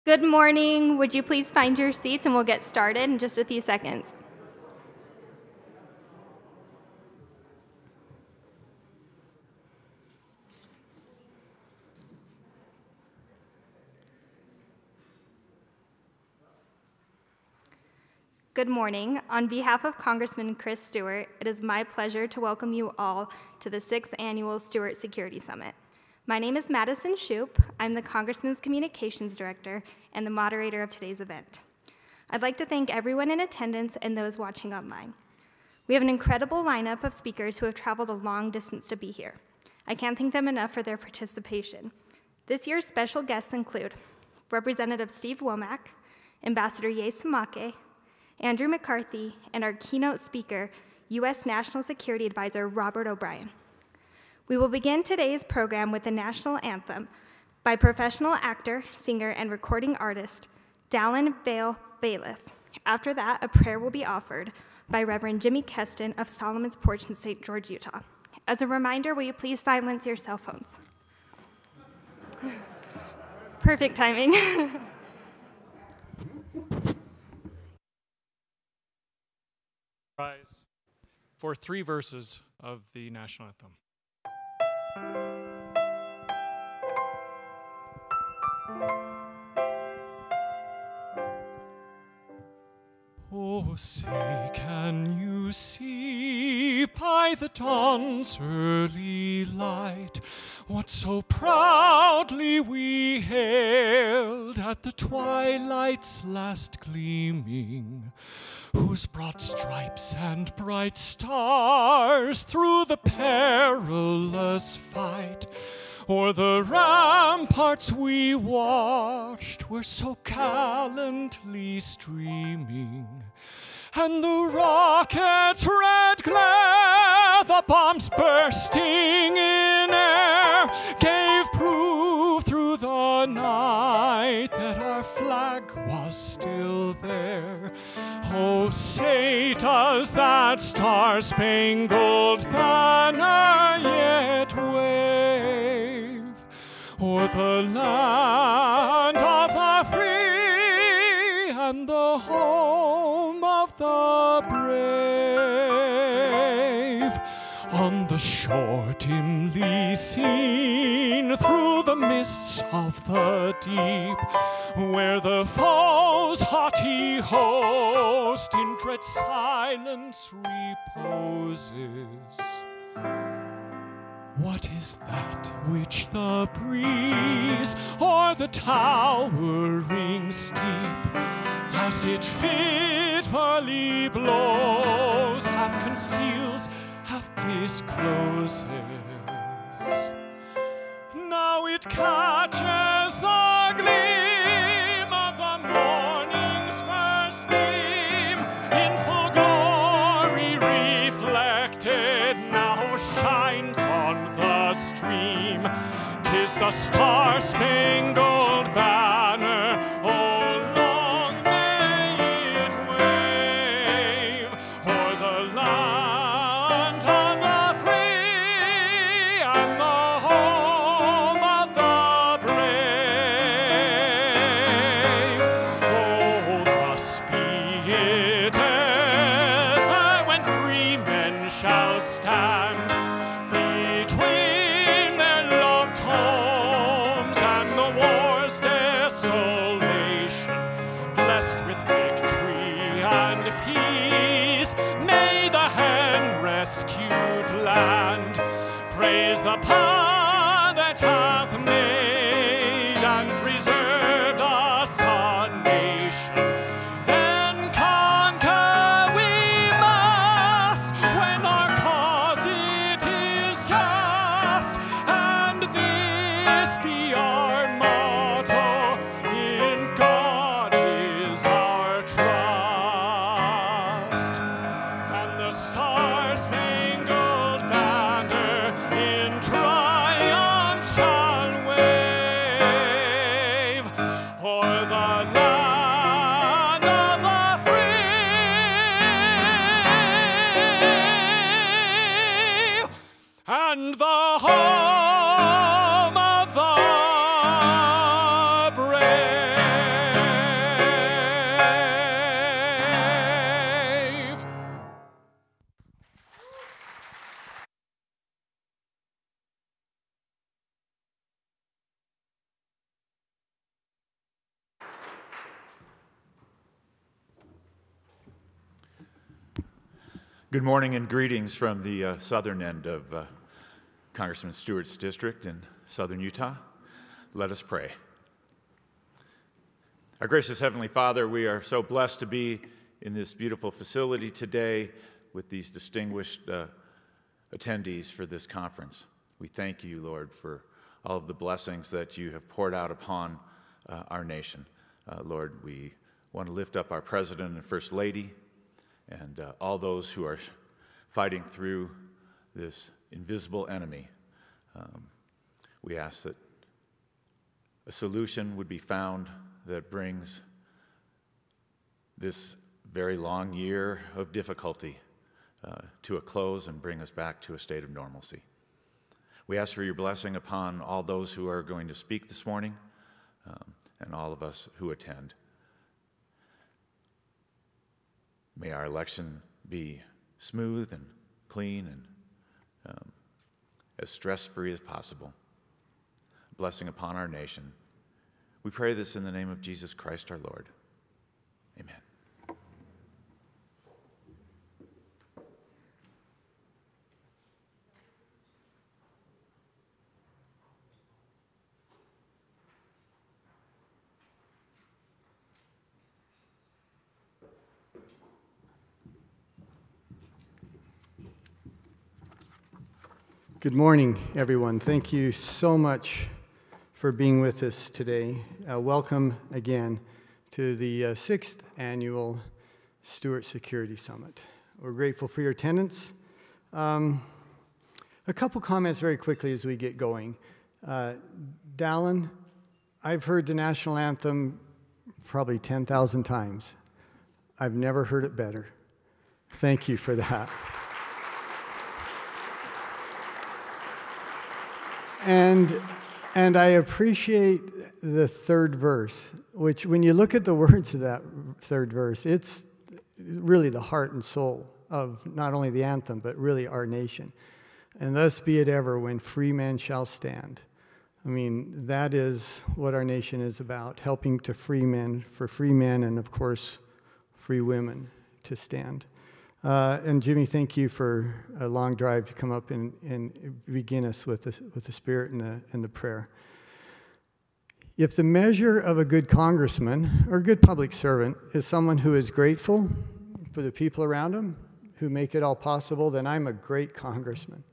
Good morning. Would you please find your seats and we'll get started in just a few seconds. Good morning. On behalf of Congressman Chris Stewart, it is my pleasure to welcome you all to the 6th Annual Stewart Security Summit. My name is Madison Shoup. I'm the Congressman's Communications Director and the moderator of today's event. I'd like to thank everyone in attendance and those watching online. We have an incredible lineup of speakers who have traveled a long distance to be here. I can't thank them enough for their participation. This year's special guests include Representative Steve Womack, Ambassador Yeah Samake, Andrew McCarthy, and our keynote speaker, U.S. National Security Advisor Robert O'Brien. We will begin today's program with the national anthem by professional actor, singer, and recording artist, Dallin Vale Bayless. After that, a prayer will be offered by Reverend Jimmy Keston of Solomon's Porch in St. George, Utah. As a reminder, will you please silence your cell phones? Perfect timing. Rise for 3 verses of the national anthem. Oh, say, can you see by the dawn's early light what so proudly we hailed at the twilight's last gleaming, whose broad stripes and bright stars through the perilous fight o'er the ramparts we watched were so gallantly streaming, and the rocket's red glare, the bombs bursting in air, gave proof through the night that our flag was still there. Oh, say, does that star-spangled banner yet wave o'er the land of the free and the home of the brave? On the shore dimly seen through the mists of the deep, where the foe's haughty host in dread silence reposes, what is that which the breeze o'er the towering steep, as it fitfully blows, half conceals, half discloses? Now it catches the gleam of the morning's first beam, in full glory reflected, now shines on the stream. 'Tis the star-spangled banner, oh, long may it wave o'er the land of the free and the home of the brave. Oh, thus be it ever when free men shall stand between their loved homes and the war's desolation, blessed with victory and peace. May the hand-rescued land praise the power that hath made and preserved us a nation. Then conquer we must when our cause it is just, and this be our motto: in God is our trust. And the star-spangled banner in triumph shall wave o'er the land of the free and the home of the brave. Good morning and greetings from the southern end of Congressman Stewart's district in southern Utah. Let us pray. Our gracious Heavenly Father, we are so blessed to be in this beautiful facility today with these distinguished attendees for this conference. We thank you, Lord, for all of the blessings that you have poured out upon our nation. Lord, we want to lift up our President and First Lady and all those who are fighting through this invisible enemy. We ask that a solution would be found that brings this very long year of difficulty to a close and bring us back to a state of normalcy. We ask for your blessing upon all those who are going to speak this morning and all of us who attend. May our election be smooth and clean and as stress-free as possible. Blessing upon our nation. We pray this in the name of Jesus Christ our Lord. Amen. Good morning, everyone. Thank you so much for being with us today. Welcome again to the 6th Annual Stewart Security Summit. We're grateful for your attendance. A couple comments very quickly as we get going. Dallin, I've heard the national anthem probably 10,000 times. I've never heard it better. Thank you for that. And I appreciate the third verse, which when you look at the words of that third verse, it's really the heart and soul of not only the anthem, but really our nation. And thus be it ever when free men shall stand. I mean, that is what our nation is about, helping to free men, and of course, free women to stand. And Jimmy, thank you for a long drive to come up and begin us with the spirit and the prayer. If the measure of a good congressman or a good public servant is someone who is grateful for the people around him who make it all possible, then I'm a great congressman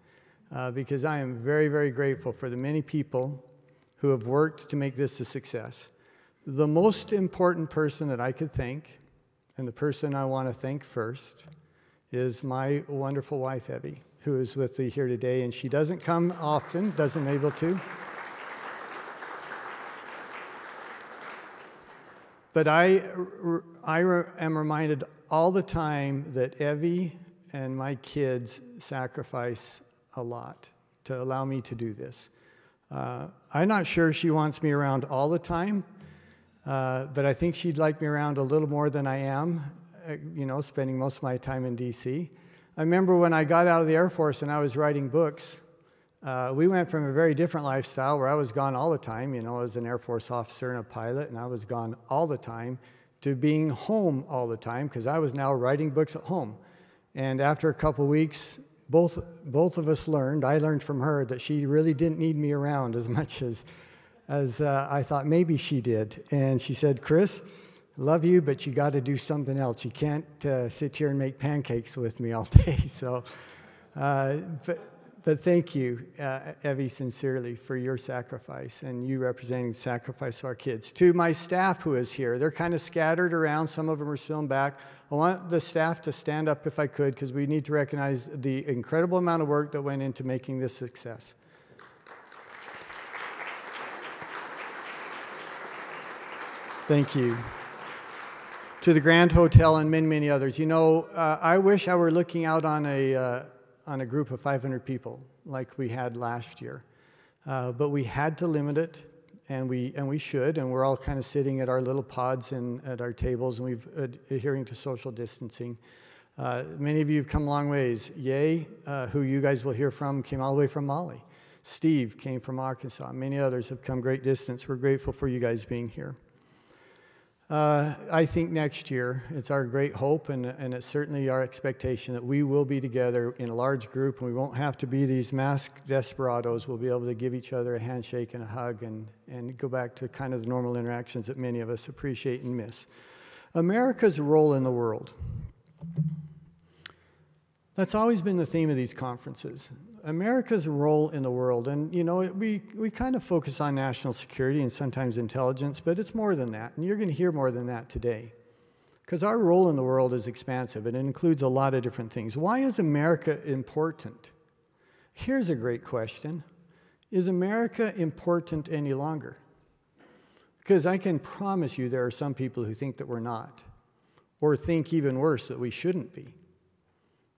because I am very, very grateful for the many people who have worked to make this a success. The most important person that I could thank, and the person I want to thank first, is my wonderful wife, Evie, who is with me here today, and she doesn't come often, doesn't able to. But I am reminded all the time that Evie and my kids sacrifice a lot to allow me to do this. I'm not sure she wants me around all the time, but I think she'd like me around a little more than I am. Spending most of my time in D.C. I remember when I got out of the Air Force and I was writing books, we went from a very different lifestyle where I was gone all the time, I was an Air Force officer and a pilot, and I was gone all the time, to being home all the time because I was now writing books at home. And after a couple weeks, both of us learned, I learned from her, that she really didn't need me around as much as I thought maybe she did. And she said, "Chris, love you, but you got to do something else. You can't sit here and make pancakes with me all day." So, but thank you, Evie, sincerely for your sacrifice and you representing the sacrifice of our kids. To my staff who is here, they're kind of scattered around. Some of them are still in back. I want the staff to stand up if I could, because we need to recognize the incredible amount of work that went into making this success. Thank you. To the Grand Hotel and many, many others. I wish I were looking out on a group of 500 people like we had last year. But we had to limit it, and we should, and we're all kind of sitting at our little pods and at our tables, and we've adhering to social distancing. Many of you have come a long ways. Ye, who you guys will hear from, came all the way from Mali. Steve came from Arkansas. Many others have come great distance. We're grateful for you guys being here. I think next year, it's our great hope, and it's certainly our expectation that we will be together in a large group, and we won't have to be these masked desperados. We'll be able to give each other a handshake and a hug and go back to kind of the normal interactions that many of us appreciate and miss. America's role in the world. That's always been the theme of these conferences. America's role in the world. And, you know, we kind of focus on national security and sometimes intelligence, but it's more than that. And you're going to hear more than that today. Because our role in the world is expansive, and it includes a lot of different things. Why is America important? Here's a great question. Is America important any longer? Because I can promise you there are some people who think that we're not, or think even worse, that we shouldn't be.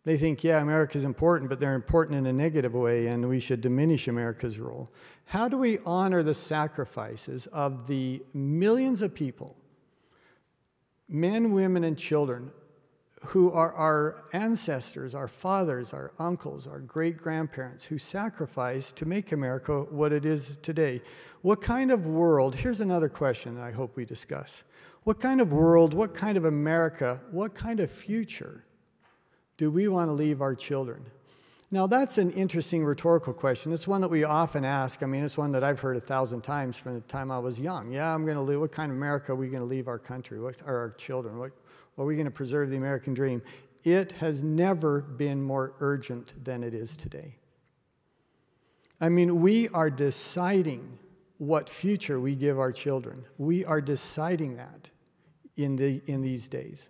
They think, yeah, America's important, but they're important in a negative way, and we should diminish America's role. How do we honor the sacrifices of the millions of people, men, women, and children, who are our ancestors, our fathers, our uncles, our great-grandparents, who sacrificed to make America what it is today? What kind of world, here's another question that I hope we discuss. What kind of world, what kind of America, what kind of future do we want to leave our children? Now, that's an interesting rhetorical question. It's one that we often ask. I mean, it's one that I've heard 1,000 times from the time I was young. Yeah, I'm going to leave. What kind of America are we going to leave our country, or our children? What are we going to preserve the American dream? It has never been more urgent than it is today. I mean, we are deciding what future we give our children. We are deciding that in these days.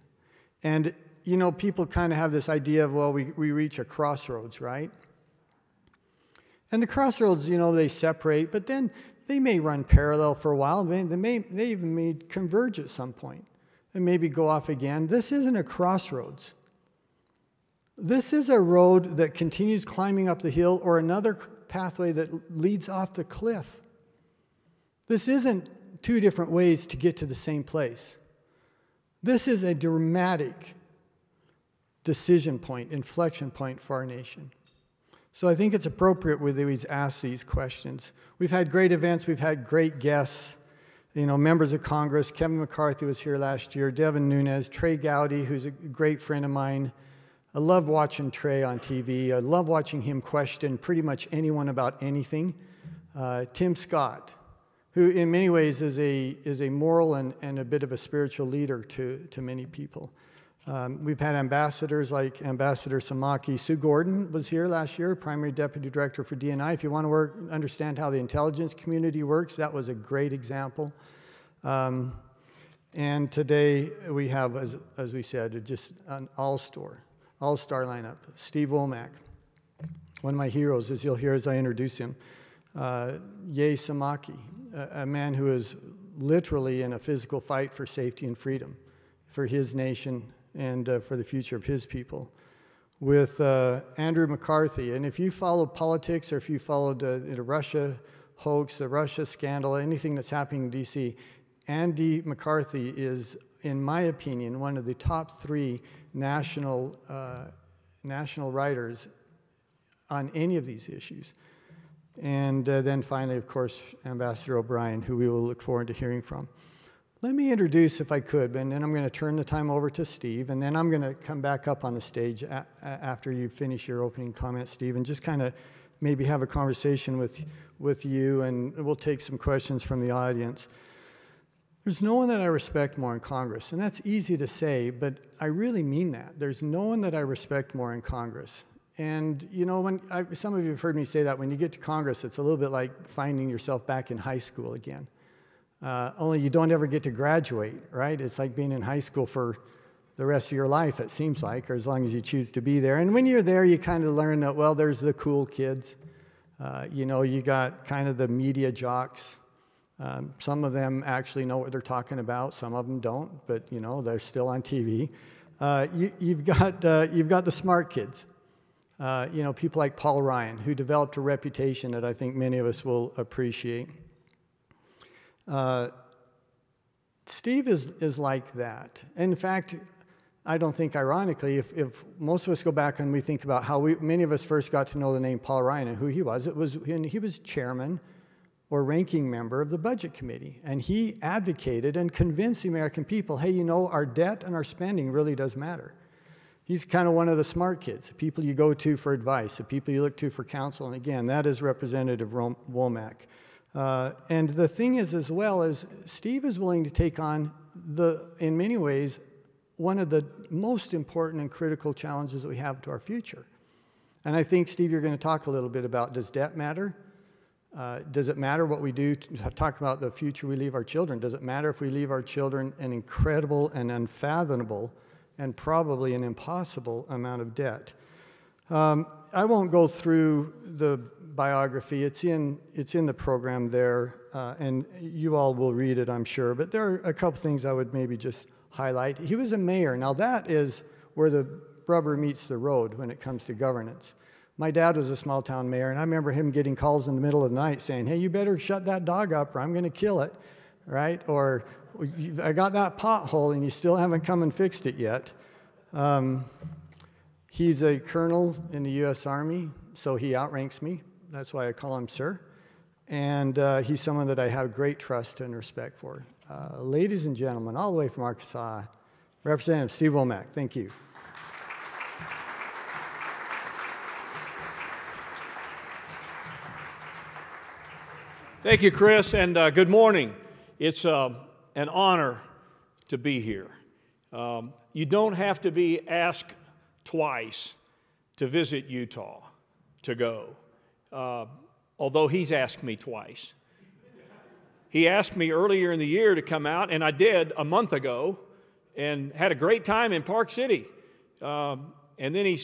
And you know, people kind of have this idea of, well, we reach a crossroads, right? And the crossroads, you know, they separate, but then they may run parallel for a while. They even may converge at some point and maybe go off again. This isn't a crossroads. This is a road that continues climbing up the hill, or another pathway that leads off the cliff. This isn't two different ways to get to the same place. This is a dramatic decision point, inflection point for our nation. So I think it's appropriate we always ask these questions. We've had great events. We've had great guests, you know, members of Congress. Kevin McCarthy was here last year. Devin Nunes, Trey Gowdy, who's a great friend of mine. I love watching Trey on TV. I love watching him question pretty much anyone about anything. Tim Scott, who in many ways is a moral and a bit of a spiritual leader to many people. We've had ambassadors like Ambassador Samake. Sue Gordon was here last year, Primary Deputy Director for DNI. If you want to understand how the intelligence community works, that was a great example. And today we have, as we said, just an all-star lineup. Steve Womack, one of my heroes, as you'll hear as I introduce him. Yeah Samake, a man who is literally in a physical fight for safety and freedom for his nation and for the future of his people. With Andrew McCarthy, and if you follow politics, or if you followed the Russia hoax, the Russia scandal, anything that's happening in D.C., Andy McCarthy is, in my opinion, one of the top 3 national writers on any of these issues. And then finally, of course, Ambassador O'Brien, who we will look forward to hearing from. Let me introduce, if I could, and then I'm going to turn the time over to Steve, and then I'm going to come back up on the stage after you finish your opening comments, Steve, and just kind of maybe have a conversation with you, and we'll take some questions from the audience. There's no one that I respect more in Congress, and that's easy to say, but I really mean that. There's no one that I respect more in Congress. And, you know, some of you have heard me say that when you get to Congress, it's a little bit like finding yourself back in high school again. Only you don't ever get to graduate, right? It's like being in high school for the rest of your life, it seems like, or as long as you choose to be there. And when you're there, you kind of learn that, well, there's the cool kids. You know, you got kind of the media jocks. Some of them actually know what they're talking about. Some of them don't, but, you know, they're still on TV. You've got the smart kids. You know, people like Paul Ryan, who developed a reputation that I think many of us will appreciate. Steve is like that. In fact, I don't think ironically, if most of us go back and we think about how many of us first got to know the name Paul Ryan and who he was, he was chairman or ranking member of the Budget Committee. And he advocated and convinced the American people, hey, you know, our debt and our spending really does matter. He's kind of one of the smart kids, the people you go to for advice, the people you look to for counsel. And again, that is Representative Womack. And the thing is, as well, is Steve is willing to take on in many ways, one of the most important and critical challenges that we have to our future. And I think, Steve, you're going to talk a little bit about, does debt matter? Does it matter what we do to talk about the future we leave our children? Does it matter if we leave our children an incredible and unfathomable and probably an impossible amount of debt? I won't go through the biography. It's in the program there, and you all will read it, I'm sure. But there are a couple things I would maybe just highlight. He was a mayor. Now that is where the rubber meets the road when it comes to governance. My dad was a small-town mayor, and I remember him getting calls in the middle of the night saying, hey, you better shut that dog up or I'm going to kill it, right? Or I got that pothole and you still haven't come and fixed it yet. He's a colonel in the U.S. Army, so he outranks me. That's why I call him sir. And he's someone that I have great trust and respect for. Ladies and gentlemen, all the way from Arkansas, Representative Steve Womack, thank you. Thank you, Chris, and good morning. It's an honor to be here. You don't have to be asked twice to visit Utah, to go, although he's asked me twice. He asked me earlier in the year to come out, and I did a month ago, and had a great time in Park City. And then he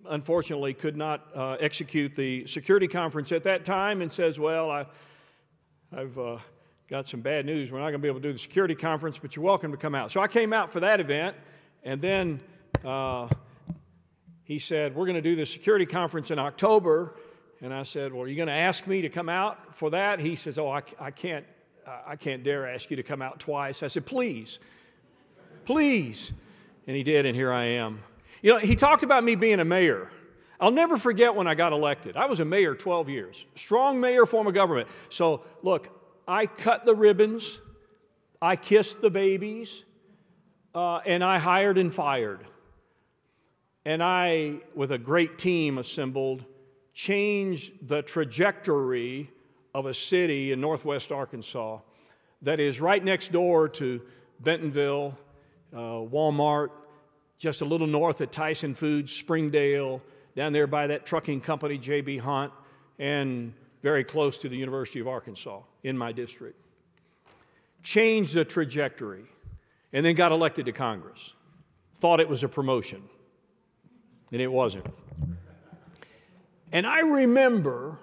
unfortunately could not execute the security conference at that time and says, well, I've got some bad news. We're not going to be able to do the security conference, but you're welcome to come out. So I came out for that event, and then he said, we're going to do the security conference in October. And I said, well, are you going to ask me to come out for that? He says, oh, I can't dare ask you to come out twice. I said, please, please. And he did, and here I am. You know, he talked about me being a mayor. I'll never forget when I got elected. I was a mayor 12 years, strong mayor form of government. So look, I cut the ribbons, I kissed the babies, and I hired and fired. And I, with a great team assembled, changed the trajectory of a city in northwest Arkansas that is right next door to Bentonville, Walmart, just a little north of Tyson Foods, Springdale, down there by that trucking company, J.B. Hunt, and very close to the University of Arkansas in my district. Changed the trajectory, and then got elected to Congress. Thought it was a promotion, and it wasn't. And I remember,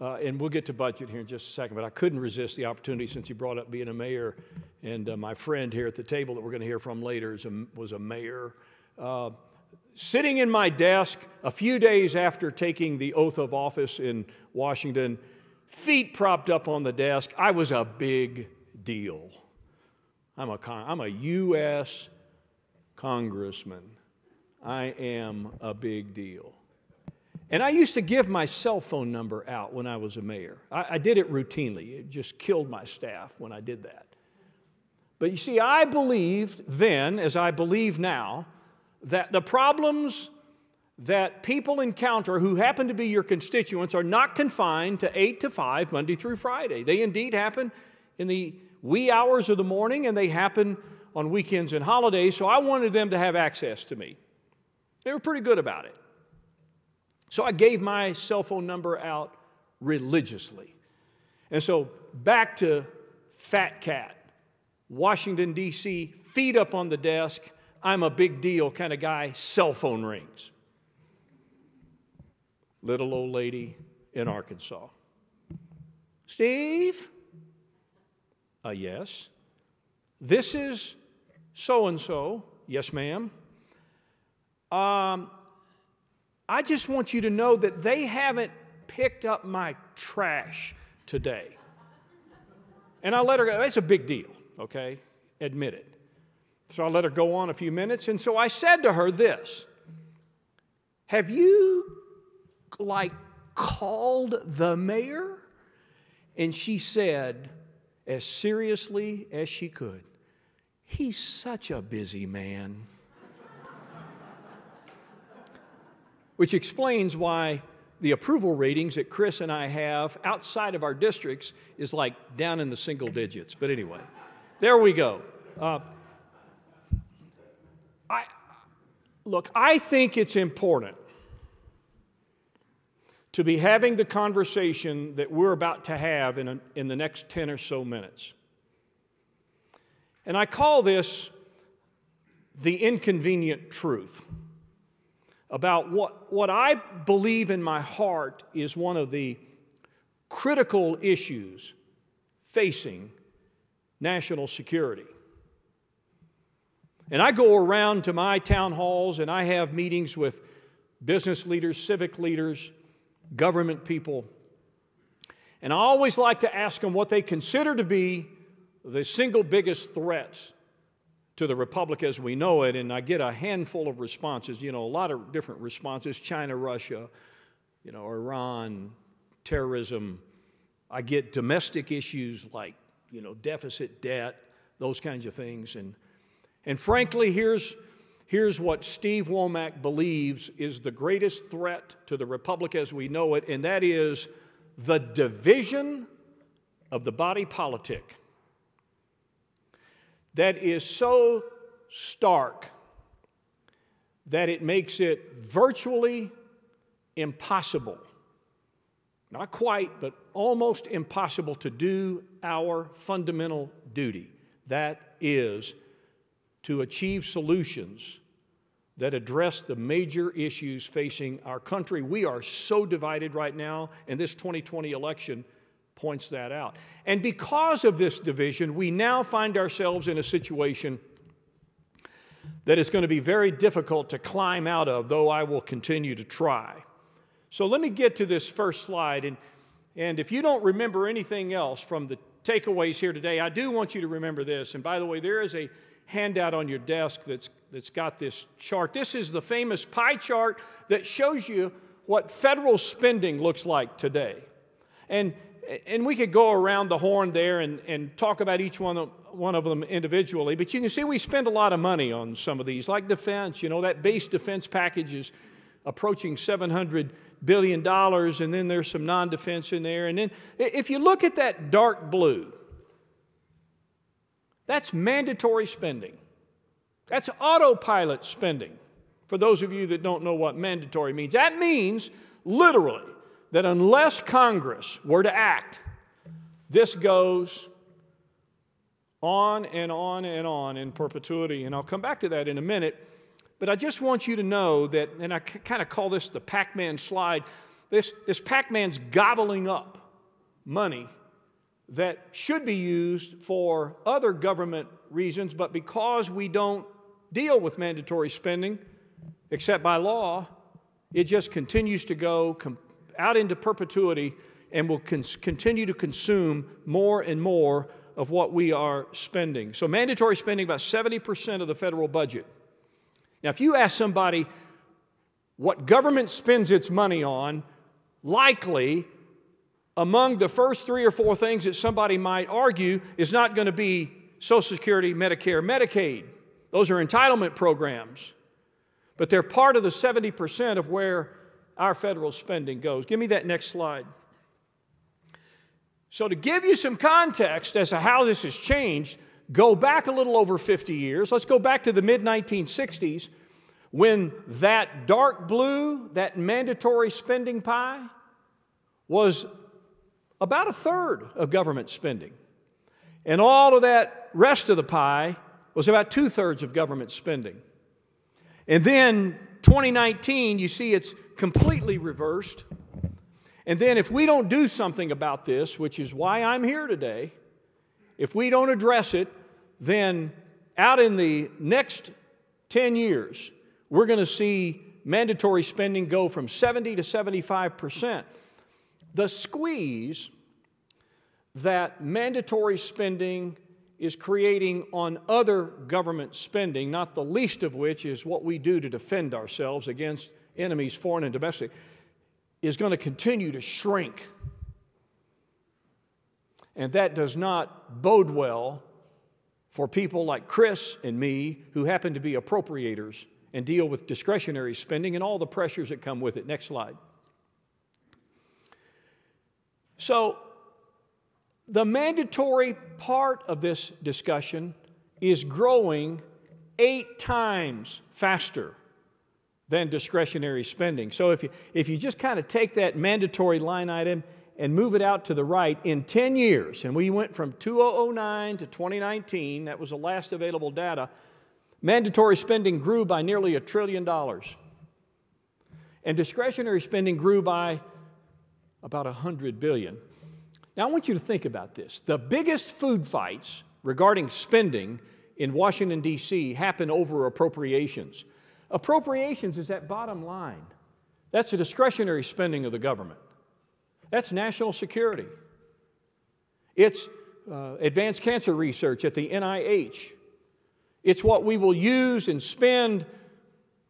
and we'll get to budget here in just a second, but I couldn't resist the opportunity since he brought up being a mayor, and my friend here at the table that we're going to hear from later was a mayor. Sitting in my desk a few days after taking the oath of office in Washington, feet propped up on the desk, I was a big deal. I'm a U.S. congressman. I am a big deal. And I used to give my cell phone number out when I was a mayor. I did it routinely. It just killed my staff when I did that. But you see, I believed then, as I believe now, that the problems that people encounter who happen to be your constituents are not confined to 8 to 5, Monday through Friday. They indeed happen in the wee hours of the morning, and they happen on weekends and holidays, so I wanted them to have access to me. They were pretty good about it. So I gave my cell phone number out religiously. And so back to Fat Cat, Washington, D.C., feet up on the desk, I'm a big deal kind of guy, cell phone rings. Little old lady in Arkansas. Steve? Yes. This is so-and-so. Yes, ma'am. I just want you to know that they haven't picked up my trash today. And I let her go. It's a big deal, okay? Admit it. So I let her go on a few minutes, and so I said to her this: have you, called the mayor? And she said, as seriously as she could, "He's such a busy man." Which explains why the approval ratings that Chris and I have outside of our districts is like down in the single digits. But anyway, there we go. I think it's important to be having the conversation that we're about to have in the next 10 or so minutes. And I call this the inconvenient truth about what I believe in my heart is one of the critical issues facing national security. And I go around to my town halls and I have meetings with business leaders, civic leaders, government people. And I always like to ask them what they consider to be the single biggest threats to the republic as we know it, and I get a handful of responses, a lot of different responses: China, Russia, Iran, terrorism. I get domestic issues like, deficit, debt, those kinds of things. And frankly, here's what Steve Womack believes is the greatest threat to the republic as we know it, and that is the division of the body politic that is so stark that it makes it virtually impossible, not quite, but almost impossible to do our fundamental duty. That is to achieve solutions that address the major issues facing our country. We are so divided right now, and this 2020 election points that out. And because of this division, we now find ourselves in a situation that is going to be very difficult to climb out of, though I will continue to try. So let me get to this first slide, and if you don't remember anything else from the takeaways here today, I do want you to remember this. And by the way, there is a handout on your desk that's got this chart. This is the famous pie chart that shows you what federal spending looks like today. And we could go around the horn there and talk about each one of them individually, but you can see we spend a lot of money on some of these, like defense. That base defense package is approaching $700 billion, and then there's some non-defense in there. And then if you look at that dark blue, that's mandatory spending. That's autopilot spending, for those of you that don't know what mandatory means. That means, literally, that unless Congress were to act, this goes on and on and on in perpetuity. And I'll come back to that in a minute. But I just want you to know that, and I kind of call this the Pac-Man slide, this Pac-Man's gobbling up money that should be used for other government reasons, but because we don't deal with mandatory spending, except by law, it just continues to go out into perpetuity and will continue to consume more and more of what we are spending. So mandatory spending, about 70% of the federal budget. Now, if you ask somebody what government spends its money on, likely among the first 3 or 4 things that somebody might argue is not going to be Social Security, Medicare, Medicaid. Those are entitlement programs. But they're part of the 70% of where our federal spending goes. Give me that next slide. So to give you some context as to how this has changed, go back a little over 50 years. Let's go back to the mid-1960s when that dark blue, that mandatory spending pie, was about 1/3 of government spending. And all of that rest of the pie was about 2/3 of government spending. And then 2019, you see it's completely reversed. And then if we don't do something about this, which is why I'm here today, if we don't address it, then out in the next 10 years, we're going to see mandatory spending go from 70 to 75%. The squeeze that mandatory spending is creating on other government spending, not the least of which is what we do to defend ourselves against enemies, foreign and domestic, is going to continue to shrink. And that does not bode well for people like Chris and me who happen to be appropriators and deal with discretionary spending and all the pressures that come with it. Next slide. So, the mandatory part of this discussion is growing 8 times faster than discretionary spending. So if you just kind of take that mandatory line item and move it out to the right, in 10 years, and we went from 2009 to 2019, that was the last available data, mandatory spending grew by nearly $1 trillion. And discretionary spending grew by about $100 billion. Now, I want you to think about this. The biggest food fights regarding spending in Washington, D.C. happen over appropriations. Appropriations is that bottom line. That's the discretionary spending of the government. That's national security. It's advanced cancer research at the NIH. It's what we will use and spend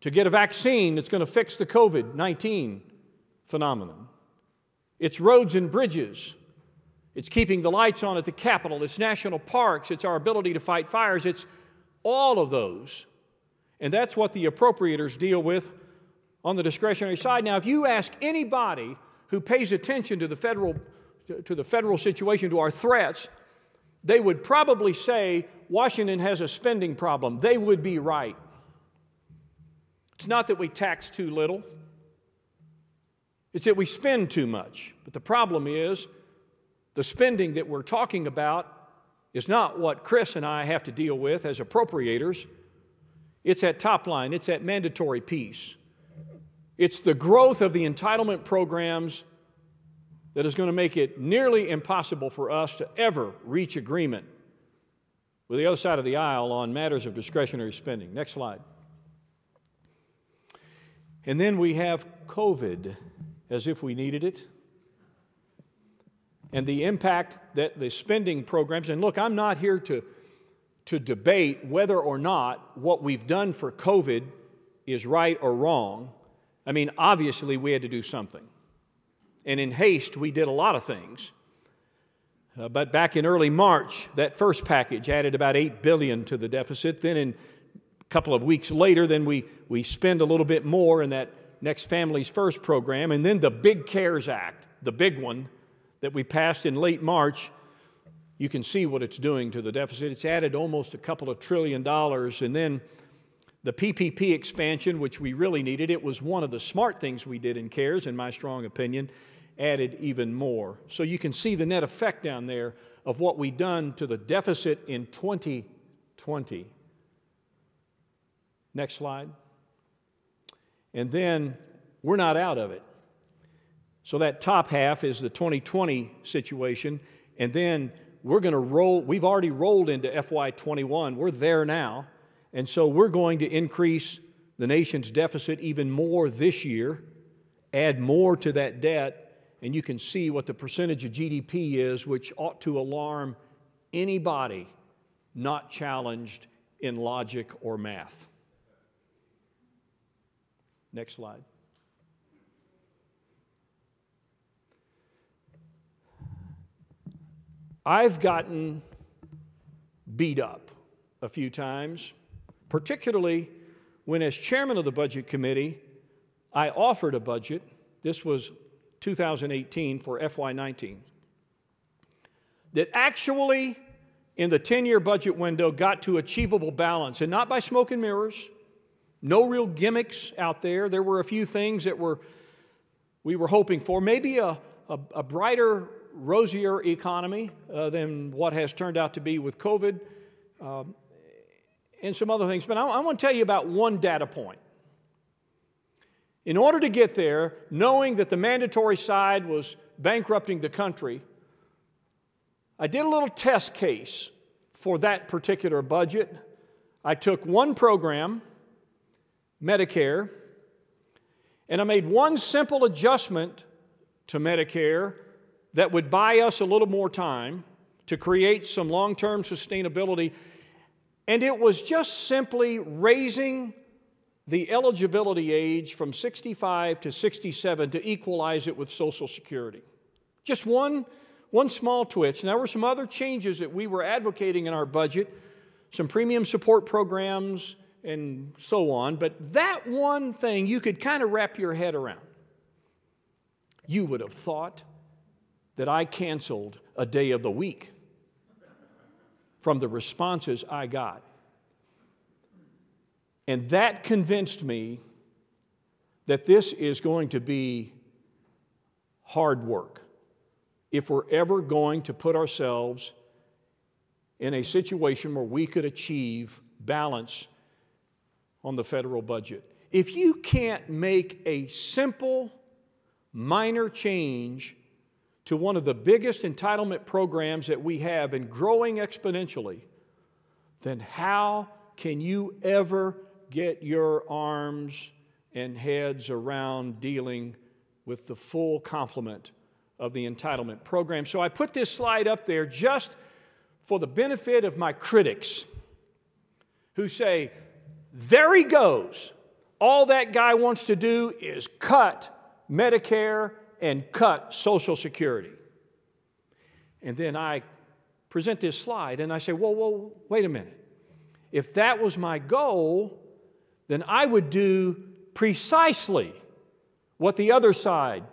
to get a vaccine that's going to fix the COVID-19 phenomenon. It's roads and bridges. It's keeping the lights on at the Capitol. It's national parks. It's our ability to fight fires. It's all of those. And that's what the appropriators deal with on the discretionary side. Now, if you ask anybody who pays attention to the federal situation, to our threats, they would probably say Washington has a spending problem. They would be right. It's not that we tax too little. It's that we spend too much. But the problem is the spending that we're talking about is not what Chris and I have to deal with as appropriators. It's that top line. It's that mandatory piece. It's the growth of the entitlement programs that is going to make it nearly impossible for us to ever reach agreement with the other side of the aisle on matters of discretionary spending. Next slide. And then we have COVID, as if we needed it, and the impact that the spending programs, and look, I'm not here to debate whether or not what we've done for COVID is right or wrong. I mean, obviously we had to do something. And in haste, we did a lot of things. But back in early March, that first package added about $8 billion to the deficit. Then in a couple of weeks later, then we spend a little bit more in that Next Families First program. And then the big CARES Act, the big one that we passed in late March, you can see what it's doing to the deficit. It's added almost a couple of $1 trillion. And then the PPP expansion, which we really needed, it was one of the smart things we did in CARES, in my strong opinion, added even more. So you can see the net effect down there of what we've done to the deficit in 2020. Next slide. And then we're not out of it. So that top half is the 2020 situation, and then we're going to roll. We've already rolled into FY21. We're there now, and so we're going to increase the nation's deficit even more this year, add more to that debt, and you can see what the percentage of GDP is, which ought to alarm anybody not challenged in logic or math. Next slide. I've gotten beat up a few times, particularly when, as chairman of the Budget Committee, I offered a budget. This was 2018 for FY19, that actually, in the 10-year budget window, got to achievable balance, and not by smoke and mirrors, no real gimmicks out there. There were a few things that we were hoping for, maybe a brighter, rosier economy than what has turned out to be with COVID, and some other things. But I want to tell you about one data point. In order to get there, knowing that the mandatory side was bankrupting the country, I did a little test case for that particular budget. I took one program, Medicare, and I made one simple adjustment to Medicare that would buy us a little more time to create some long-term sustainability. And it was just simply raising the eligibility age from 65 to 67 to equalize it with Social Security. Just one one small twitch. And there were some other changes that we were advocating in our budget, some premium support programs and so on. But that one thing you could kind of wrap your head around. You would have thought that I canceled a day of the week from the responses I got. And that convinced me that this is going to be hard work if we're ever going to put ourselves in a situation where we could achieve balance on the federal budget. If you can't make a simple, minor change to one of the biggest entitlement programs that we have and growing exponentially, then how can you ever get your arms and heads around dealing with the full complement of the entitlement program? So I put this slide up there just for the benefit of my critics who say, there he goes. All that guy wants to do is cut Medicare and cut Social Security. And then I present this slide and I say, whoa, wait a minute. If that was my goal, then I would do precisely what the other side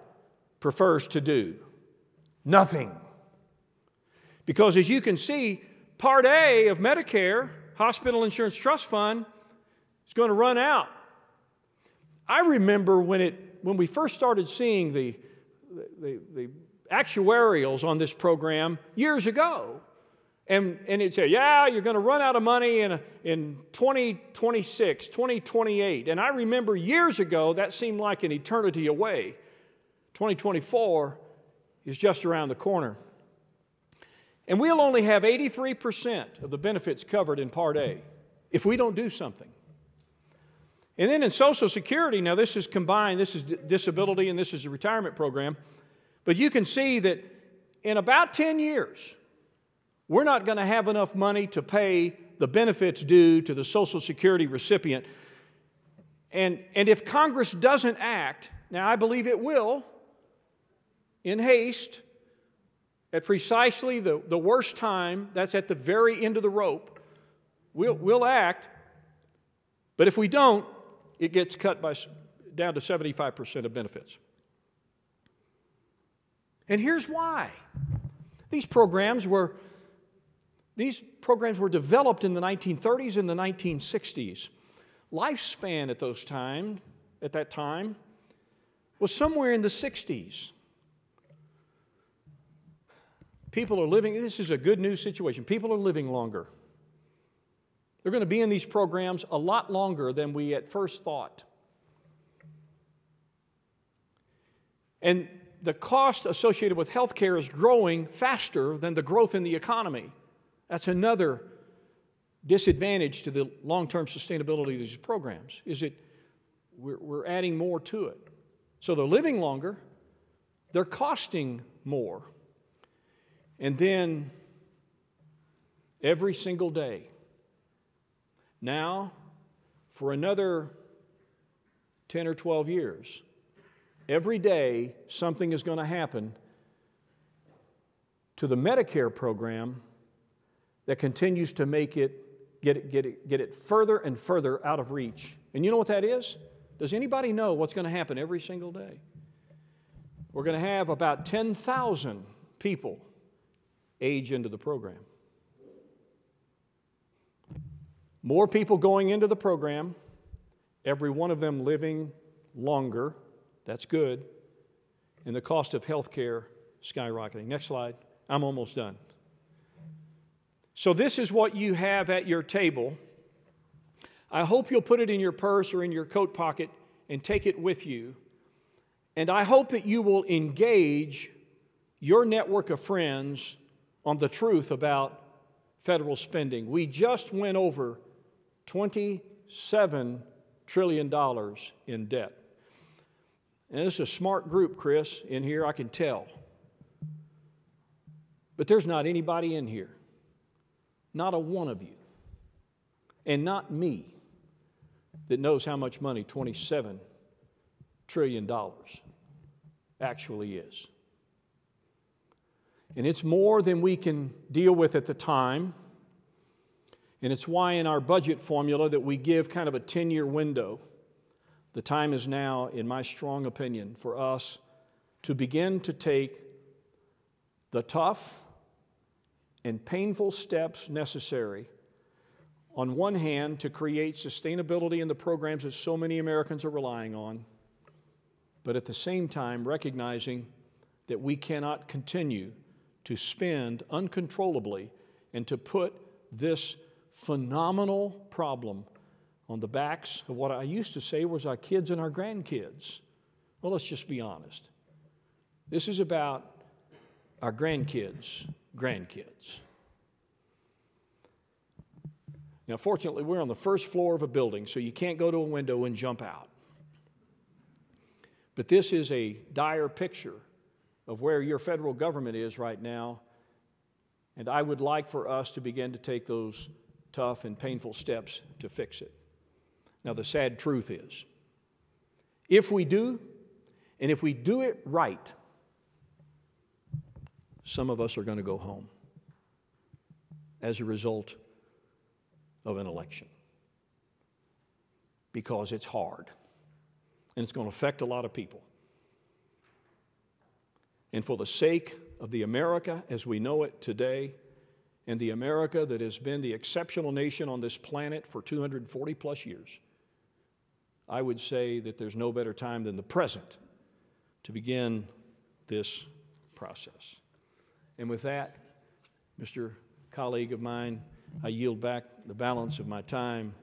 prefers to do. Nothing. Because as you can see, Part A of Medicare, Hospital Insurance Trust Fund, is going to run out. I remember when we first started seeing the actuarials on this program years ago. And it said, yeah, you're going to run out of money in 2026, 2028. And I remember years ago, that seemed like an eternity away. 2024 is just around the corner. And we'll only have 83% of the benefits covered in Part A if we don't do something. And then in Social Security, now this is combined, this is disability and this is a retirement program. But you can see that in about 10 years, we're not going to have enough money to pay the benefits due to the Social Security recipient. And if Congress doesn't act, now I believe it will, in haste, at precisely the worst time, that's at the very end of the rope, we'll act. But if we don't, it gets cut down to 75% of benefits. And here's why. These programs were developed in the 1930s and the 1960s. Lifespan at that time, was somewhere in the 60s. People are living, this is a good news situation, people are living longer. They're going to be in these programs a lot longer than we at first thought. And the cost associated with health care is growing faster than the growth in the economy. That's another disadvantage to the long-term sustainability of these programs, is that we're adding more to it. So they're living longer, they're costing more. And then every single day, now for another 10 or 12 years, every day something is going to happen to the Medicare program that continues to make it, get it further and further out of reach. And you know what that is? Does anybody know what's going to happen every single day? We're going to have about 10,000 people age into the program. More people going into the program, every one of them living longer. That's good. And the cost of health care skyrocketing. Next slide. I'm almost done. So this is what you have at your table. I hope you'll put it in your purse or in your coat pocket and take it with you. And I hope that you will engage your network of friends on the truth about federal spending. We just went over $27 trillion in debt. And this is a smart group, Chris, in here, I can tell. But there's not anybody in here, not a one of you, and not me, that knows how much money $27 trillion actually is. And it's more than we can deal with at the time. And it's why in our budget formula that we give kind of a 10-year window. The time is now, in my strong opinion, for us to begin to take the tough and painful steps necessary, on one hand, to create sustainability in the programs that so many Americans are relying on, but at the same time recognizing that we cannot continue to spend uncontrollably and to put this phenomenal problem on the backs of what I used to say was our kids and our grandkids. Well, let's just be honest. This is about our grandkids. Now, fortunately, we're on the first floor of a building, so you can't go to a window and jump out. But this is a dire picture of where your federal government is right now, and I would like for us to begin to take those tough and painful steps to fix it. Now, the sad truth is, if we do, and if we do it right, some of us are going to go home as a result of an election because it's hard and it's going to affect a lot of people. And for the sake of the America as we know it today, and the America that has been the exceptional nation on this planet for 240 plus years, I would say that there's no better time than the present to begin this process. And with that, Mr. Colleague of mine, I yield back the balance of my time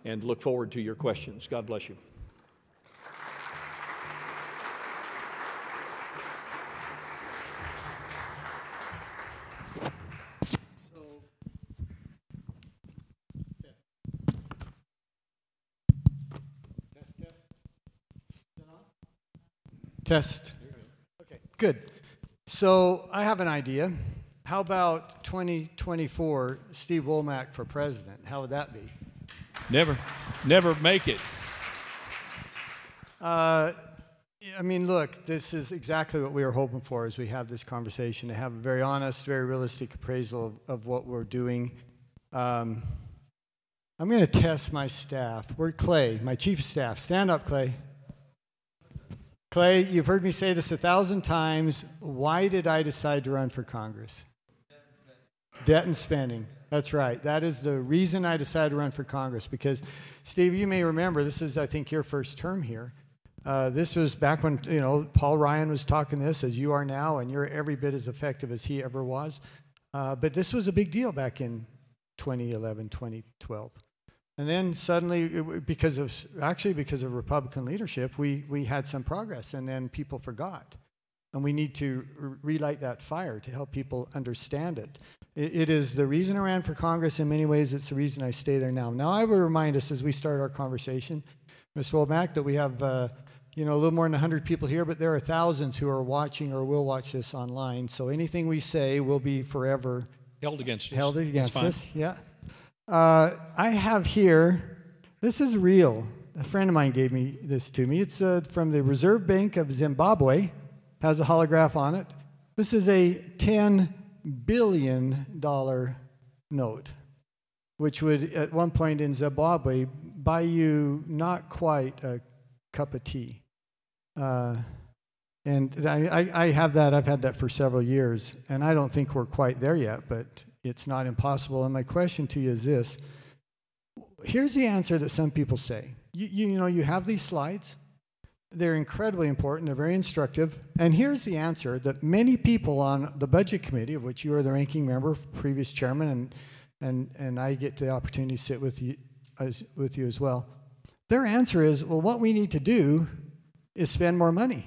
and look forward to your questions. God bless you. Test. Okay, good. So I have an idea. How about 2024, Steve Womack for president? How would that be? Never make it. I mean, look, this is exactly what we were hoping for as we have this conversation, to have a very honest, very realistic appraisal of what we're doing. I'm going to test my staff. Where's Clay, my chief of staff? Stand up, Clay. Clay, you've heard me say this 1,000 times. Why did I decide to run for Congress? Debt and spending. That's right. That is the reason I decided to run for Congress. Because, Steve, you may remember, this is, I think, your first term here. This was back when, Paul Ryan was talking this, as you are now, and you're every bit as effective as he ever was. But this was a big deal back in 2011, 2012. And then suddenly, because of Republican leadership, we had some progress, and then people forgot. And we need to relight that fire to help people understand it. It is the reason I ran for Congress. In many ways, it's the reason I stay there now. Now, I would remind us as we start our conversation, Ms. Womack, that we have a little more than 100 people here, but there are thousands who are watching or will watch this online. So anything we say will be forever held against us. Yeah. I have here, this is real. A friend of mine gave me this to me. It's from the Reserve Bank of Zimbabwe. Has a holograph on it. This is a $10 billion note, which would, at one point in Zimbabwe, buy you not quite a cup of tea. And I have that. I've had that for several years, and I don't think we're quite there yet, but it's not impossible. And my question to you is this. Here's the answer that some people say. You have these slides. They're incredibly important. They're very instructive. And here's the answer that many people on the Budget Committee, of which you are the ranking member, previous chairman, and I get the opportunity to sit with you as well. Their answer is, well, what we need to do is spend more money.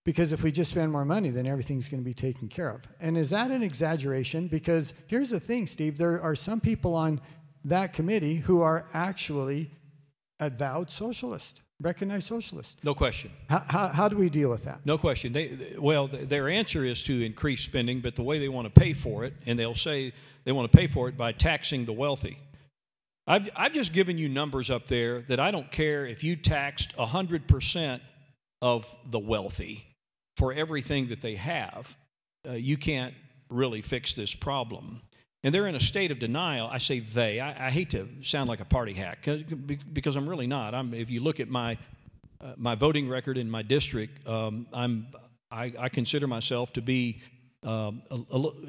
Because if we just spend more money, then everything's going to be taken care of. And is that an exaggeration? Because here's the thing, Steve. There are some people on that committee who are actually avowed socialists, recognized socialists. No question. How do we deal with that? No question. Their answer is to increase spending, but the way they want to pay for it, and they'll say they want to pay for it by taxing the wealthy. I've just given you numbers up there that I don't care if you taxed 100% of the wealthy. for everything that they have, you can't really fix this problem. And they're in a state of denial. I say they. I hate to sound like a party hack because I'm really not. If you look at my voting record in my district, I consider myself to be a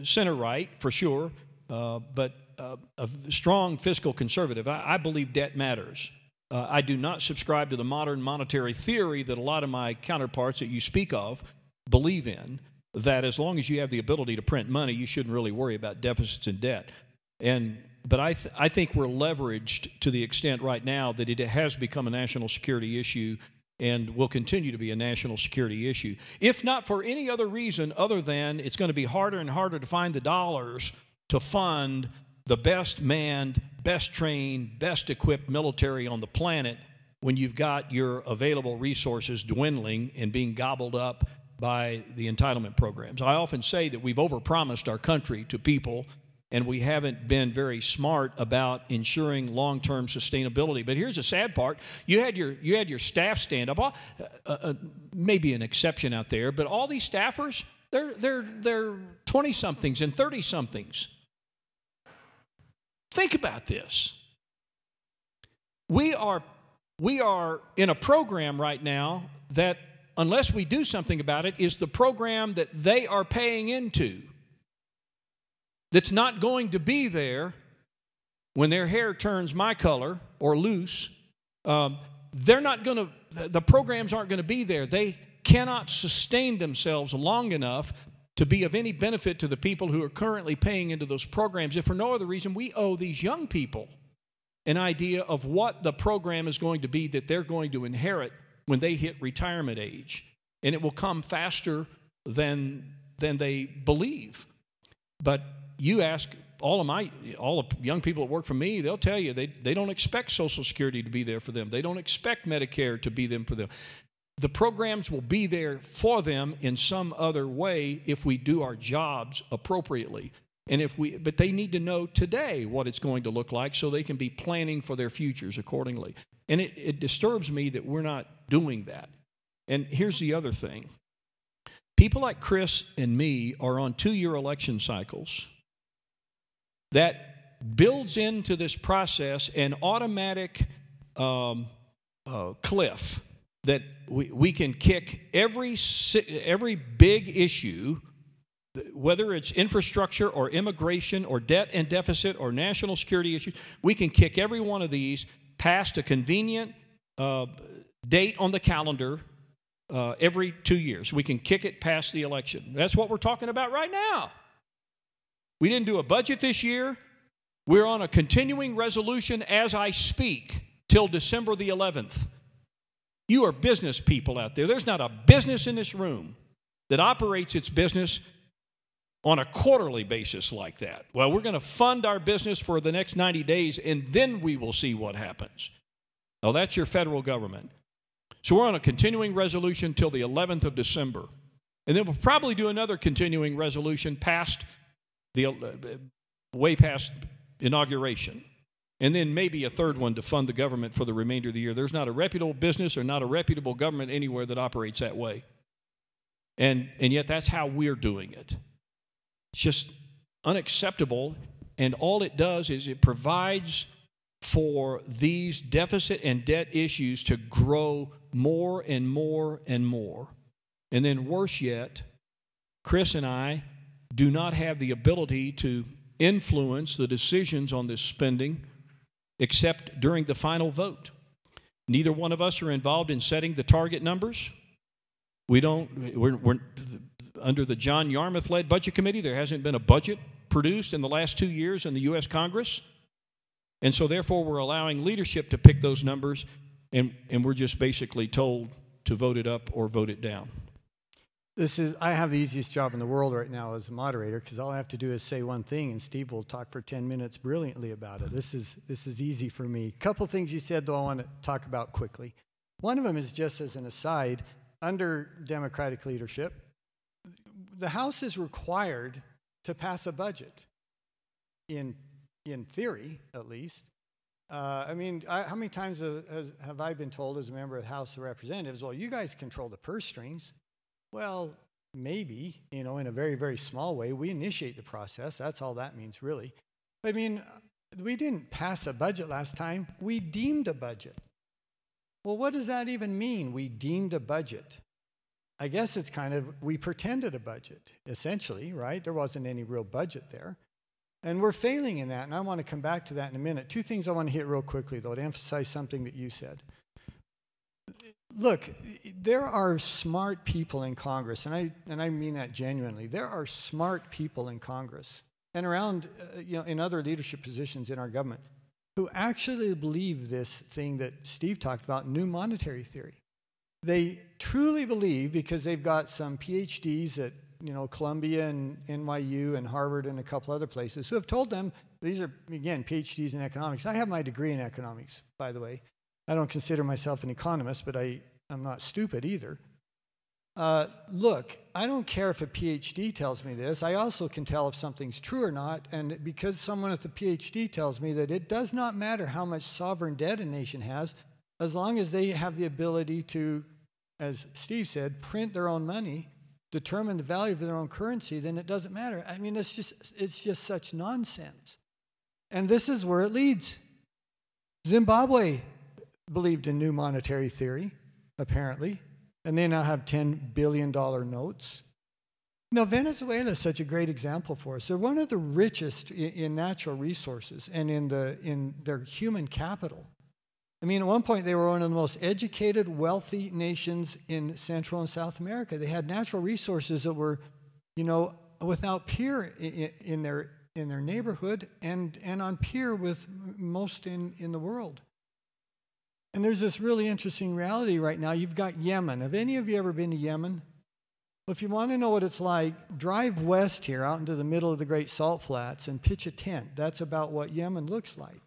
center-right for sure, but a strong fiscal conservative. I believe debt matters. I do not subscribe to the modern monetary theory that a lot of my counterparts that you speak of believe in, that as long as you have the ability to print money, you shouldn't really worry about deficits and debt. But I think we're leveraged to the extent right now that it has become a national security issue and will continue to be a national security issue. If not for any other reason other than it's going to be harder and harder to find the dollars to fund the best manned, best trained, best equipped military on the planet when you've got your available resources dwindling and being gobbled up by the entitlement programs. I often say that we've overpromised our country to people, and we haven't been very smart about ensuring long-term sustainability. But here's the sad part: you had your staff stand up. Maybe an exception out there, but all these staffers, they're 20-somethings and 30-somethings. Think about this. We are in a program right now that, unless we do something about it, is the program that they are paying into, that's not going to be there when their hair turns my color or loose. The programs aren't going to be there. They cannot sustain themselves long enough to be of any benefit to the people who are currently paying into those programs. If for no other reason, we owe these young people an idea of what the program is going to be that they're going to inherit when they hit retirement age. And it will come faster than they believe. But you ask all the young people that work for me, they'll tell you they don't expect Social Security to be there for them. They don't expect Medicare to be there for them. The programs will be there for them in some other way if we do our jobs appropriately. But they need to know today what it's going to look like so they can be planning for their futures accordingly. And it disturbs me that we're not doing that. And here's the other thing. People like Chris and me are on 2-year election cycles that builds into this process an automatic cliff that we can kick every big issue, whether it's infrastructure or immigration or debt and deficit or national security issues, we can kick every one of these past a convenient date on the calendar every 2 years. We can kick it past the election. That's what we're talking about right now. We didn't do a budget this year. We're on a continuing resolution as I speak till December the 11th. You are business people out there. There's not a business in this room that operates its business on a quarterly basis like that. Well, we're going to fund our business for the next 90 days, and then we will see what happens. Oh, that's your federal government. So we're on a continuing resolution till the 11th of December. And then we'll probably do another continuing resolution way past inauguration. And then maybe a third one to fund the government for the remainder of the year. There's not a reputable business or not a reputable government anywhere that operates that way. And yet that's how we're doing it. It's just unacceptable. And all it does is it provides for these deficit and debt issues to grow more and more and more. And then worse yet, Chris and I do not have the ability to influence the decisions on this spending except during the final vote. Neither one of us are involved in setting the target numbers. We're under the John Yarmouth-led Budget Committee. There hasn't been a budget produced in the last 2 years in the U.S. Congress. And so therefore we're allowing leadership to pick those numbers, and we're just basically told to vote it up or vote it down. I have the easiest job in the world right now as a moderator, because all I have to do is say one thing and Steve will talk for 10 minutes brilliantly about it. This is easy for me. A couple things you said, though, I want to talk about quickly. One of them is, just as an aside, under Democratic leadership, the House is required to pass a budget, in theory, at least. How many times have I been told as a member of the House of Representatives, well, you guys control the purse strings. Well, maybe, in a very, very small way. We initiate the process. That's all that means, really. I mean, we didn't pass a budget last time. We deemed a budget. Well, what does that even mean? We deemed a budget. I guess it's kind of, we pretended a budget, essentially, right? There wasn't any real budget there. And we're failing in that, and I want to come back to that in a minute. Two things I want to hit real quickly, though, to emphasize something that you said. Look, there are smart people in Congress, and I mean that genuinely. There are smart people in Congress and around, in other leadership positions in our government who actually believe this thing that Steve talked about, new monetary theory. They truly believe, because they've got some PhDs at Columbia and NYU and Harvard and a couple other places who have told them, these are, again, PhDs in economics. I have my degree in economics, by the way. I don't consider myself an economist, but I'm not stupid either. Look, I don't care if a PhD tells me this. I also can tell if something's true or not, and because someone with a PhD tells me that it does not matter how much sovereign debt a nation has, as long as they have the ability to, as Steve said, print their own money, determine the value of their own currency, then it doesn't matter. I mean, it's just such nonsense. And this is where it leads. Zimbabwe believed in new monetary theory, apparently, and they now have $10 billion notes. Venezuela is such a great example for us. They're one of the richest in natural resources and in their human capital. I mean, at one point, they were one of the most educated, wealthy nations in Central and South America. They had natural resources that were, without peer in their neighborhood and on peer with most in the world. And there's this really interesting reality right now. You've got Yemen. Have any of you ever been to Yemen? Well, if you want to know what it's like, drive west here out into the middle of the Great Salt Flats and pitch a tent. That's about what Yemen looks like.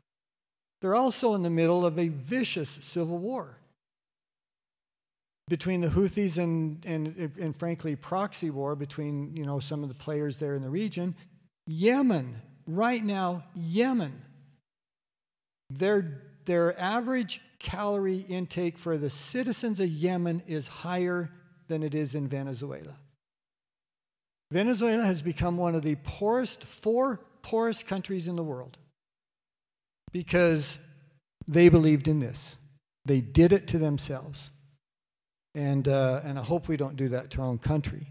They're also in the middle of a vicious civil war between the Houthis and frankly, proxy war between, some of the players there in the region. Yemen, right now, their average calorie intake for the citizens of Yemen is higher than it is in Venezuela. Venezuela has become one of the four poorest countries in the world, because they believed in this. They did it to themselves. And I hope we don't do that to our own country,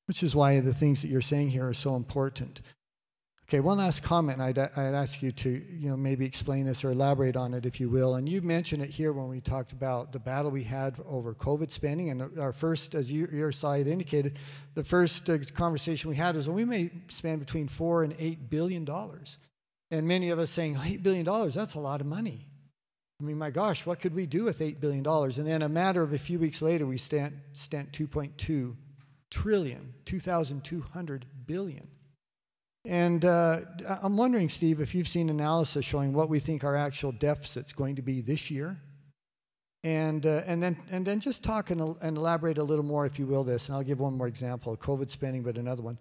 which is why the things that you're saying here are so important. Okay, one last comment. I'd ask you to maybe explain this or elaborate on it, if you will. And you mentioned it here when we talked about the battle we had over COVID spending. And our first, as your side indicated, the first conversation we had was, well, we may spend between $4 and $8 billion. And many of us saying, $8 billion, that's a lot of money. I mean, my gosh, what could we do with $8 billion? And then a matter of a few weeks later, we spent 2.2 trillion, 2,200 billion. And I'm wondering, Steve, if you've seen analysis showing what we think our actual deficit's going to be this year. And then just talk and elaborate a little more, if you will, this. And I'll give one more example, COVID spending, but another one.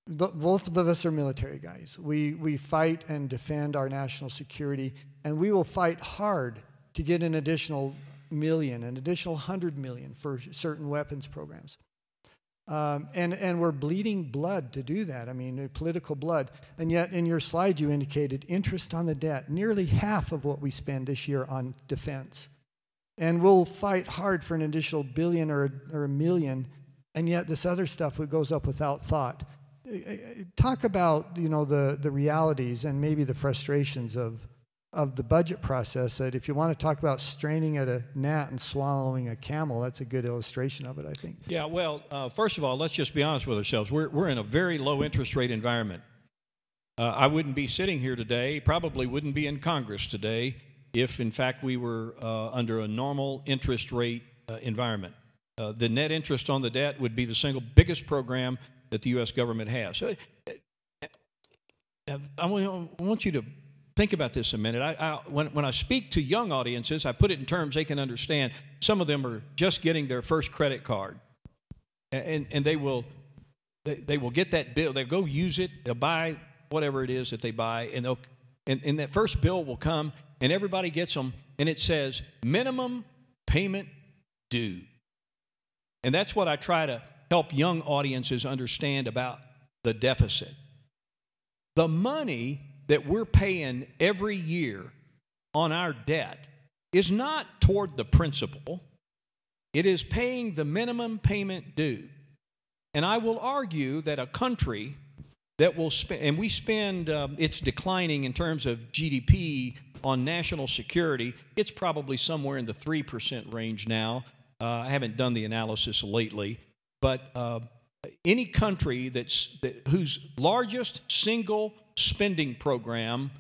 Both of us are military guys. We fight and defend our national security, and we will fight hard to get an additional million, an additional 100 million for certain weapons programs. And we're bleeding blood to do that. I mean, political blood. And yet, in your slide, you indicated interest on the debt, nearly half of what we spend this year on defense. And we'll fight hard for an additional billion or a million, and yet this other stuff goes up without thought. Talk about the realities and maybe the frustrations of the budget process. That if you want to talk about straining at a gnat and swallowing a camel, that's a good illustration of it, I think. Yeah, well, first of all, let's just be honest with ourselves. We're in a very low interest rate environment. I wouldn't be sitting here today, probably wouldn't be in Congress today, if in fact we were under a normal interest rate environment. The net interest on the debt would be the single biggest program that the U.S. government has. I want you to think about this a minute. When I speak to young audiences, I put it in terms they can understand. Some of them are just getting their first credit card, and they will get that bill. They'll go use it. They'll buy whatever it is that they buy, and that first bill will come, and everybody gets them, and it says minimum payment due. And that's what I try to help young audiences understand about the deficit. The money that we're paying every year on our debt is not toward the principal. It is paying the minimum payment due. And I will argue that a country that will spend, and we spend, it's declining in terms of GDP on national security. It's probably somewhere in the 3% range now. I haven't done the analysis lately, but any country whose largest single spending program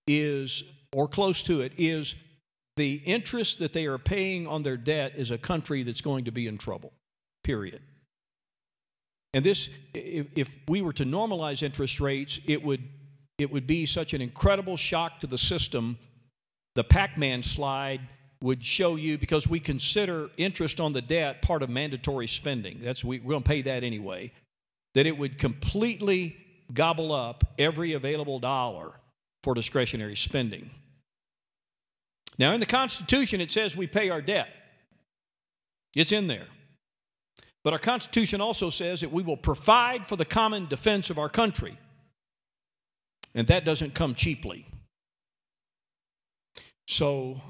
is, or close to it, is the interest that they are paying on their debt is a country that's going to be in trouble, period. And this, if we were to normalize interest rates, it would be such an incredible shock to the system. The Pac-Man slide would show you, because we consider interest on the debt part of mandatory spending. We're going to pay that anyway. That it would completely gobble up every available dollar for discretionary spending. Now, in the Constitution, it says we pay our debt. It's in there. But our Constitution also says that we will provide for the common defense of our country. And that doesn't come cheaply. So,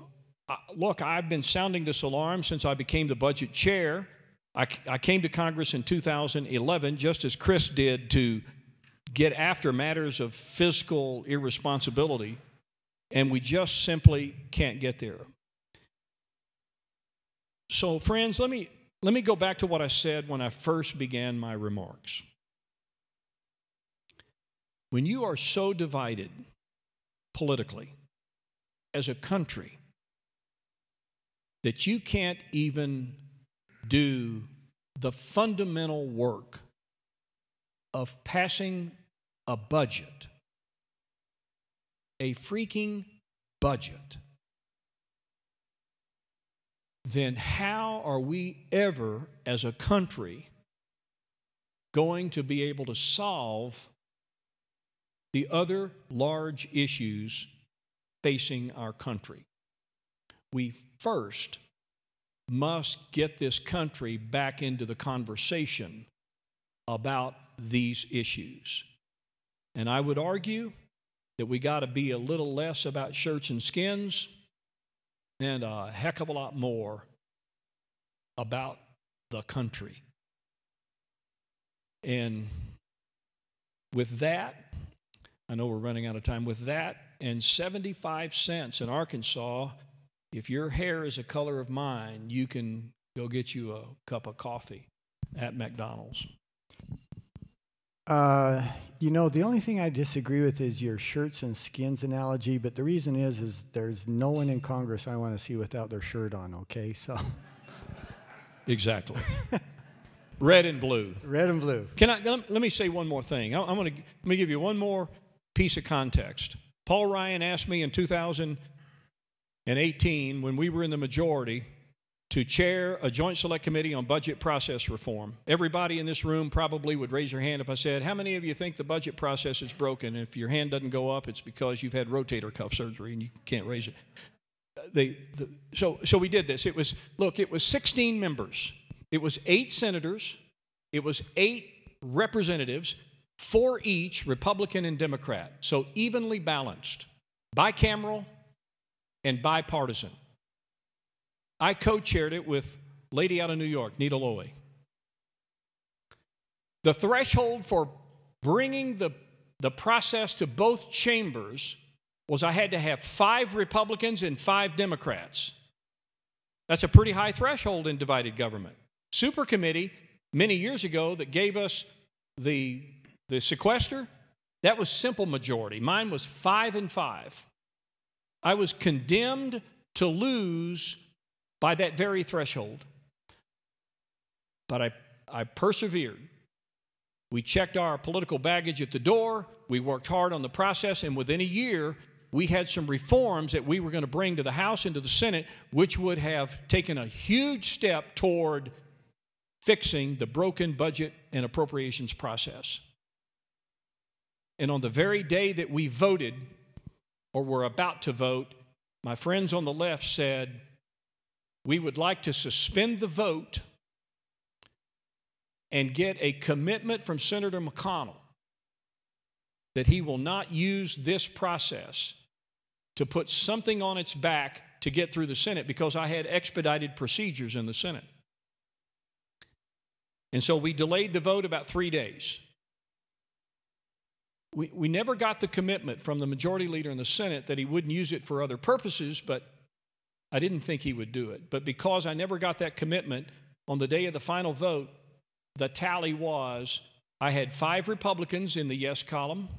look, I've been sounding this alarm since I became the budget chair. I came to Congress in 2011, just as Chris did, to get after matters of fiscal irresponsibility. And we just simply can't get there. So, friends, let me go back to what I said when I first began my remarks. When you are so divided politically as a country that you can't even do the fundamental work of passing a budget, a freaking budget, then how are we ever, as a country, going to be able to solve the other large issues facing our country? We first must get this country back into the conversation about these issues. And I would argue that we got to be a little less about shirts and skins and a heck of a lot more about the country. And with that, I know we're running out of time. With that and 75 cents in Arkansas, if your hair is the color of mine, you can go get you a cup of coffee at McDonald's. You know, the only thing I disagree with is your shirts and skins analogy, but the reason is there's no one in Congress I want to see without their shirt on, okay? So. Exactly. Red and blue. Red and blue. Let me say one more thing. Let me give you one more piece of context. Paul Ryan asked me in 2018, when we were in the majority, to chair a joint select committee on budget process reform. Everybody in this room probably would raise their hand if I said, how many of you think the budget process is broken? If your hand doesn't go up, it's because you've had rotator cuff surgery and you can't raise it. So we did this. It was 16 members. It was 8 senators. It was 8 representatives, 4 each, Republican and Democrat. So evenly balanced, bicameral and bipartisan. I co-chaired it with a lady out of New York, Nita Lowey. The threshold for bringing the process to both chambers was I had to have 5 Republicans and 5 Democrats. That's a pretty high threshold in divided government. Super committee, many years ago, that gave us the sequester, that was simple majority. Mine was 5 and 5. I was condemned to lose by that very threshold. But I persevered. We checked our political baggage at the door. We worked hard on the process, and within a year, we had some reforms that we were going to bring to the House and to the Senate, which would have taken a huge step toward fixing the broken budget and appropriations process. And on the very day that we voted, or were about to vote, my friends on the left said, we would like to suspend the vote and get a commitment from Senator McConnell that he will not use this process to put something on its back to get through the Senate, because I had expedited procedures in the Senate. And so we delayed the vote about 3 days. We never got the commitment from the majority leader in the Senate that he wouldn't use it for other purposes, but I didn't think he would do it. But because I never got that commitment, on the day of the final vote, the tally was I had 5 Republicans in the yes column,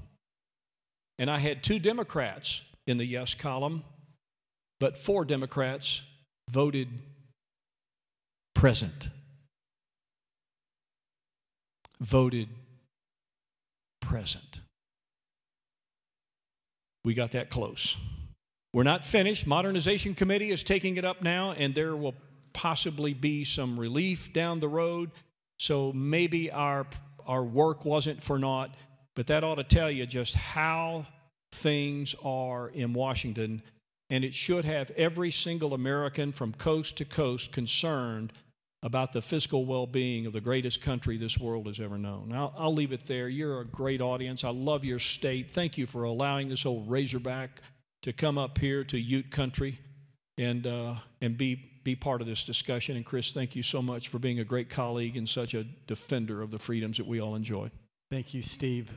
and I had 2 Democrats in the yes column, but 4 Democrats voted present. Voted present. We got that close. We're not finished. Modernization Committee is taking it up now, and there will possibly be some relief down the road. So maybe our work wasn't for naught, but that ought to tell you just how things are in Washington, and it should have every single American from coast to coast concerned about the fiscal well-being of the greatest country this world has ever known. I'll leave it there. You're a great audience. I love your state. Thank you for allowing this old Razorback to come up here to Ute country and be part of this discussion. And Chris, thank you so much for being a great colleague and such a defender of the freedoms that we all enjoy. Thank you, Steve.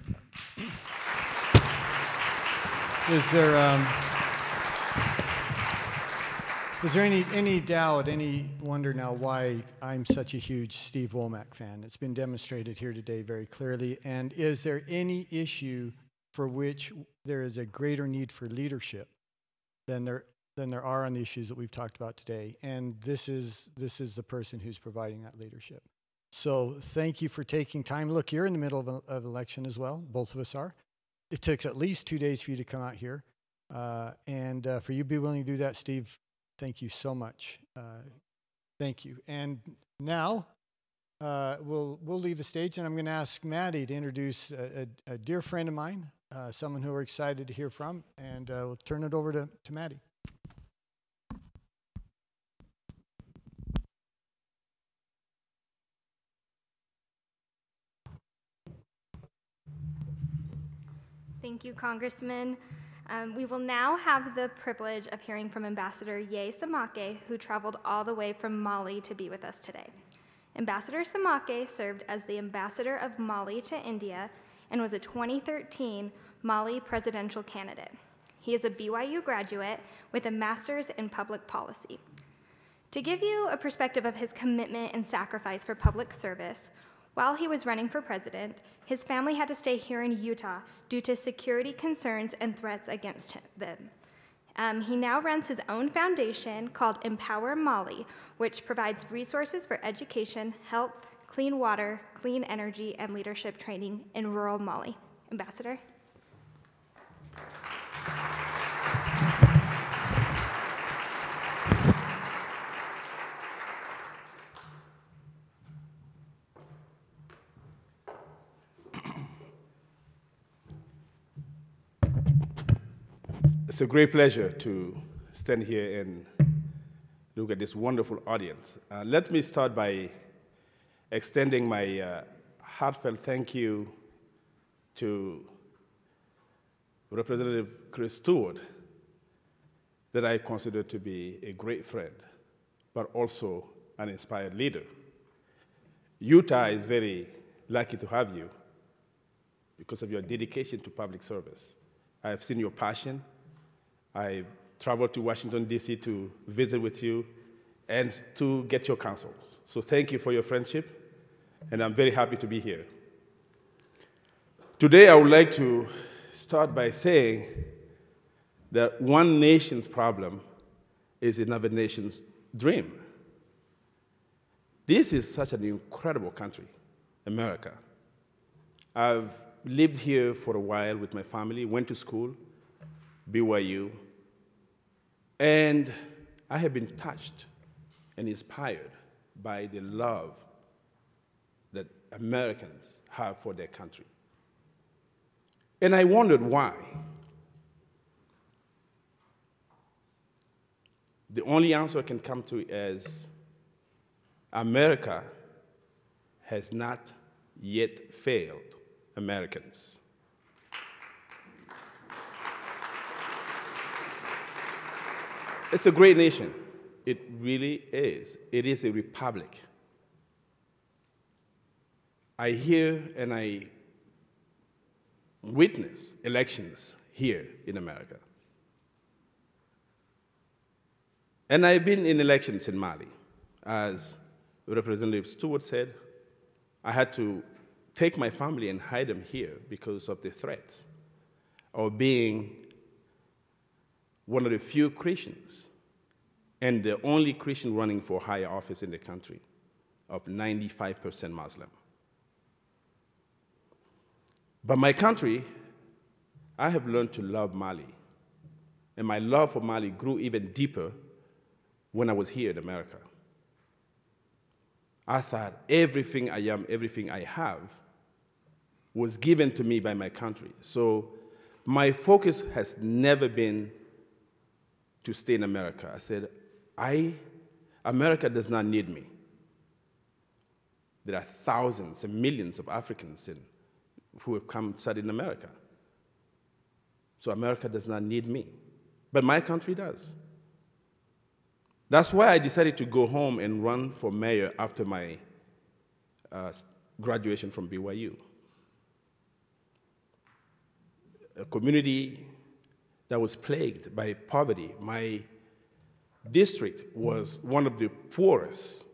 Is there any doubt, any wonder now why I'm such a huge Steve Womack fan? It's been demonstrated here today very clearly. And is there any issue for which there is a greater need for leadership than there are on the issues that we've talked about today? And this is the person who's providing that leadership. So thank you for taking time. Look, you're in the middle of an election as well. Both of us are. It took at least 2 days for you to come out here. And for you to be willing to do that, Steve, thank you so much. Thank you. And now we'll leave the stage, and I'm going to ask Maddie to introduce a dear friend of mine, someone who we're excited to hear from, and we'll turn it over to Maddie. Thank you, Congressman. We will now have the privilege of hearing from Ambassador Yeah Samake, who traveled all the way from Mali to be with us today. Ambassador Samake served as the ambassador of Mali to India and was a 2013 Mali presidential candidate. He is a BYU graduate with a master's in public policy. To give you a perspective of his commitment and sacrifice for public service, while he was running for president, his family had to stay here in Utah due to security concerns and threats against them. He now runs his own foundation called Empower Mali, which provides resources for education, health, clean water, clean energy, and leadership training in rural Mali. Ambassador? It's a great pleasure to stand here and look at this wonderful audience. Let me start by extending my heartfelt thank you to Representative Chris Stewart, that I consider to be a great friend, but also an inspired leader. Utah is very lucky to have you because of your dedication to public service. I have seen your passion. I traveled to Washington, D.C. to visit with you and to get your counsel. So thank you for your friendship, and I'm very happy to be here. Today, I would like to start by saying that one nation's problem is another nation's dream. This is such an incredible country, America. I've lived here for a while with my family, went to school, BYU, and I have been touched and inspired by the love that Americans have for their country. And I wondered why. The only answer I can come to is America has not yet failed Americans. It's a great nation. It really is. It is a republic. I hear and I witness elections here in America. And I've been in elections in Mali. As Representative Stewart said, I had to take my family and hide them here because of the threats of being one of the few Christians and the only Christian running for higher office in the country, of 95% Muslim. But my country, I have learned to love Mali. And my love for Mali grew even deeper when I was here in America. I thought everything I am, everything I have, was given to me by my country. So my focus has never been to stay in America. I said, America does not need me. There are thousands and millions of Africans who have come and studied in America. So America does not need me. But my country does. That's why I decided to go home and run for mayor after my graduation from BYU. A community that was plagued by poverty. My district was one of the poorest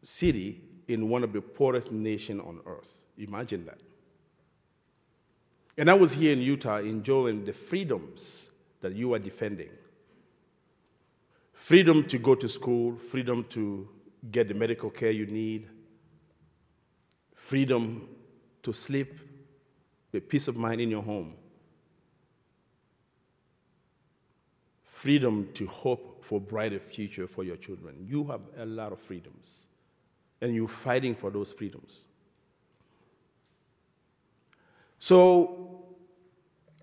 city in one of the poorest nations on earth. Imagine that. And I was here in Utah enjoying the freedoms that you are defending. Freedom to go to school, freedom to get the medical care you need, freedom to sleep with peace of mind in your home, freedom to hope for a brighter future for your children. You have a lot of freedoms, and you're fighting for those freedoms. So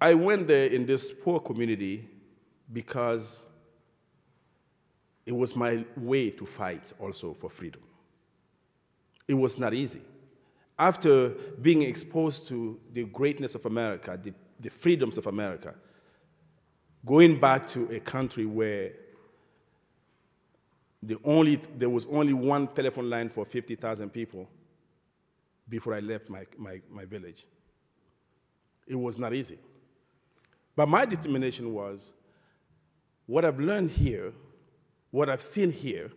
I went there in this poor community because it was my way to fight also for freedom. It was not easy. After being exposed to the greatness of America, the freedoms of America, going back to a country where there was only one telephone line for 50,000 people before I left my village. It was not easy. But my determination was, what I've learned here, what I've seen here,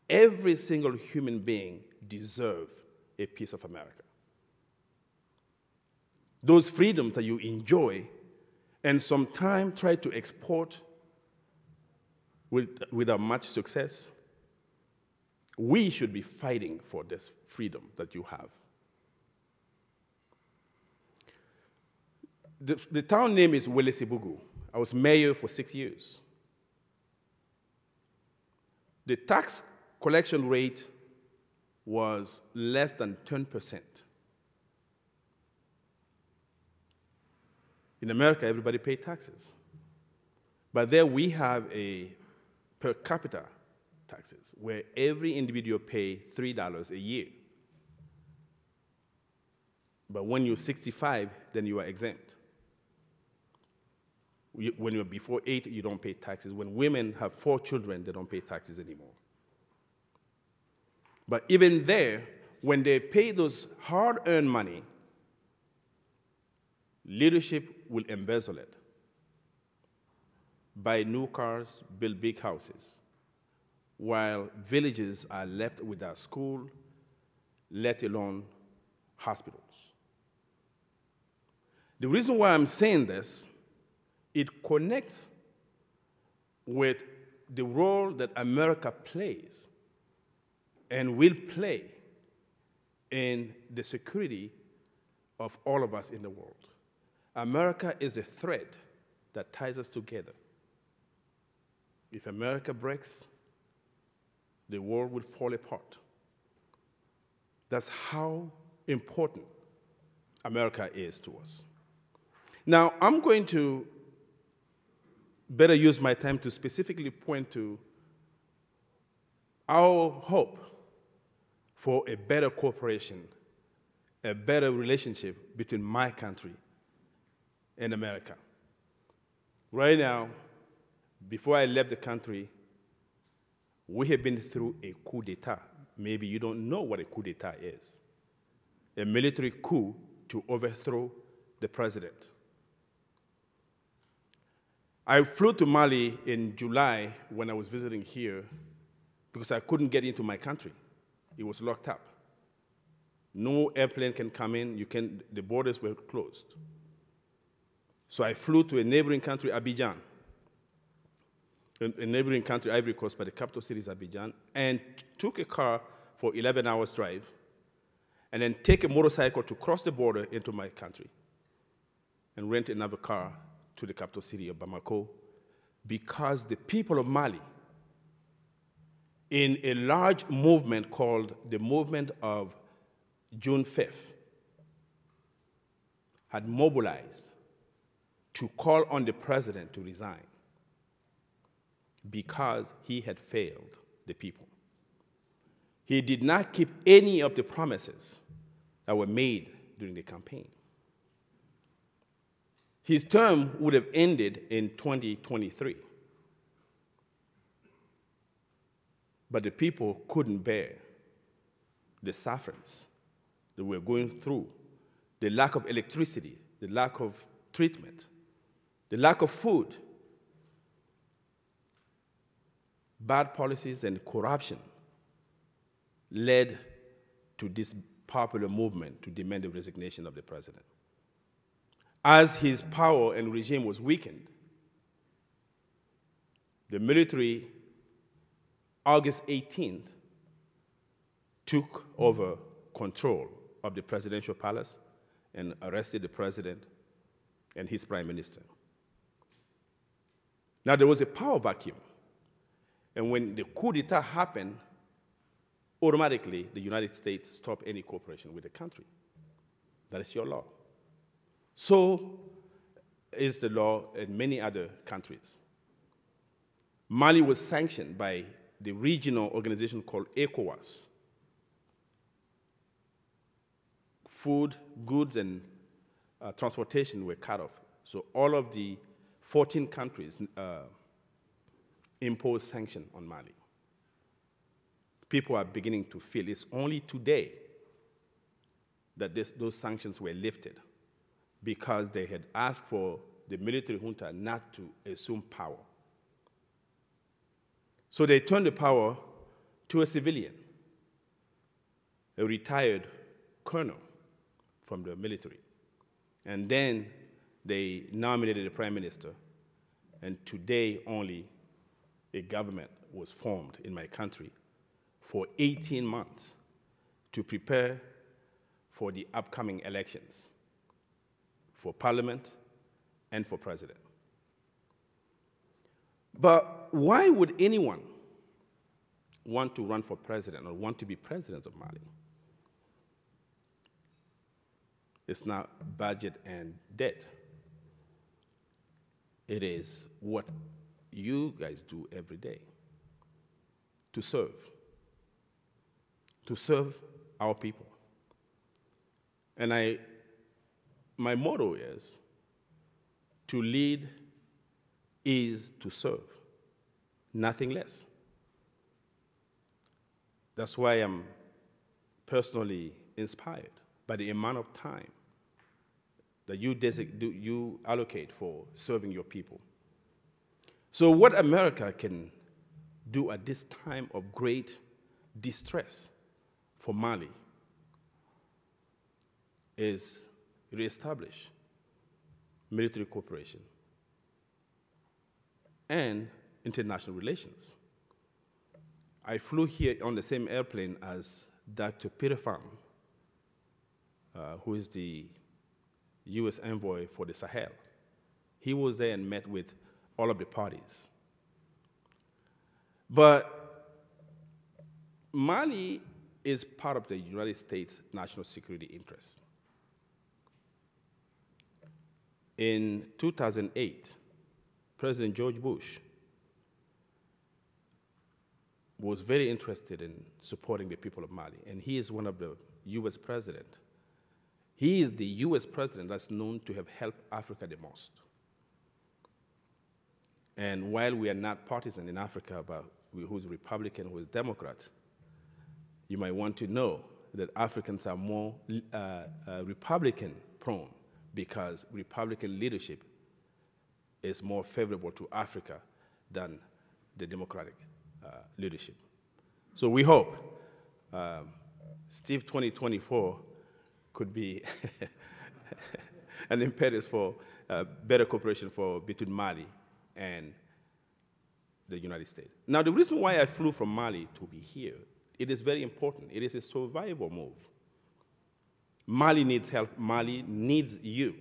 every single human being deserves a piece of America. Those freedoms that you enjoy and sometimes try to export without much success, we should be fighting for this freedom that you have. The town name is Welesibugu. I was mayor for 6 years. The tax collection rate was less than 10%. In America, everybody pays taxes. But there we have a per capita taxes, where every individual pays $3 a year. But when you're 65, then you are exempt. When you're before 8, you don't pay taxes. When women have 4 children, they don't pay taxes anymore. But even there, when they pay those hard-earned money, leadership will embezzle it, buy new cars, build big houses, while villages are left without school, let alone hospitals. The reason why I'm saying this, it connects with the role that America plays and will play in the security of all of us in the world. America is a thread that ties us together. If America breaks, the world will fall apart. That's how important America is to us. Now, I'm going to better use my time to specifically point to our hope for a better cooperation, a better relationship between my country and America. Right now, before I left the country, we have been through a coup d'etat. Maybe you don't know what a coup d'etat is. A military coup to overthrow the president. I flew to Mali in July when I was visiting here because I couldn't get into my country. It was locked up. No airplane can come in, the borders were closed. So I flew to a neighboring country, Abidjan, a neighboring country, Ivory Coast, but the capital city is Abidjan, and took a car for 11 hours drive, and then take a motorcycle to cross the border into my country, and rent another car to the capital city of Bamako, because the people of Mali, in a large movement called the Movement of June 5th, had mobilized to call on the president to resign because he had failed the people. He did not keep any of the promises that were made during the campaign. His term would have ended in 2023. But the people couldn't bear the sufferings that we're going through, the lack of electricity, the lack of treatment, the lack of food, bad policies and corruption led to this popular movement to demand the resignation of the president. As his power and regime was weakened, the military, August 18th, took over control of the presidential palace and arrested the president and his prime minister. Now, there was a power vacuum. And when the coup d'etat happened, automatically the United States stopped any cooperation with the country. That is your law. So is the law in many other countries. Mali was sanctioned by the regional organization called ECOWAS. Food, goods, and transportation were cut off. So all of the 14 countries imposed sanctions on Mali. People are beginning to feel it's only today that those sanctions were lifted because they had asked for the military junta not to assume power. So they turned the power to a civilian, a retired colonel from the military. And then they nominated a prime minister, and today only a government was formed in my country for 18 months to prepare for the upcoming elections for parliament and for president. But why would anyone want to run for president or want to be president of Mali? It's not budget and debt. It is what you guys do every day to serve our people. And my motto is, to lead is to serve, nothing less. That's why I'm personally inspired by the amount of time that you allocate for serving your people. So what America can do at this time of great distress for Mali is reestablish military cooperation and international relations. I flew here on the same airplane as Dr. Peter Pham, who is the U.S. envoy for the Sahel. He was there and met with all of the parties. But Mali is part of the United States national security interest. In 2008, President George Bush was very interested in supporting the people of Mali, and he is one of the U.S. president. He is the U.S. president that's known to have helped Africa the most. And while we are not partisan in Africa about who's Republican, who's Democrat, you might want to know that Africans are more Republican prone because Republican leadership is more favorable to Africa than the Democratic leadership. So we hope Steve 2024 could be an impetus for better cooperation between Mali and the United States. Now, the reason why I flew from Mali to be here, it is very important. It is a survival move. Mali needs help. Mali needs you.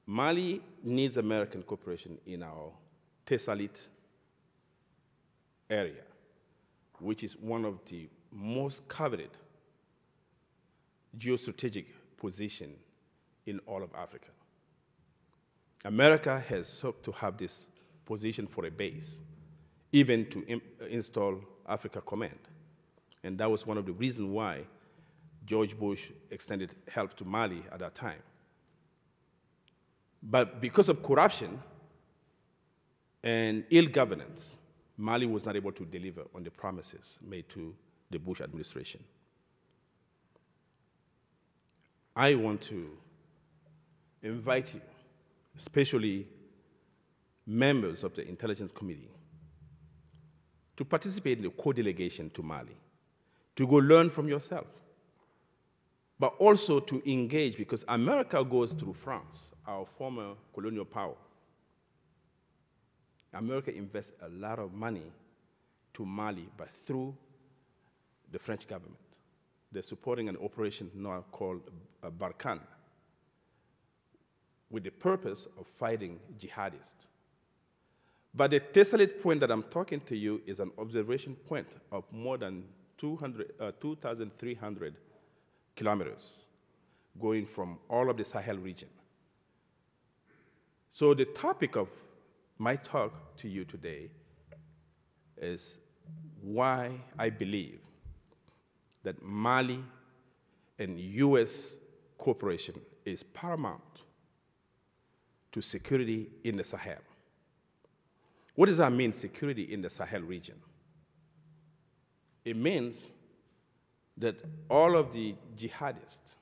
Mali needs American cooperation in our Tessalit area, which is one of the most coveted geostrategic position in all of Africa. America has sought to have this position for a base, even to install Africa Command. And that was one of the reasons why George Bush extended help to Mali at that time. But because of corruption and ill governance, Mali was not able to deliver on the promises made to the Bush administration. I want to invite you, especially members of the Intelligence Committee, to participate in the co-delegation to Mali, to go learn from yourself, but also to engage, because America goes through France, our former colonial power. America invests a lot of money to Mali, but through the French government. They're supporting an operation now called Barkhane, with the purpose of fighting jihadists. But the Tessalit point that I'm talking to you is an observation point of more than 2,300 kilometers, going from all of the Sahel region. So the topic of my talk to you today is why I believe that Mali and U.S. cooperation is paramount to security in the Sahel. What does that mean, security in the Sahel region? It means that all of the jihadists,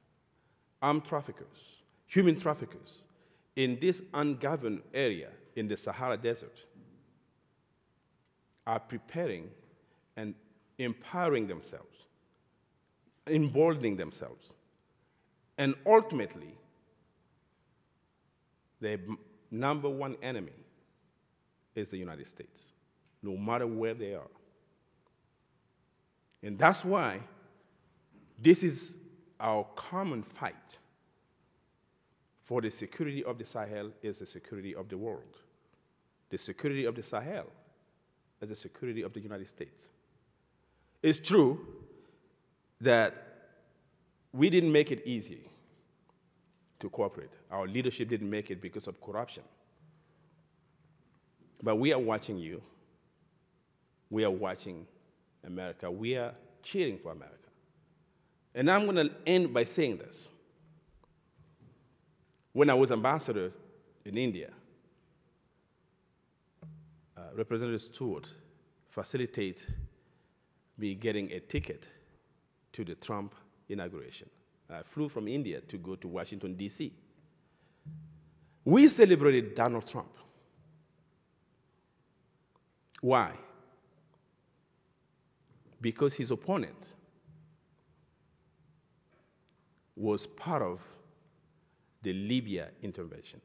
armed traffickers, human traffickers in this ungoverned area in the Sahara Desert are preparing and empowering themselves, emboldening themselves, and ultimately, their number one enemy is the United States, no matter where they are. And that's why this is our common fight for the security of the Sahel is the security of the world. The security of the Sahel is the security of the United States. It's true that we didn't make it easy to cooperate. Our leadership didn't make it because of corruption. But we are watching you. We are watching America. We are cheering for America. And I'm going to end by saying this. When I was ambassador in India, Representative Stewart facilitated me getting a ticket to the Trump inauguration. I flew from India to go to Washington, D.C. We celebrated Donald Trump. Why? Because his opponent was part of the Libya intervention.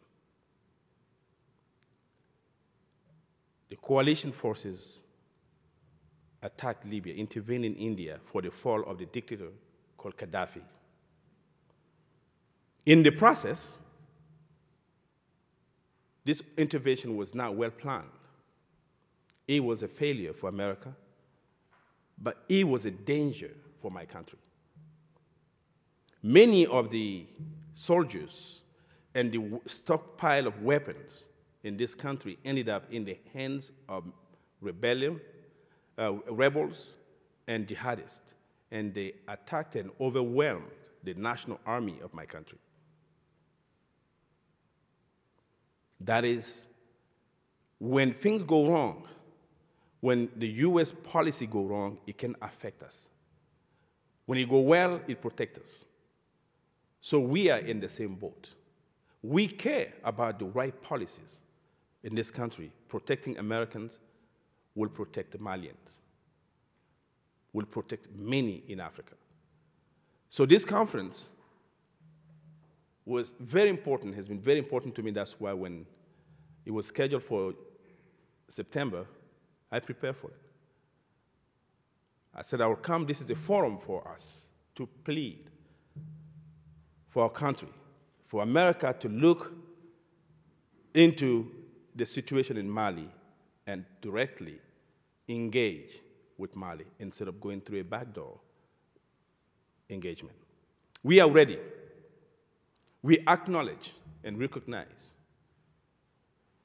The coalition forces attacked Libya, intervened in India for the fall of the dictator called Gaddafi. In the process, this intervention was not well planned. It was a failure for America, but it was a danger for my country. Many of the soldiers and the stockpile of weapons in this country ended up in the hands of rebels and jihadists, and they attacked and overwhelmed the national army of my country. That is, when things go wrong, when the US policy go wrong, it can affect us. When it go well, it protects us. So we are in the same boat. We care about the right policies in this country. Protecting Americans will protect the Malians, will protect many in Africa. So this conference was very important, has been very important to me. That's why when it was scheduled for September, I prepared for it. I said, I will come. This is a forum for us to plead for our country, for America to look into the situation in Mali and directly engage with Mali instead of going through a backdoor engagement. We are ready. We acknowledge and recognize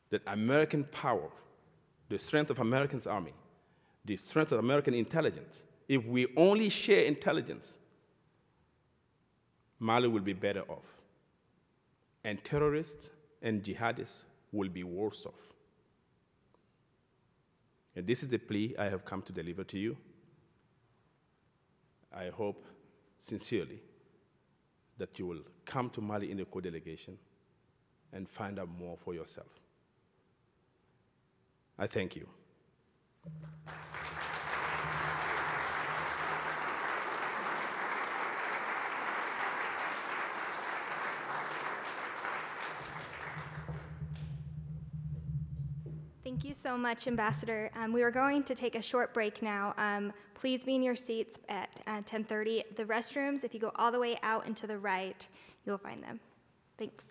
that American power, the strength of America's army, the strength of American intelligence, if we only share intelligence, Mali will be better off. And terrorists and jihadists will be worse off. And this is the plea I have come to deliver to you. I hope sincerely that you will come to Mali in a co-delegation and find out more for yourself. I thank you. Thank you so much, Ambassador. We are going to take a short break now. Please be in your seats at 10:30. The restrooms, if you go all the way out and to the right, you'll find them. Thanks.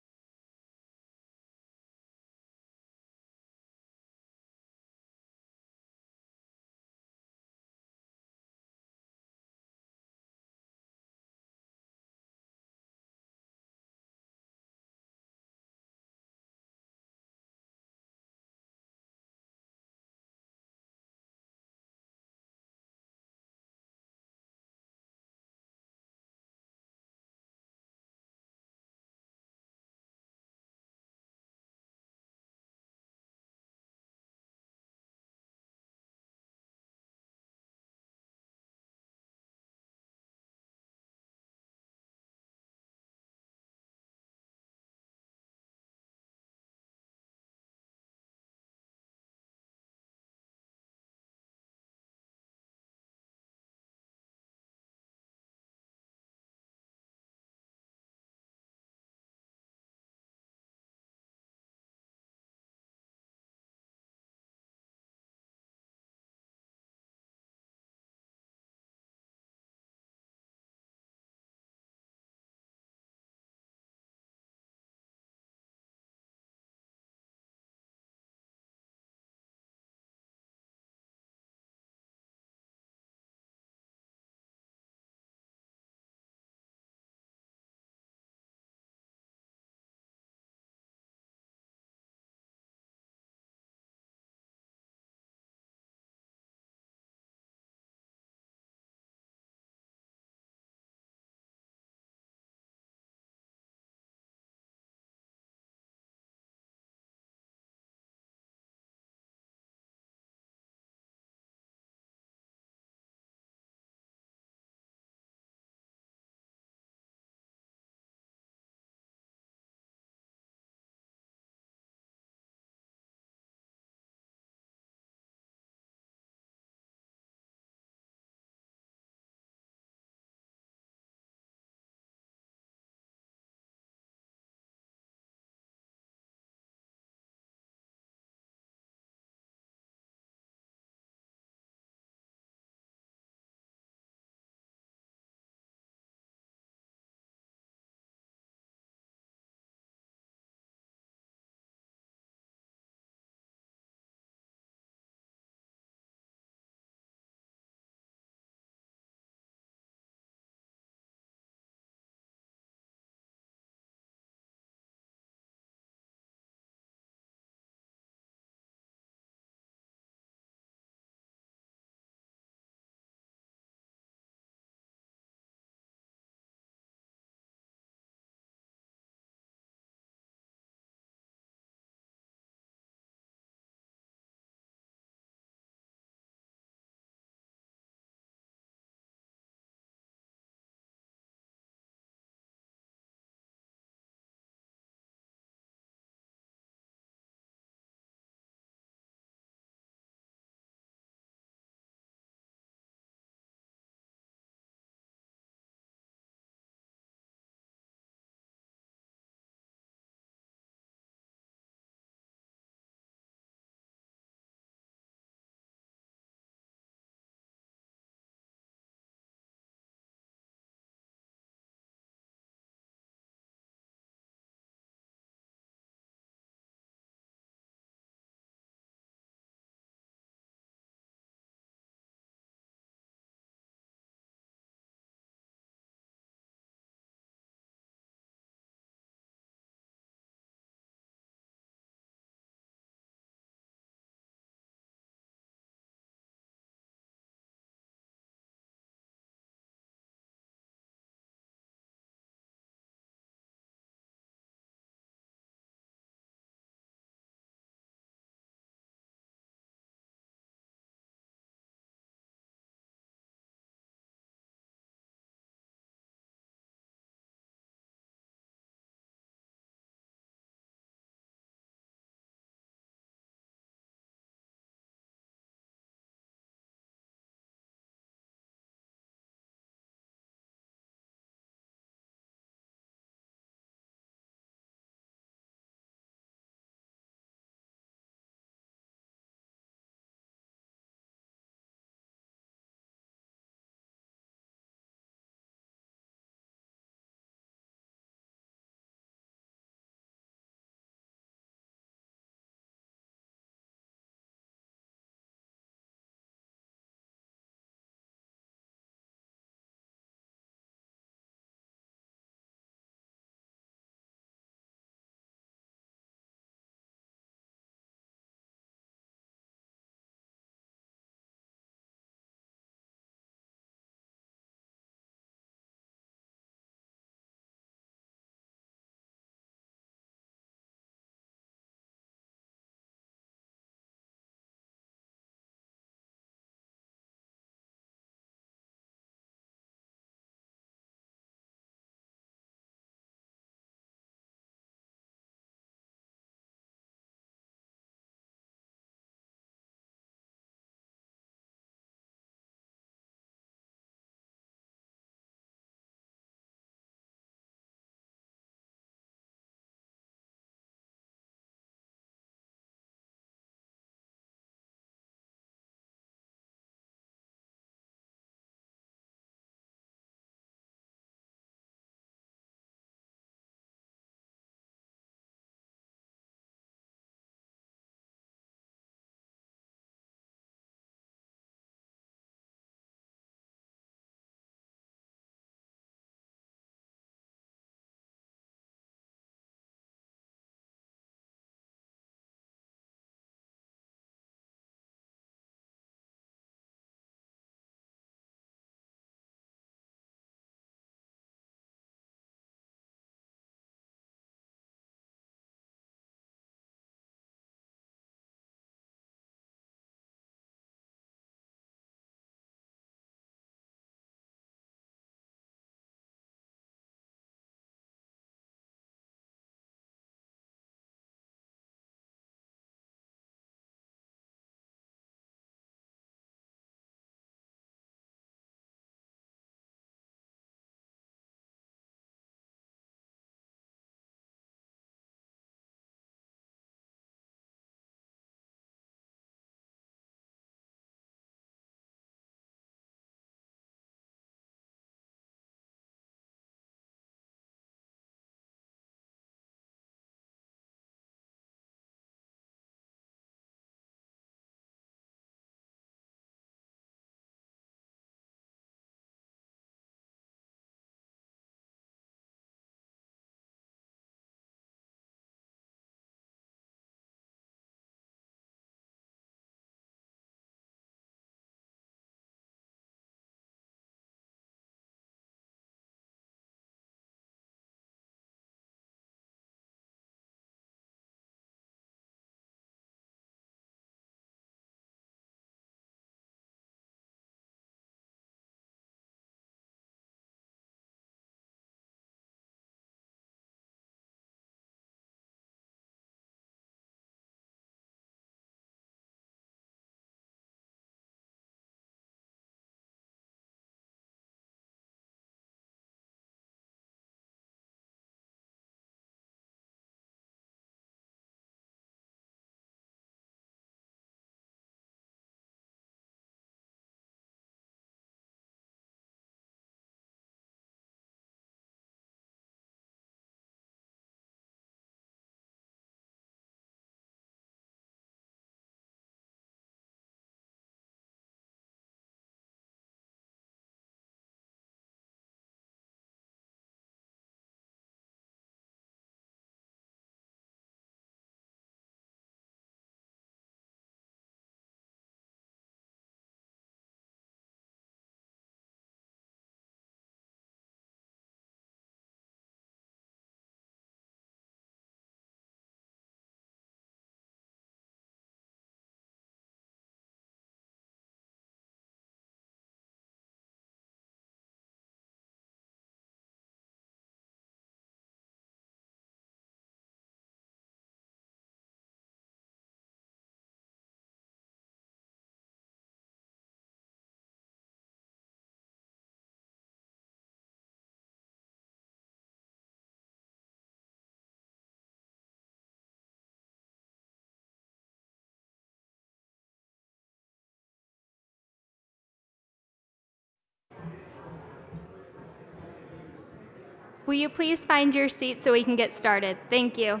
Will you please find your seat so we can get started? Thank you.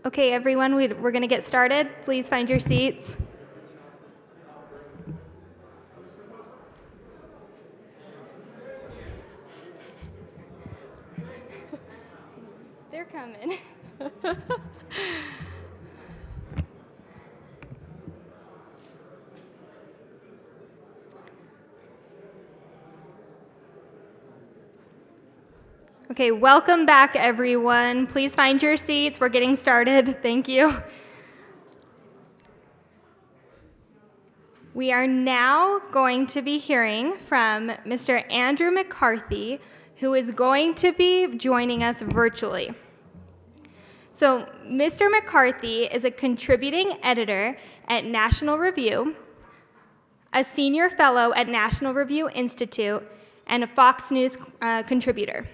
Okay, everyone, we're going to get started. Please find your seats. They're coming. Okay, welcome back, everyone. Please find your seats. We're getting started. Thank you. We are now going to be hearing from Mr. Andrew McCarthy, who is going to be joining us virtually. So, Mr. McCarthy is a contributing editor at National Review, a senior fellow at National Review Institute, and a Fox News contributor.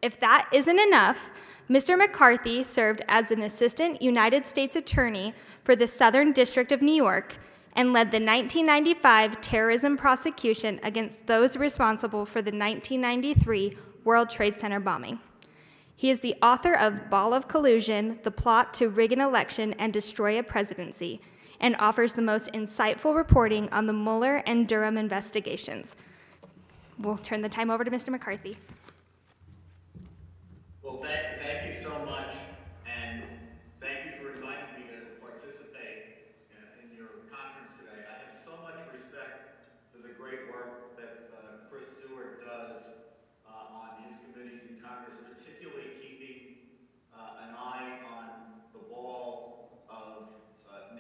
If that isn't enough, Mr. McCarthy served as an assistant United States attorney for the Southern District of New York and led the 1995 terrorism prosecution against those responsible for the 1993 World Trade Center bombing. He is the author of Ball of Collusion, The Plot to Rig an Election and Destroy a Presidency, and offers the most insightful reporting on the Mueller and Durham investigations. We'll turn the time over to Mr. McCarthy. Well, thank you so much, and thank you for inviting me to participate in your conference today. I have so much respect for the great work that Chris Stewart does on his committees in Congress, particularly keeping an eye on the ball of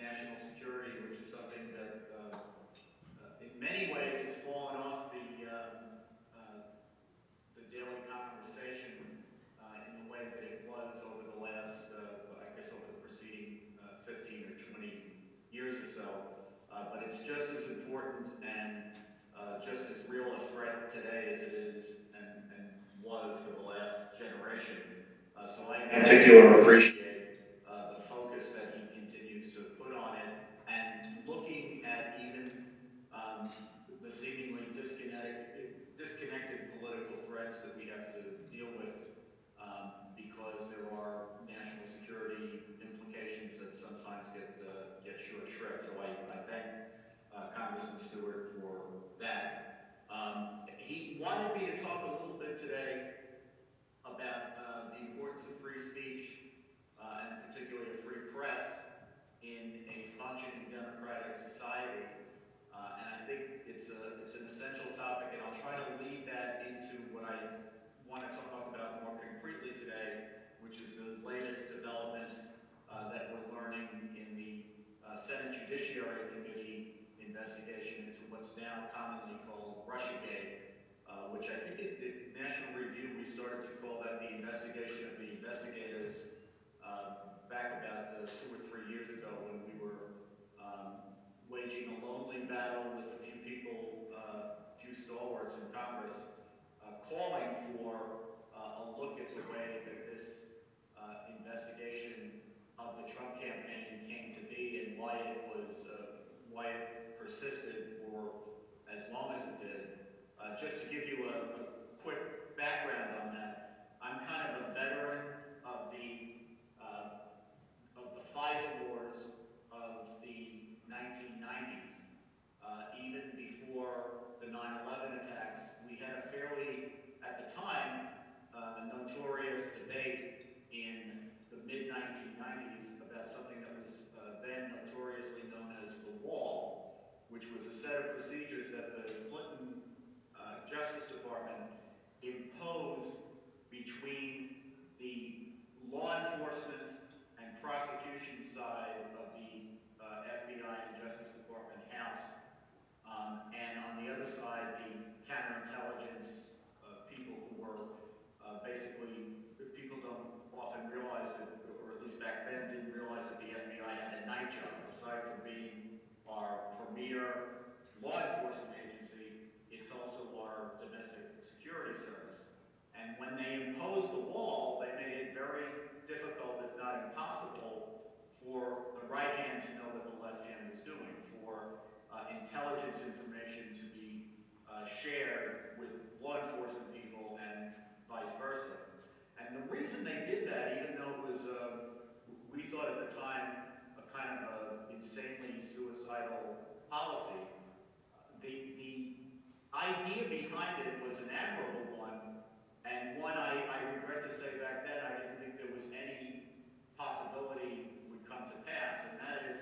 national security, which is something that in many ways has fallen off the daily conversation in the way that it was over the last, I guess over the preceding 15 or 20 years or so. But it's just as important and just as real a threat today as it is and was for the last generation. So I in particular appreciate the focus that he continues to put on it, and looking at even the seemingly disconnected political threats that we have to deal with because there are national security implications that sometimes get short shrift. So I thank Congressman Stewart for that. He wanted me to talk a little bit today about the importance of free speech and particularly a free press in a functioning democratic society. And I think it's an essential topic, and I'll try to lead that into what I want to talk about more concretely today, which is the latest developments that we're learning in the Senate Judiciary Committee investigation into what's now commonly called Russiagate, which I think at National Review we started to call that the investigation of the investigators back about 2 or 3 years ago, when we were waging a lonely battle with a few people, a few stalwarts in Congress, calling for a look at the way that this investigation of the Trump campaign came to be and why it persisted for as long as it did. Just to give you a quick background on that, I'm kind of a veteran of the FISA wars of the 1990s. Even before the 9/11 attacks, we had a fairly, at the time, notorious debate in the mid-1990s about something that was then notoriously known as the Wall, which was a set of procedures that the Clinton Justice Department imposed between the law enforcement prosecution side of the FBI and Justice Department House, and on the other side, the counterintelligence people who were basically, people don't often realize that, or at least back then didn't realize that the FBI had a night job. Aside from being our premier law enforcement agency, it's also our domestic security service. And when they imposed the wall, they made it very difficult, if not impossible, for the right hand to know what the left hand was doing, for intelligence information to be shared with law enforcement people and vice versa. And the reason they did that, even though it was, we thought at the time, a kind of a insanely suicidal policy, the idea behind it was an admirable one, and one I regret to say back then I didn't think there was any possibility would come to pass, and that is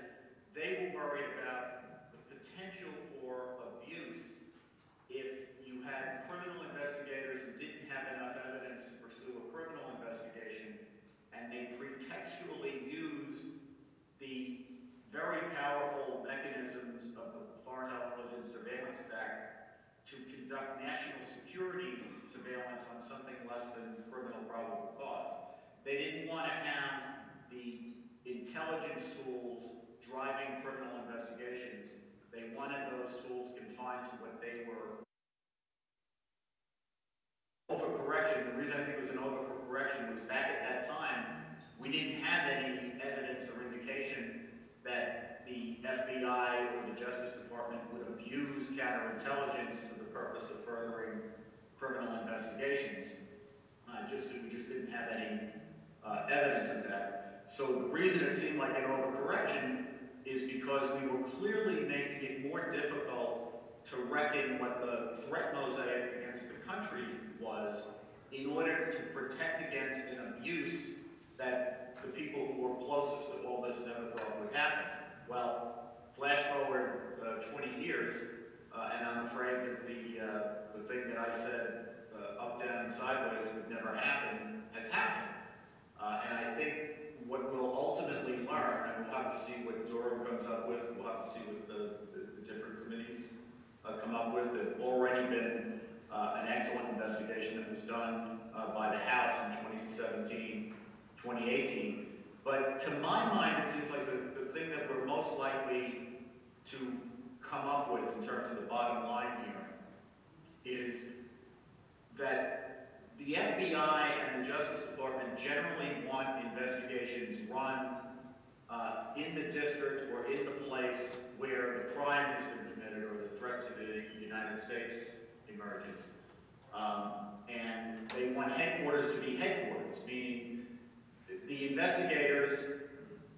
they were worried about the potential for abuse if you had criminal investigators who didn't have enough evidence to pursue a criminal investigation, and they pretextually used the very powerful mechanisms of the Foreign Intelligence Surveillance Act to conduct national security surveillance on something less than criminal probable cause. They didn't want to have the intelligence tools driving criminal investigations. They wanted those tools confined to what they were. Overcorrection, the reason I think it was an overcorrection was back at that time, we didn't have any evidence or indication that the FBI or the Justice Department would abuse counterintelligence for the purpose of furthering criminal investigations. We just didn't have any evidence of that. So the reason it seemed like an overcorrection is because we were clearly making it more difficult to reckon what the threat mosaic against the country was in order to protect against an abuse that the people who were closest to all this never thought would happen. Well, flash forward 20 years, and I'm afraid that the thing that I said up, down, and sideways would never happen has happened. And I think what we'll ultimately learn, and we'll have to see what Durham comes up with, we'll have to see what the different committees come up with. There's already been an excellent investigation that was done by the House in 2017, 2018. But to my mind, it seems like the thing that we're most likely to come up with in terms of the bottom line here is that the FBI and the Justice Department generally want investigations run in the district or in the place where the crime has been committed or the threat to the United States emerges. And they want headquarters to be headquarters, meaning the investigators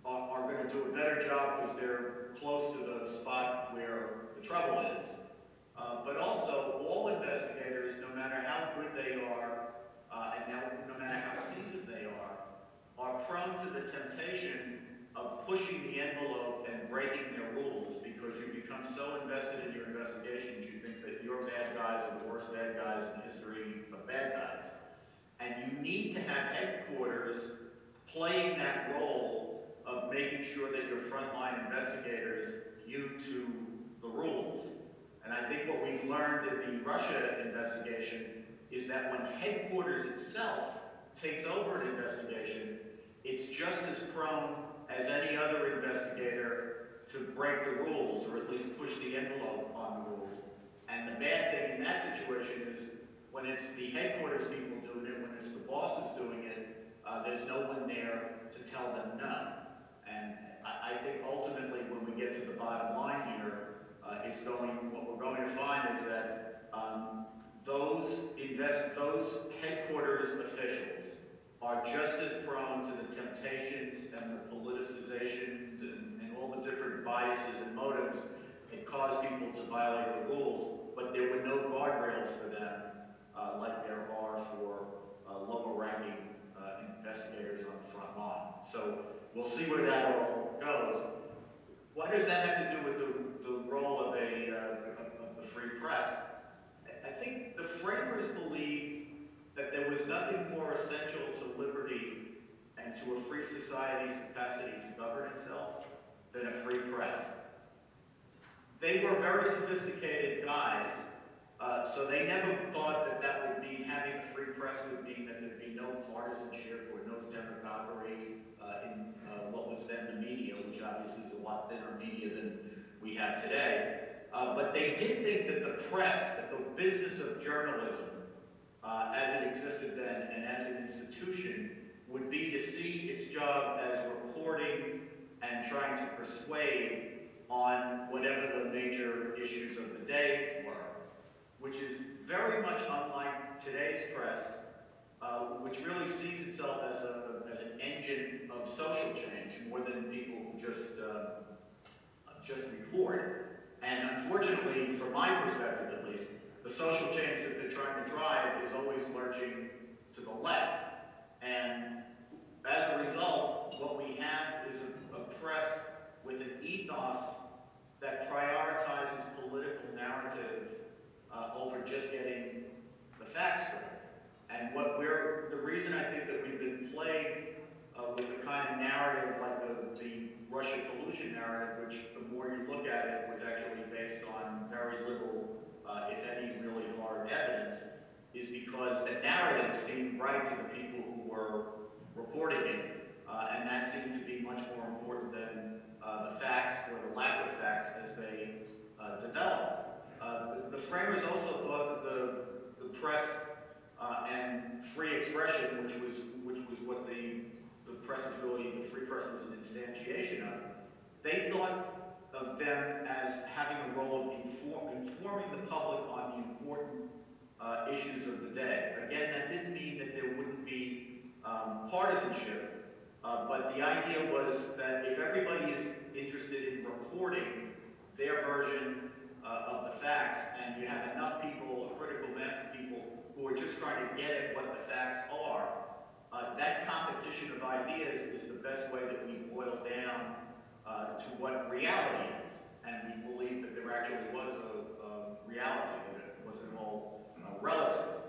are going to do a better job because they're close to the spot where the trouble is. But also, all investigators, no matter how good they are, and no matter how seasoned they are prone to the temptation of pushing the envelope and breaking their rules because you become so invested in your investigations, you think that your bad guys are the worst bad guys in the history of bad guys. And you need to have headquarters playing that role of making sure that your frontline investigators hew to the rules. And I think what we've learned in the Russia investigation is that when headquarters itself takes over an investigation, it's just as prone as any other investigator to break the rules, or at least push the envelope on the rules. And the bad thing in that situation is when it's the headquarters people doing it, when it's the bosses doing it, there's no one there to tell them no. And I think ultimately when we get to the bottom line here, what we're going to find is that those headquarters officials are just as prone to the temptations and the politicization and all the different biases and motives that cause people to violate the rules, but there were no guardrails for them like there are for lower-ranking investigators on the front line. So we'll see where that all goes. What does that have to do with the role of the free press? I think the framers believed that there was nothing more essential to liberty and to a free society's capacity sophisticated guys, so they never thought that that would mean, having a free press would mean that there'd be no partisanship or no demagoguery in what was then the media, which obviously is a lot thinner media than we have today. But they did think that the press, that the business of journalism, as it existed then and as an institution, would be to see its job as reporting and trying to persuade on whatever the major issues of the day were, which is very much unlike today's press, which really sees itself as an engine of social change more than people who just report. And unfortunately, from my perspective at least, the social change that they're trying to drive is always lurching to the left. And as a result, what we have is a press with an ethos that prioritizes political narrative over just getting the facts straight. And the reason I think that we've been plagued with the kind of narrative like the Russia collusion narrative, which the more you look at it was actually based on very little, if any, really hard evidence, is because the narrative seemed right to the people who were reporting it, and that seemed to be much more important than the facts or the lack of facts as they developed. The framers also thought that the press and free expression, which was what the press is really, the free press is an instantiation of, they thought of them as having a role of informing the public on the important issues of the day. Again, that didn't mean that there wouldn't be partisanship, but the idea was that if everybody is interested in reporting their version of the facts, and you have enough people, a critical mass of people, who are just trying to get at what the facts are, that competition of ideas is the best way that we boil down to what reality is. And we believe that there actually was a reality, that it wasn't all relative.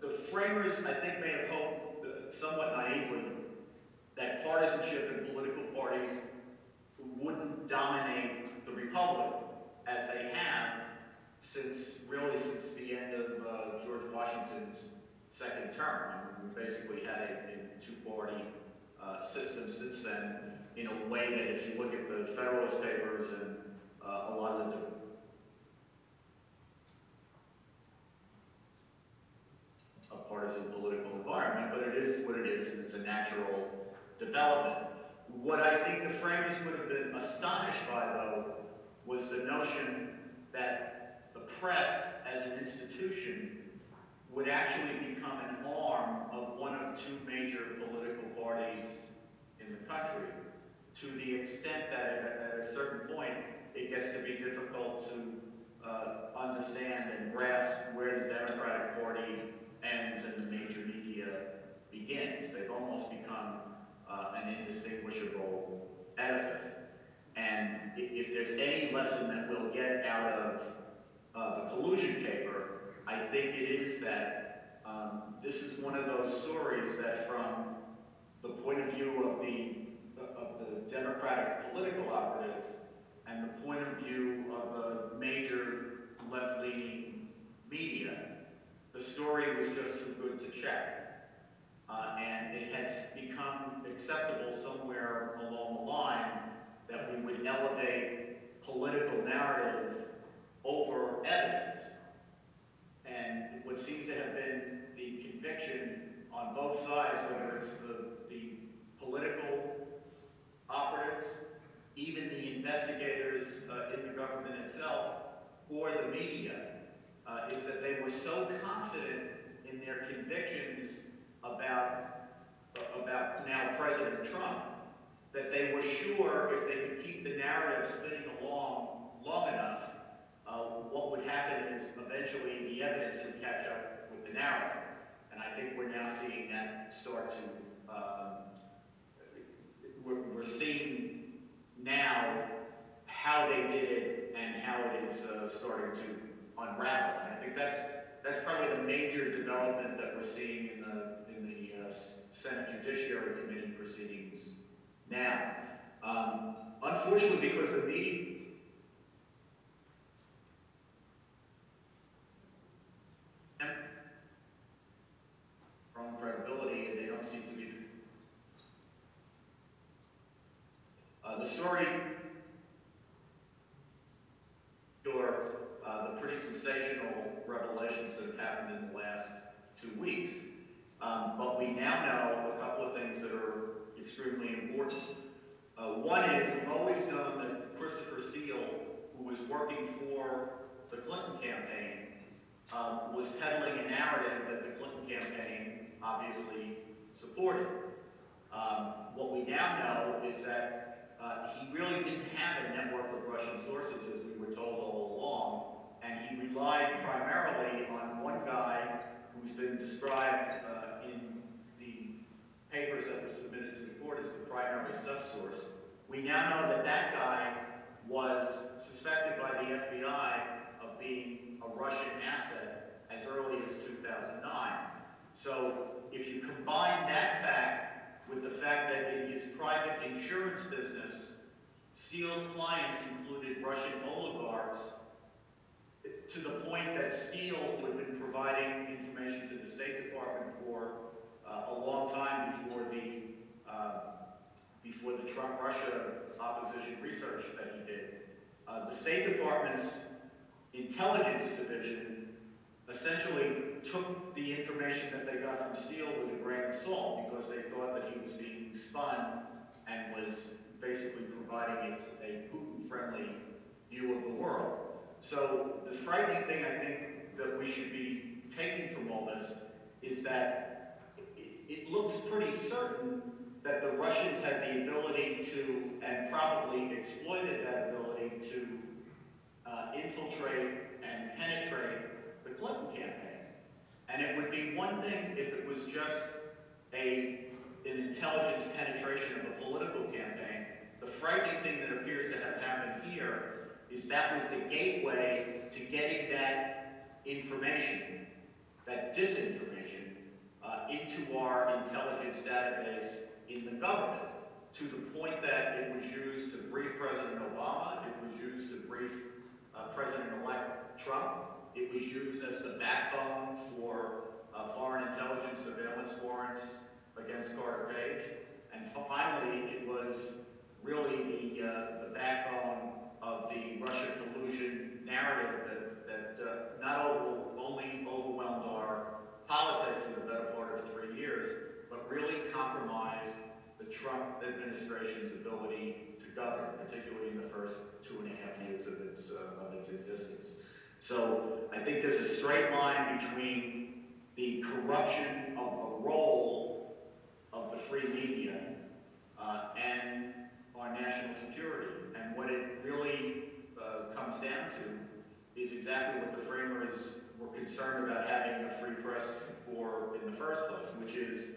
The framers, I think, may have hoped, somewhat naively, that partisanship in political parties wouldn't dominate the Republic as they have since the end of George Washington's second term. I mean, we basically had a two-party system since then, in a way that if you look at the Federalist Papers and a lot of the a partisan political environment, but it is what it is, and it's a natural development. What I think the framers would have been astonished by, though, was the notion that the press as an institution would actually become an arm of one of two major political parties in the country, to the extent that at a certain point it gets to be difficult to understand and grasp where the Democratic Party ends and the major media begins. They've almost become an indistinguishable edifice. And if there's any lesson that we'll get out of the collusion caper, I think it is that this is one of those stories that, from the point of view of the Democratic political operatives and the point of view of the major left-leaning media, the story was just too good to check. And it had become acceptable somewhere along the line that we would elevate political narrative over evidence. And what seems to have been the conviction on both sides, whether it's the political operatives, even the investigators in the government itself, or the media, is that they were so confident in their convictions about now President Trump, that they were sure if they could keep the narrative spinning along long enough, what would happen is eventually the evidence would catch up with the narrative. And I think we're now seeing that start to, we're seeing now how they did it and how it is starting to unravel. And I think that's probably the major development that we're seeing in the Senate Judiciary Committee proceedings now. Unfortunately, because the media, story, the pretty sensational revelations that have happened in the last 2 weeks. But we now know a couple of things that are extremely important. One is we've always known that Christopher Steele, who was working for the Clinton campaign, was peddling a narrative that the Clinton campaign obviously supported. What we now know is that he really didn't have a network of Russian sources, as we were told all along, and he relied primarily on one guy who's been described in the papers that were submitted to the court as the primary subsource. We now know that that guy was suspected by the FBI of being a Russian asset as early as 2009. So if you combine that fact with the fact that in his private insurance business, Steele's clients included Russian oligarchs, to the point that Steele, who had been providing information to the State Department for a long time before the Trump-Russia opposition research that he did, the State Department's intelligence division essentially took the information that they got from Steele with a grain of salt because they thought that he was being spun and was basically providing a Putin-friendly view of the world. So the frightening thing I think that we should be taking from all this is that it looks pretty certain that the Russians had the ability to, and probably exploited that ability to infiltrate and penetrate the Clinton campaign. And it would be one thing if it was just an intelligence penetration of a political campaign. The frightening thing that appears to have happened here is that was the gateway to getting that information, that disinformation, into our intelligence database in the government, to the point that it was used to brief President Obama, it was used to brief President-elect Trump, it was used as the backbone for foreign intelligence surveillance warrants against Carter Page, and finally it was really the backbone of the Russia collusion narrative that not only overwhelmed our politics for the better part of 3 years, but really compromised the Trump administration's ability to govern, particularly in the first 2.5 years of its existence. So I think there's a straight line between the corruption of the role of the free media and our national security. And what it really comes down to is exactly what the framers were concerned about having a free press for in the first place, which is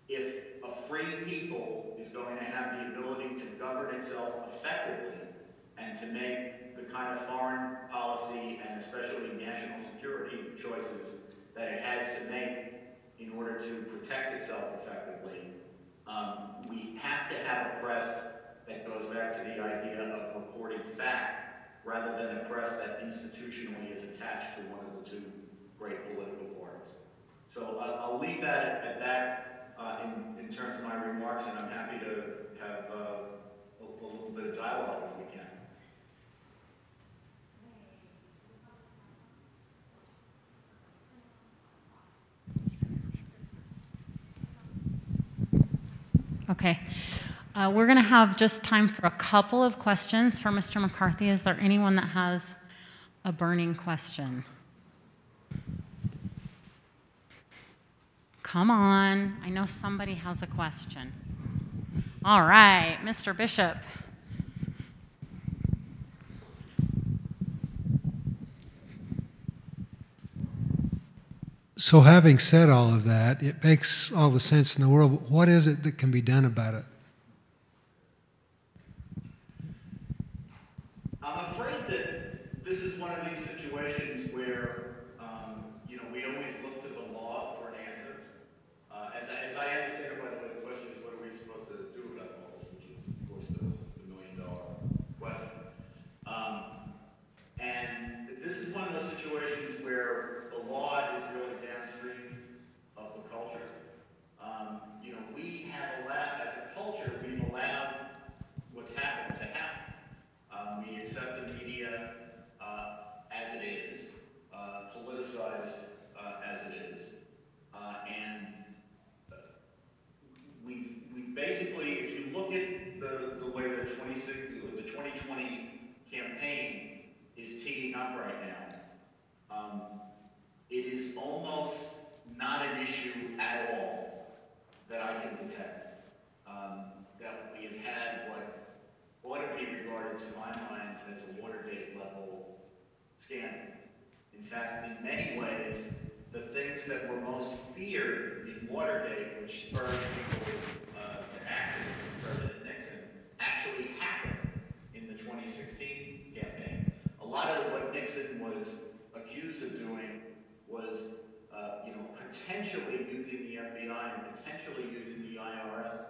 if a free people is going to have the ability to govern itself effectively and to make the kind of foreign policy and especially national security choices that it has to make in order to protect itself effectively, we have to have a press that goes back to the idea of reporting fact rather than a press that institutionally is attached to one of the two great political parties. So I'll leave that at that in terms of my remarks, and I'm happy to have a little bit of dialogue if we can. Okay. We're going to have just time for a couple of questions for Mr. McCarthy. Is there anyone that has a burning question? Come on. I know somebody has a question. All right, Mr. Bishop. So having said all of that, it makes all the sense in the world. What is it that can be done about it? I'm afraid that this is one of these situations where, we always look to the law for an answer. As I understand it, by the way, the question is, what are we supposed to do about all this, which is, of course, the million-dollar question. And this is one of those situations where the law is really downstream of the culture. We have allowed, as a culture, we've allowed what what's happened to happen. We accept the media as it is, politicized as it is, and we've basically, if you look at the way the 2020 campaign is teeing up right now, it is almost not an issue at all that I can detect. That we have had what ought to be regarded, to my mind, as a Watergate level scandal. In fact, in many ways, the things that were most feared in Watergate, which spurred people to act against President Nixon, actually happened in the 2016 campaign. A lot of what Nixon was accused of doing was potentially using the FBI and potentially using the IRS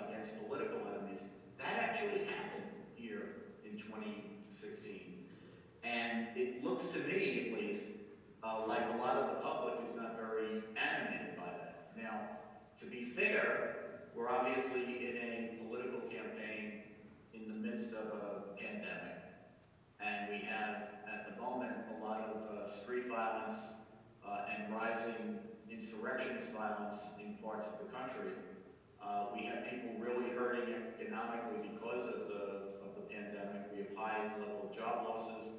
against political enemies. That actually happened here in 2016. And it looks to me, at least, like a lot of the public is not very animated by that. Now, to be fair, we're obviously in a political campaign in the midst of a pandemic. And we have, at the moment, a lot of street violence and rising insurrectionist violence in parts of the country. We have people really hurting economically because of the pandemic. We have high level of job losses.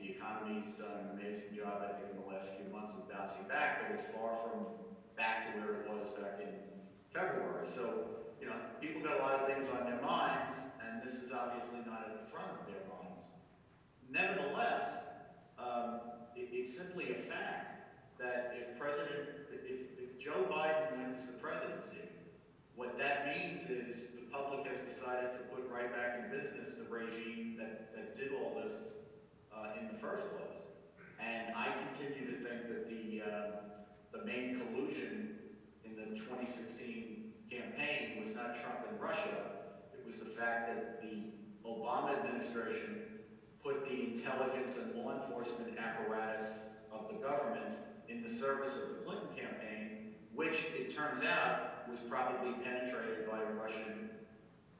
The economy's done an amazing job, I think, in the last few months of bouncing back, but it's far from back to where it was back in February. So, people got a lot of things on their minds, and this is obviously not at the front of their minds. Nevertheless, it's simply a fact that if Joe Biden wins the presidency, what that means is the public has decided to put right back in business the regime that did all this in the first place. And I continue to think that the main collusion in the 2016 campaign was not Trump and Russia. It was the fact that the Obama administration put the intelligence and law enforcement apparatus of the government in the service of the Clinton campaign, which it turns out was probably penetrated by Russian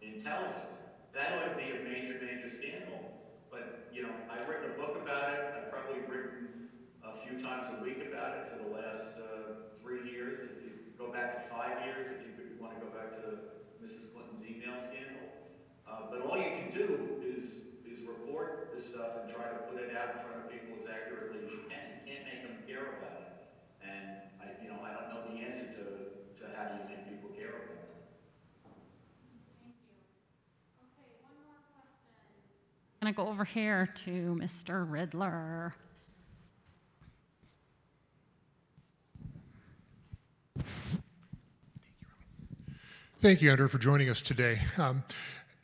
intelligence. That ought to be a major, major scandal. But, I've written a book about it. I've probably written a few times a week about it for the last 3 years. If you go back to 5 years, if you want to go back to Mrs. Clinton's email scandal. But all you can do is report this stuff and try to put it out in front of people as accurately as you can. You can't make them care about it. And I don't know the answer to how do you make people care about it. Thank you. Okay, one more question. I'm going to go over here to Mr. Riddler. Thank you, Andrew, for joining us today.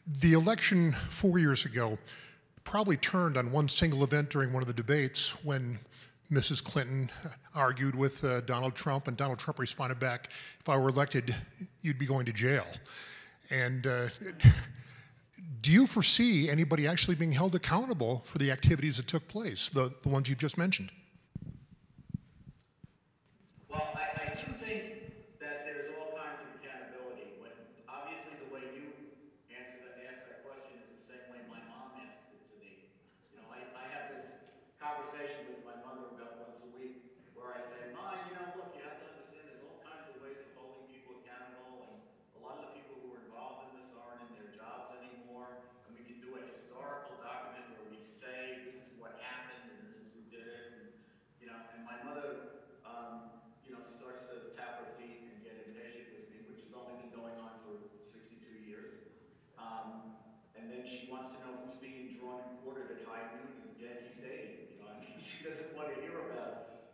The election 4 years ago probably turned on one single event during one of the debates when Mrs. Clinton argued with Donald Trump, and Donald Trump responded back, "If I were elected, you'd be going to jail." And do you foresee anybody actually being held accountable for the activities that took place, the ones you've just mentioned? Well, I do think that there's all kinds of accountability. When obviously the way you ask that question is the same way my mom asks it to me. I have this conversation with my mother about once a week where I say, "Ma, look, you have to understand there's all kinds of ways of holding people accountable, and a lot of the people who are involved in this aren't in their jobs anymore, and we can do a historical document where we say this is what happened and this is who did it." And my mother starts to tap her feet and get impatient with me, which has only been going on for 62 years. And then she wants to know who's being drawn and quartered at high noon at Yankee Stadium. She doesn't want to hear about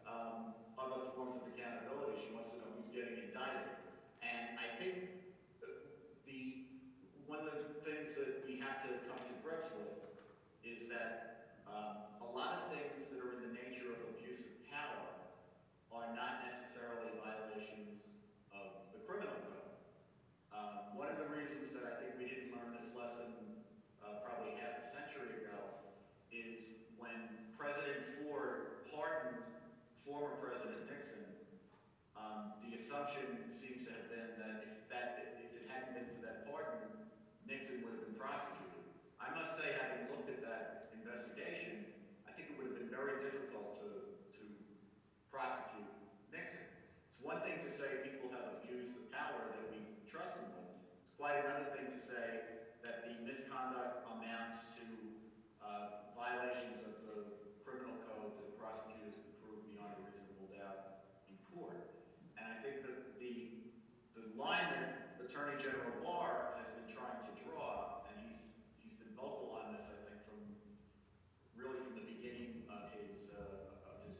other forms of accountability. She wants to know who's getting indicted. And I think one of the things that we have to come to grips with is that a lot of things that are in the nature of abuse of power are not necessarily violations of the criminal code. One of the reasons that I think we didn't learn this lesson probably half a century ago is when President Ford pardoned former President Nixon, the assumption seems to have been that if it hadn't been for that pardon, Nixon would have been prosecuted. I must say, having looked at that investigation, I think it would have been very difficult to prosecute Nixon. It's one thing to say people have abused the power that we trust them with. It's quite another thing to say that the misconduct amounts to violations of the criminal code that prosecutors can prove beyond a reasonable doubt in court. And I think that the line that Attorney General Barr has been trying to draw, and he's been vocal on this, I think, from the beginning of his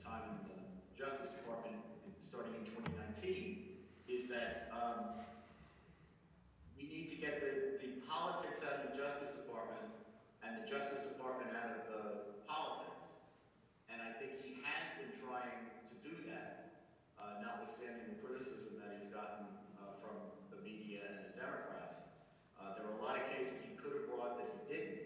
time in the Justice Department, starting in 2019, is that we need to get the politics out of the Justice Department and the Justice Department out of the politics. And I think he has been trying to do that, notwithstanding the criticism that he's gotten from the media and the Democrats. There are a lot of cases he could have brought that he didn't.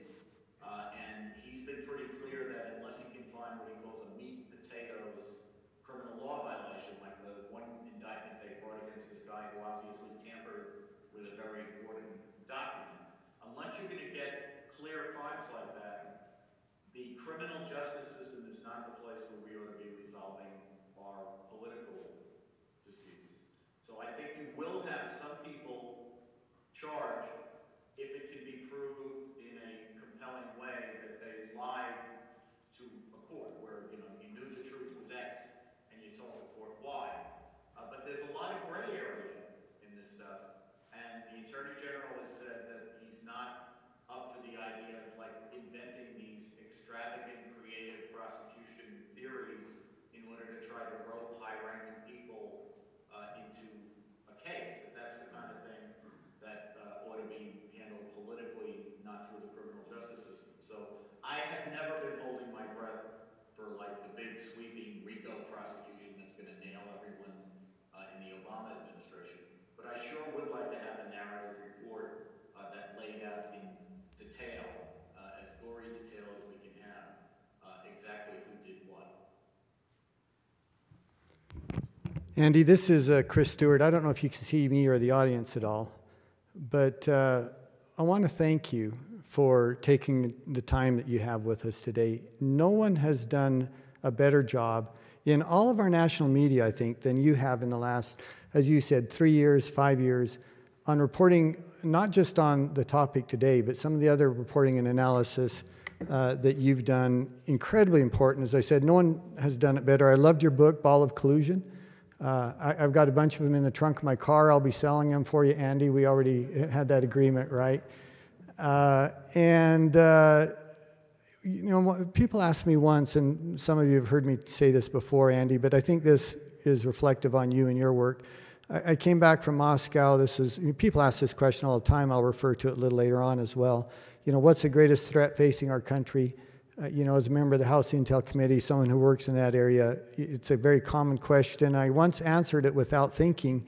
And he's been pretty clear that unless he can find what he calls a meat and potatoes criminal law violation, like the one indictment they brought against this guy who obviously tampered with a very important document, unless you're going to get clear crimes like that, the criminal justice system is not the place where we ought to be resolving our political disputes. So I think you will have some people charged if it can be proved in a compelling way that they lied to a court, where you knew the truth was X and you told the court Y. But there's a lot of gray area in this stuff, and the Attorney General has said that he's not up for the idea of inventing these extravagant, creative prosecution theories in order to try to rope high-ranking people into a case. That's the kind of thing that ought to be handled politically, not through the criminal justice system. So I have never been holding my breath for the big sweeping RICO prosecution that's going to nail everyone in the Obama administration. But I sure would like to have a narrative report that laid out in detail, as gory detail as we can have, exactly who did what. Andy, this is Chris Stewart. I don't know if you can see me or the audience at all, but I want to thank you for taking the time that you have with us today. No one has done a better job in all of our national media, I think, than you have in the last, as you said, 3 years, 5 years, on reporting not just on the topic today, but some of the other reporting and analysis that you've done. Incredibly important. As I said, no one has done it better. I loved your book, Ball of Collusion. I've got a bunch of them in the trunk of my car. I'll be selling them for you, Andy. We already had that agreement, right? People ask me once, and some of you have heard me say this before, Andy, but I think this is reflective on you and your work. I came back from Moscow. People ask this question all the time. I'll refer to it a little later on as well. What's the greatest threat facing our country? As a member of the House Intel Committee, someone who works in that area, it's a very common question. I once answered it without thinking.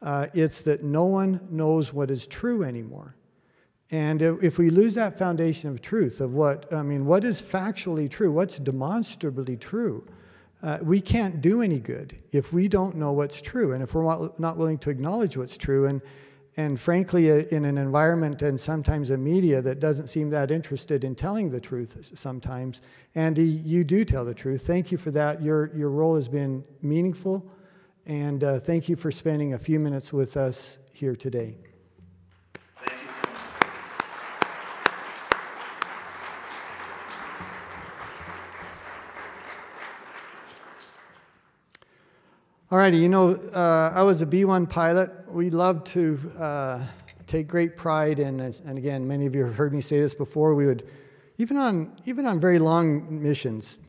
It's that no one knows what is true anymore. And if we lose that foundation of truth, of what is factually true, what's demonstrably true, we can't do any good if we don't know what's true, and if we're not willing to acknowledge what's true. And frankly, in an environment and sometimes a media that doesn't seem that interested in telling the truth sometimes, Andy, you do tell the truth. Thank you for that. Your role has been meaningful, and thank you for spending a few minutes with us here today. Thank you so much. All righty, I was a B-1 pilot. We love to take great pride in, and again, many of you have heard me say this before, we would, even on very long missions,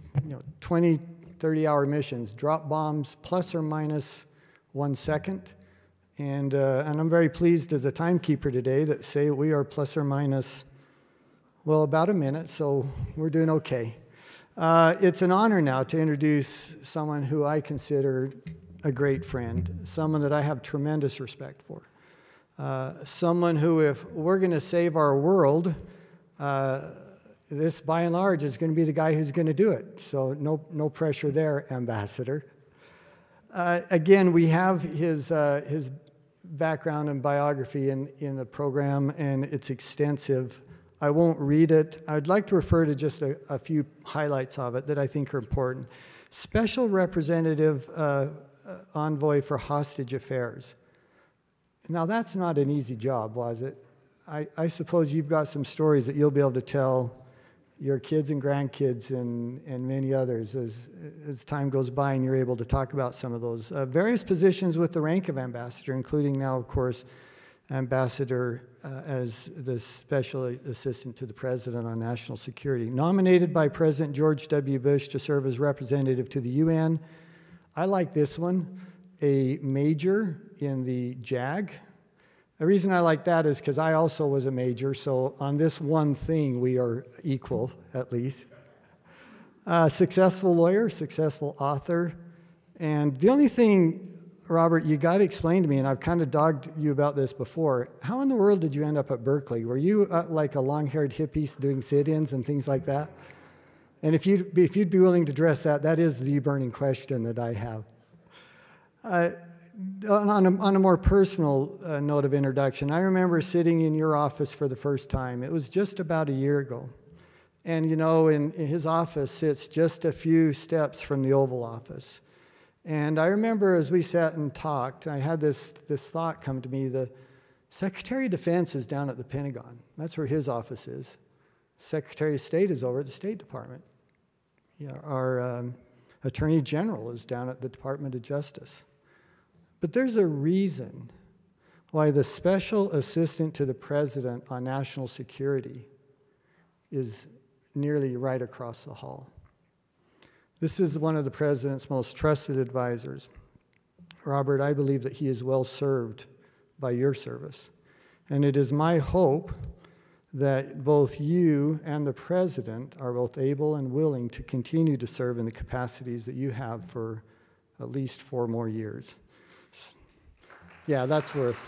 20, 30-hour missions, drop bombs plus or minus 1 second. And I'm very pleased as a timekeeper today that say we are plus or minus, well, about a minute, so we're doing okay. It's an honor now to introduce someone who I consider a great friend, someone that I have tremendous respect for, someone who, if we're going to save our world, this by and large is going to be the guy who's going to do it. So no pressure there, Ambassador. Again, we have his background and biography in the program, and it's extensive. I won't read it. I'd like to refer to just a few highlights of it that I think are important. Special Representative Envoy for Hostage Affairs. Now, that's not an easy job, was it? I suppose you've got some stories that you'll be able to tell your kids and grandkids and many others as time goes by and you're able to talk about some of those. Various positions with the rank of ambassador, including now, of course, ambassador as the special assistant to the president on national security. Nominated by President George W. Bush to serve as representative to the UN. I like this one, a major in the JAG. The reason I like that is because I also was a major, so on this one thing, we are equal, at least. Successful lawyer, successful author, and the only thing, Robert, you got to explain to me, and I've kind of dogged you about this before, how in the world did you end up at Berkeley? Were you like a long-haired hippie doing sit-ins and things like that? And if you'd be willing to address that, that is the burning question that I have. On a more personal note of introduction, I remember sitting in your office for the first time. It was just about a year ago. And you know, in his office sits just a few steps from the Oval Office. And I remember as we sat and talked, I had this thought come to me. The Secretary of Defense is down at the Pentagon. That's where his office is. Secretary of State is over at the State Department. Yeah, our Attorney General is down at the Department of Justice. But there's a reason why the Special Assistant to the President on National Security is nearly right across the hall. This is one of the President's most trusted advisors. Robert, I believe that he is well served by your service. And it is my hope that both you and the President are both able and willing to continue to serve in the capacities that you have for at least 4 more years. Yeah, that's worth.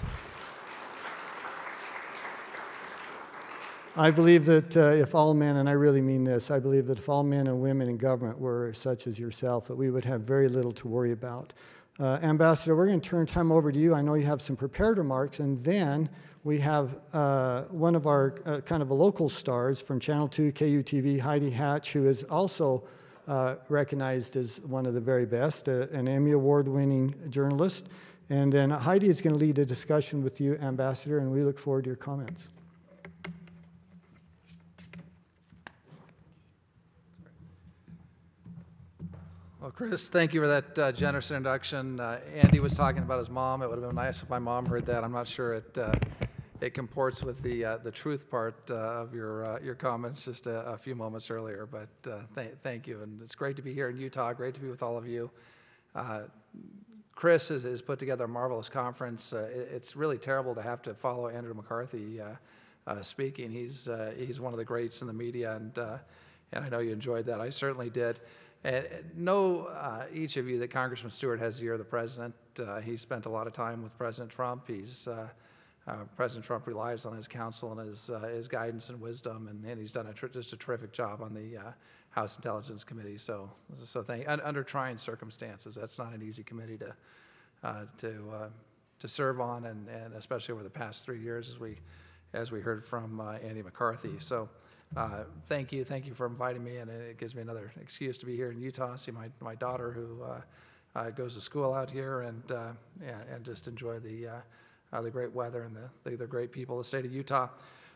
I believe that if all men, and I really mean this, I believe that if all men and women in government were such as yourself, that we would have very little to worry about. Ambassador, we're going to turn time over to you. I know you have some prepared remarks, and then we have one of our kind of a local stars from Channel 2 KUTV, Heidi Hatch, who is also recognized as one of the very best, an Emmy Award-winning journalist. And then Heidi is going to lead a discussion with you, Ambassador, and we look forward to your comments. Well, Chris, thank you for that generous introduction. Andy was talking about his mom. It would have been nice if my mom heard that. I'm not sure it comports with the truth part of your comments just a few moments earlier. But thank you, and it's great to be here in Utah. Great to be with all of you. Chris has put together a marvelous conference. It's really terrible to have to follow Andrew McCarthy speaking. He's one of the greats in the media, and I know you enjoyed that. I certainly did. And know each of you that Congressman Stewart has the ear of the president. He spent a lot of time with President Trump. President Trump relies on his counsel and his guidance and wisdom, and he's done just a terrific job on the House Intelligence Committee. So under trying circumstances, that's not an easy committee to serve on, and especially over the past 3 years, as we heard from Andy McCarthy. So. Thank you for inviting me, and it gives me another excuse to be here in Utah, see my daughter who goes to school out here, and just enjoy the great weather and the great people of the state of Utah.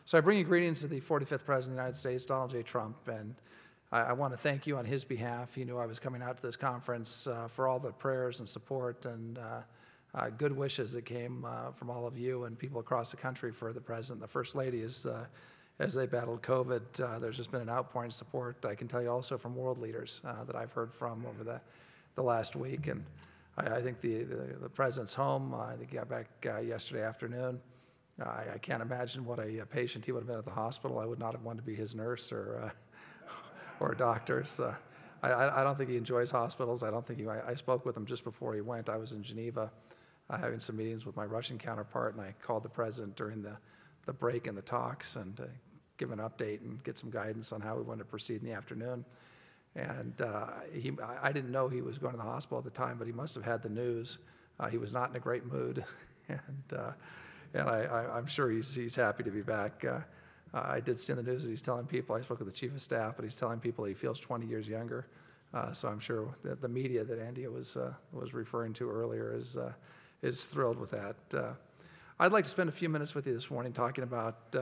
So I bring you greetings to the 45th President of the United States, Donald J. Trump, and I want to thank you on his behalf. He knew I was coming out to this conference for all the prayers and support and good wishes that came from all of you and people across the country for the President. The First Lady is as they battled COVID, there's just been an outpouring of support. I can tell you also from world leaders that I've heard from over the last week. And I think the president's home. I think he got back yesterday afternoon. I can't imagine what a patient he would have been at the hospital. I would not have wanted to be his nurse or a doctor. So I don't think he enjoys hospitals. I don't think I spoke with him just before he went. I was in Geneva having some meetings with my Russian counterpart, and I called the president during the break in the talks and give an update and get some guidance on how we want to proceed in the afternoon. And I didn't know he was going to the hospital at the time, but he must have had the news. He was not in a great mood, and I'm sure he's happy to be back. I did see in the news that he's telling people, I spoke with the chief of staff, but he's telling people he feels 20 years younger. So I'm sure that the media that Andy was referring to earlier is thrilled with that. I'd like to spend a few minutes with you this morning talking about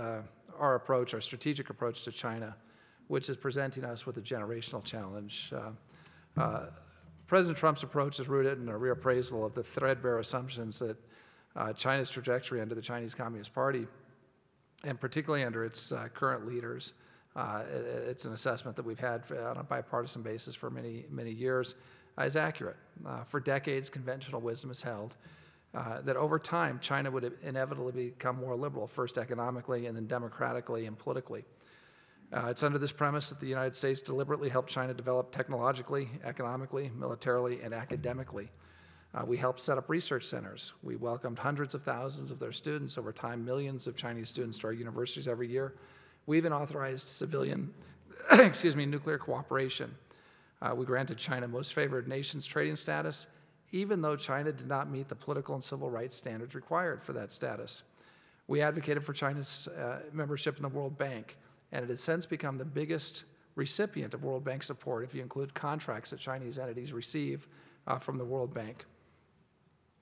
our strategic approach to China, which is presenting us with a generational challenge. President Trump's approach is rooted in a reappraisal of the threadbare assumptions that China's trajectory under the Chinese Communist Party, and particularly under its current leaders, it's an assessment that we've had on a bipartisan basis for many, many years, is accurate. For decades, conventional wisdom has held that over time, China would inevitably become more liberal, first economically and then democratically and politically. It's under this premise that the United States deliberately helped China develop technologically, economically, militarily, and academically. We helped set up research centers. We welcomed hundreds of thousands of their students. Over time, millions of Chinese students to our universities every year. We even authorized civilian nuclear cooperation. We granted China most favored nations trading status, even though China did not meet the political and civil rights standards required for that status. We advocated for China's membership in the World Bank, and it has since become the biggest recipient of World Bank support if you include contracts that Chinese entities receive from the World Bank.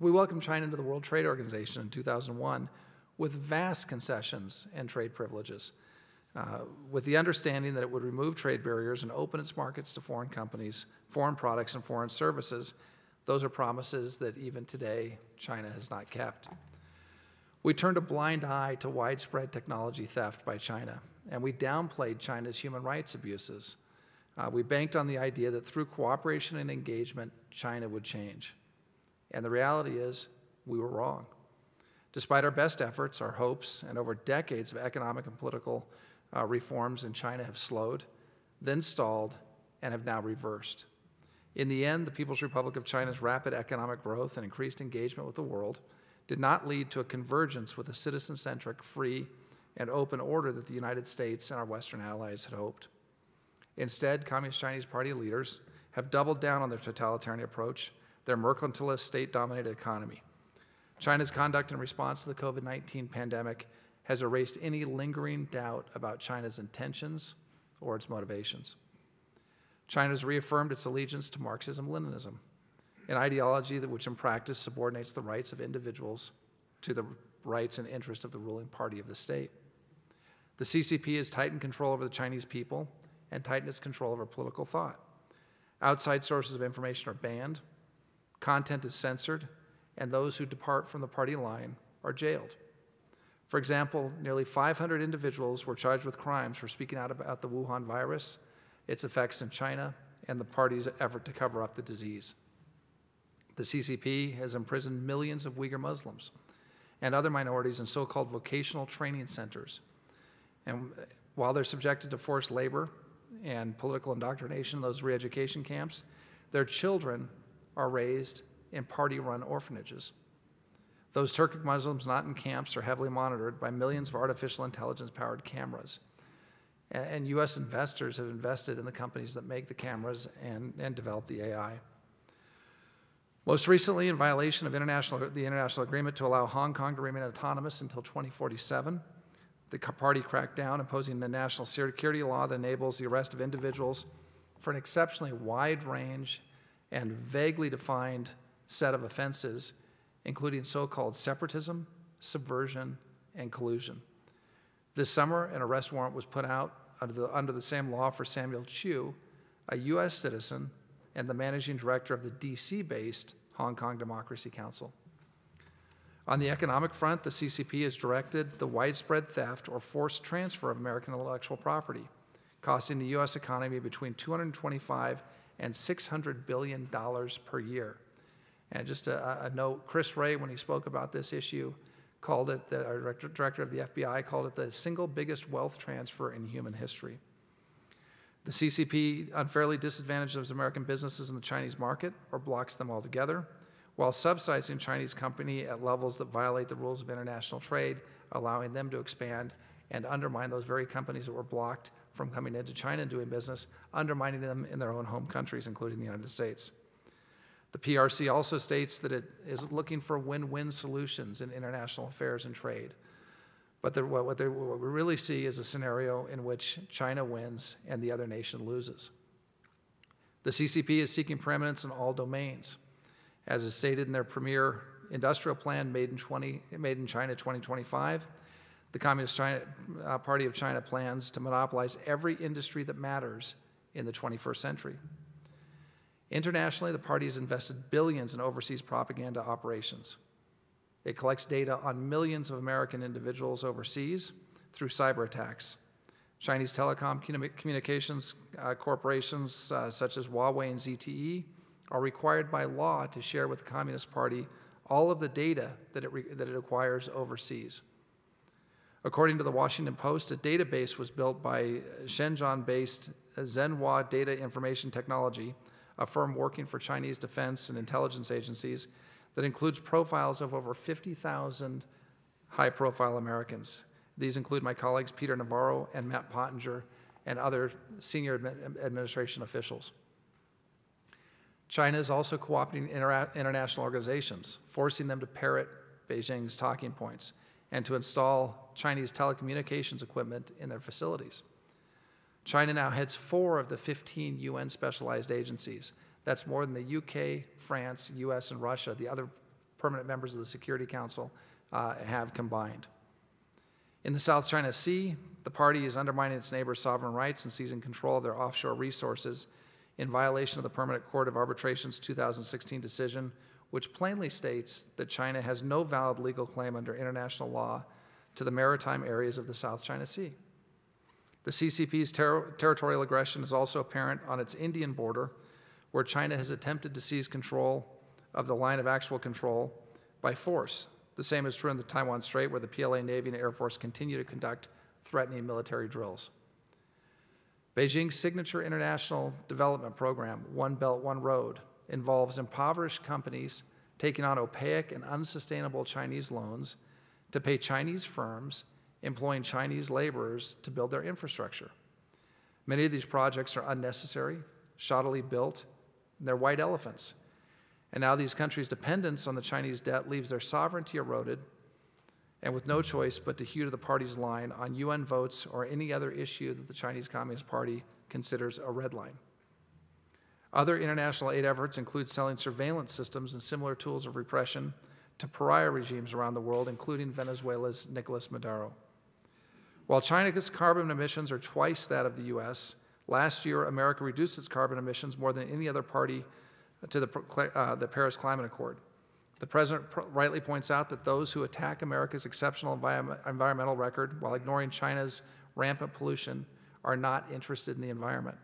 We welcomed China into the World Trade Organization in 2001 with vast concessions and trade privileges, with the understanding that it would remove trade barriers and open its markets to foreign companies, foreign products, and foreign services. Those are promises that even today China has not kept. We turned a blind eye to widespread technology theft by China, and we downplayed China's human rights abuses. We banked on the idea that through cooperation and engagement, China would change. And the reality is, we were wrong. Despite our best efforts, our hopes, and over decades of economic and political reforms in China have slowed, then stalled, and have now reversed. In the end, the People's Republic of China's rapid economic growth and increased engagement with the world did not lead to a convergence with a citizen-centric, free, and open order that the United States and our Western allies had hoped. Instead, Communist Chinese Party leaders have doubled down on their totalitarian approach, their mercantilist, state-dominated economy. China's conduct in response to the COVID-19 pandemic has erased any lingering doubt about China's intentions or its motivations. China has reaffirmed its allegiance to Marxism-Leninism, an ideology which in practice subordinates the rights of individuals to the rights and interests of the ruling party of the state. The CCP has tightened control over the Chinese people and tightened its control over political thought. Outside sources of information are banned, content is censored, and those who depart from the party line are jailed. For example, nearly 500 individuals were charged with crimes for speaking out about the Wuhan virus, its effects in China, and the party's effort to cover up the disease. The CCP has imprisoned millions of Uyghur Muslims and other minorities in so-called vocational training centers. And while they're subjected to forced labor and political indoctrination in those re-education camps, their children are raised in party-run orphanages. Those Turkic Muslims not in camps are heavily monitored by millions of artificial intelligence-powered cameras. And U.S. investors have invested in the companies that make the cameras and develop the AI. Most recently, in violation of the international agreement to allow Hong Kong to remain autonomous until 2047, the party cracked down, imposing a national security law that enables the arrest of individuals for an exceptionally wide range and vaguely defined set of offenses, including so-called separatism, subversion, and collusion. This summer, an arrest warrant was put out under the same law for Samuel Chu, a U.S. citizen and the managing director of the D.C.-based Hong Kong Democracy Council. On the economic front, the CCP has directed the widespread theft or forced transfer of American intellectual property, costing the U.S. economy between $225 and $600 billion per year. And just a note, Chris Wray, when he spoke about this issue, called it, our director of the FBI, called it the single biggest wealth transfer in human history. The CCP unfairly disadvantages American businesses in the Chinese market or blocks them altogether, while subsidizing Chinese companies at levels that violate the rules of international trade, allowing them to expand and undermine those very companies that were blocked from coming into China and doing business, undermining them in their own home countries, including the United States. The PRC also states that it is looking for win-win solutions in international affairs and trade. But what we really see is a scenario in which China wins and the other nation loses. The CCP is seeking preeminence in all domains. As is stated in their premier industrial plan, Made in China 2025, the Communist Party of China plans to monopolize every industry that matters in the 21st century. Internationally, the party has invested billions in overseas propaganda operations. It collects data on millions of American individuals overseas through cyber attacks. Chinese telecom communications corporations such as Huawei and ZTE are required by law to share with the Communist Party all of the data that it acquires overseas. According to the Washington Post, a database was built by Shenzhen-based Zhenhua Data Information Technology, a firm working for Chinese defense and intelligence agencies, that includes profiles of over 50,000 high-profile Americans. These include my colleagues Peter Navarro and Matt Pottinger and other senior administration officials. China is also co-opting international organizations, forcing them to parrot Beijing's talking points and to install Chinese telecommunications equipment in their facilities. China now heads 4 of the 15 UN specialized agencies. That's more than the UK, France, US, and Russia, the other permanent members of the Security Council, have combined. In the South China Sea, the party is undermining its neighbors' sovereign rights and seizing control of their offshore resources in violation of the Permanent Court of Arbitration's 2016 decision, which plainly states that China has no valid legal claim under international law to the maritime areas of the South China Sea. The CCP's territorial aggression is also apparent on its Indian border, where China has attempted to seize control of the line of actual control by force. The same is true in the Taiwan Strait, where the PLA Navy and Air Force continue to conduct threatening military drills. Beijing's signature international development program, One Belt, One Road, involves impoverished companies taking on opaque and unsustainable Chinese loans to pay Chinese firms employing Chinese laborers to build their infrastructure. Many of these projects are unnecessary, shoddily built, and they're white elephants. And now these countries' dependence on the Chinese debt leaves their sovereignty eroded, and with no choice but to hew to the party's line on UN votes or any other issue that the Chinese Communist Party considers a red line. Other international aid efforts include selling surveillance systems and similar tools of repression to pariah regimes around the world, including Venezuela's Nicolas Maduro. While China's carbon emissions are twice that of the US, last year America reduced its carbon emissions more than any other party to the Paris Climate Accord. The president rightly points out that those who attack America's exceptional environmental record while ignoring China's rampant pollution are not interested in the environment.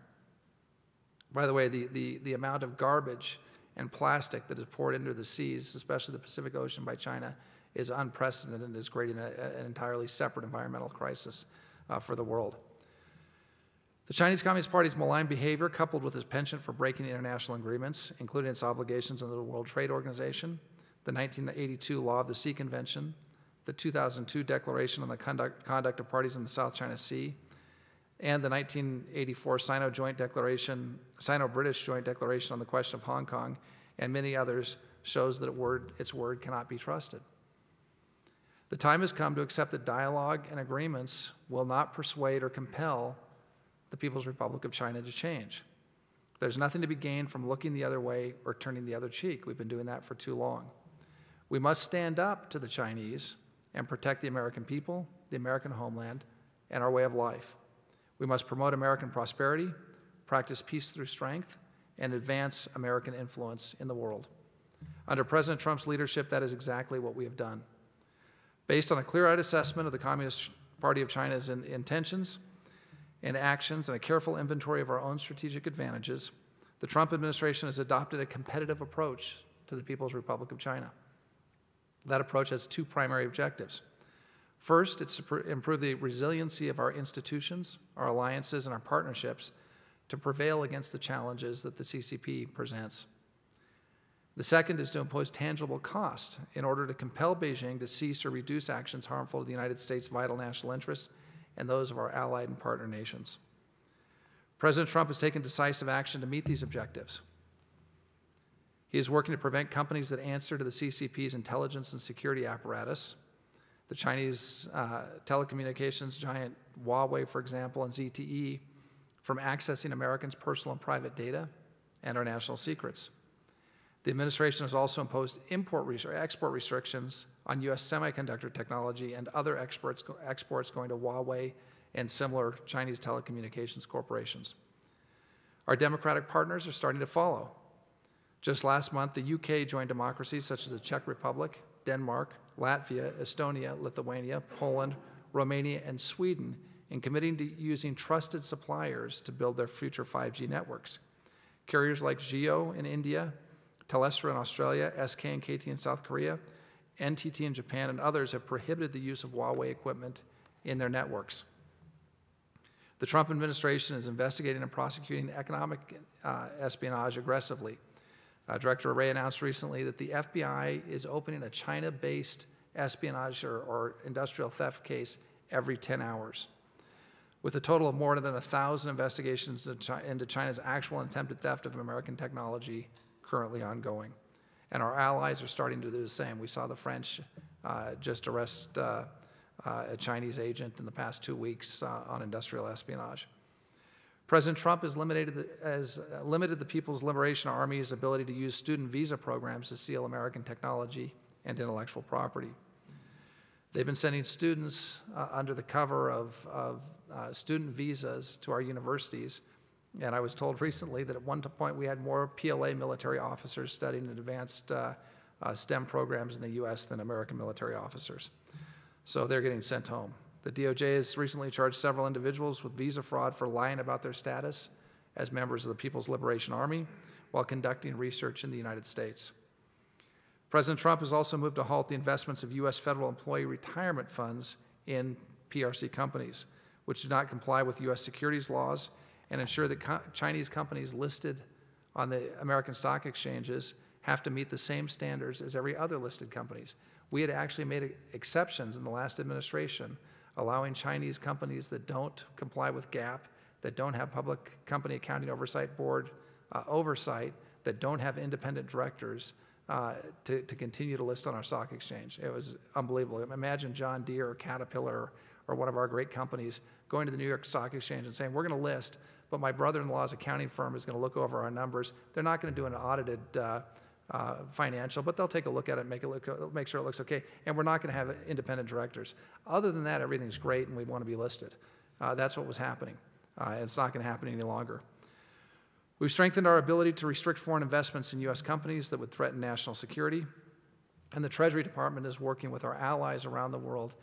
By the way, the amount of garbage and plastic that is poured into the seas, especially the Pacific Ocean by China, is unprecedented and is creating an entirely separate environmental crisis for the world. The Chinese Communist Party's malign behavior, coupled with its penchant for breaking international agreements, including its obligations under the World Trade Organization, the 1982 Law of the Sea Convention, the 2002 Declaration on the Conduct of Parties in the South China Sea, and the 1984 Sino-British Joint Declaration on the question of Hong Kong, and many others, shows that its word cannot be trusted. The time has come to accept that dialogue and agreements will not persuade or compel the People's Republic of China to change. There's nothing to be gained from looking the other way or turning the other cheek. We've been doing that for too long. We must stand up to the Chinese and protect the American people, the American homeland, and our way of life. We must promote American prosperity, practice peace through strength, and advance American influence in the world. Under President Trump's leadership, that is exactly what we have done. Based on a clear-eyed assessment of the Communist Party of China's intentions and actions and a careful inventory of our own strategic advantages, the Trump administration has adopted a competitive approach to the People's Republic of China. That approach has 2 primary objectives. First, it's to improve the resiliency of our institutions, our alliances, and our partnerships to prevail against the challenges that the CCP presents. The second is to impose tangible cost in order to compel Beijing to cease or reduce actions harmful to the United States' vital national interests and those of our allied and partner nations. President Trump has taken decisive action to meet these objectives. He is working to prevent companies that answer to the CCP's intelligence and security apparatus. The Chinese telecommunications giant Huawei, for example, and ZTE, from accessing Americans' personal and private data and our national secrets. The administration has also imposed export restrictions on U.S. semiconductor technology and other exports going to Huawei and similar Chinese telecommunications corporations. Our democratic partners are starting to follow. Just last month, the UK joined democracies such as the Czech Republic, Denmark, Latvia, Estonia, Lithuania, Poland, Romania, and Sweden in committing to using trusted suppliers to build their future 5G networks. Carriers like Jio in India, Telestra in Australia, SK and KT in South Korea, NTT in Japan, and others have prohibited the use of Huawei equipment in their networks. The Trump administration is investigating and prosecuting economic espionage aggressively. Director Wray announced recently that the FBI is opening a China-based espionage or industrial theft case every 10 hours. With a total of more than 1,000 investigations into China's actual and attempted theft of American technology currently ongoing. And our allies are starting to do the same. We saw the French just arrest a Chinese agent in the past 2 weeks on industrial espionage. President Trump has limited the People's Liberation Army's ability to use student visa programs to steal American technology and intellectual property. They've been sending students under the cover of student visas to our universities, and I was told recently that at one point we had more PLA military officers studying in advanced STEM programs in the U.S. than American military officers. So they're getting sent home. The DOJ has recently charged several individuals with visa fraud for lying about their status as members of the People's Liberation Army while conducting research in the United States. President Trump has also moved to halt the investments of U.S. federal employee retirement funds in PRC companies, which do not comply with U.S. securities laws and ensure that Chinese companies listed on the American stock exchanges have to meet the same standards as every other listed companies. We had actually made exceptions in the last administration, allowing Chinese companies that don't comply with GAAP, that don't have public company accounting oversight board oversight, that don't have independent directors to continue to list on our stock exchange. It was unbelievable. Imagine John Deere or Caterpillar or one of our great companies going to the New York Stock Exchange and saying, we're going to list, but my brother-in-law's accounting firm is going to look over our numbers. They're not going to do an audited financial, but they'll take a look at it and make sure it looks okay, and we're not going to have independent directors. Other than that, everything's great and we want to be listed. That's what was happening, and it's not going to happen any longer. We've strengthened our ability to restrict foreign investments in U.S. companies that would threaten national security, and the Treasury Department is working with our allies around the world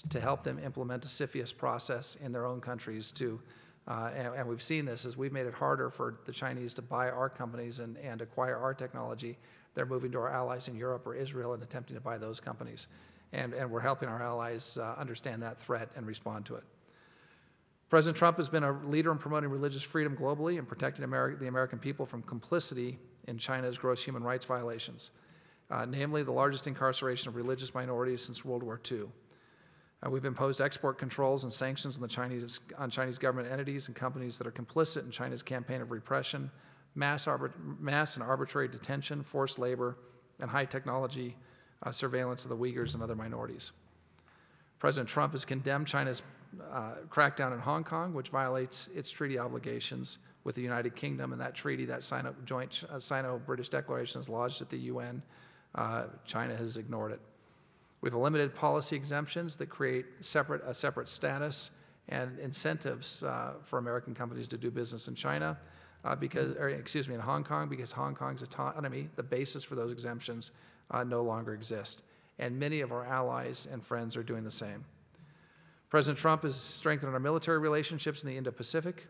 to help them implement a CFIUS process in their own countries too. And we've seen this as we've made it harder for the Chinese to buy our companies and acquire our technology. They're moving to our allies in Europe or Israel and attempting to buy those companies. And we're helping our allies understand that threat and respond to it. President Trump has been a leader in promoting religious freedom globally and protecting the American people from complicity in China's gross human rights violations, namely the largest incarceration of religious minorities since World War II. We've imposed export controls and sanctions on Chinese government entities and companies that are complicit in China's campaign of repression, mass and arbitrary detention, forced labor, and high technology surveillance of the Uyghurs and other minorities. President Trump has condemned China's crackdown in Hong Kong, which violates its treaty obligations with the United Kingdom, and that treaty, that joint Sino-British declaration is lodged at the UN. China has ignored it. We've eliminated policy exemptions that create a separate status and incentives for American companies to do business in China, in Hong Kong, because Hong Kong's autonomy, the basis for those exemptions, no longer exist. And many of our allies and friends are doing the same. President Trump has strengthened our military relationships in the Indo-Pacific.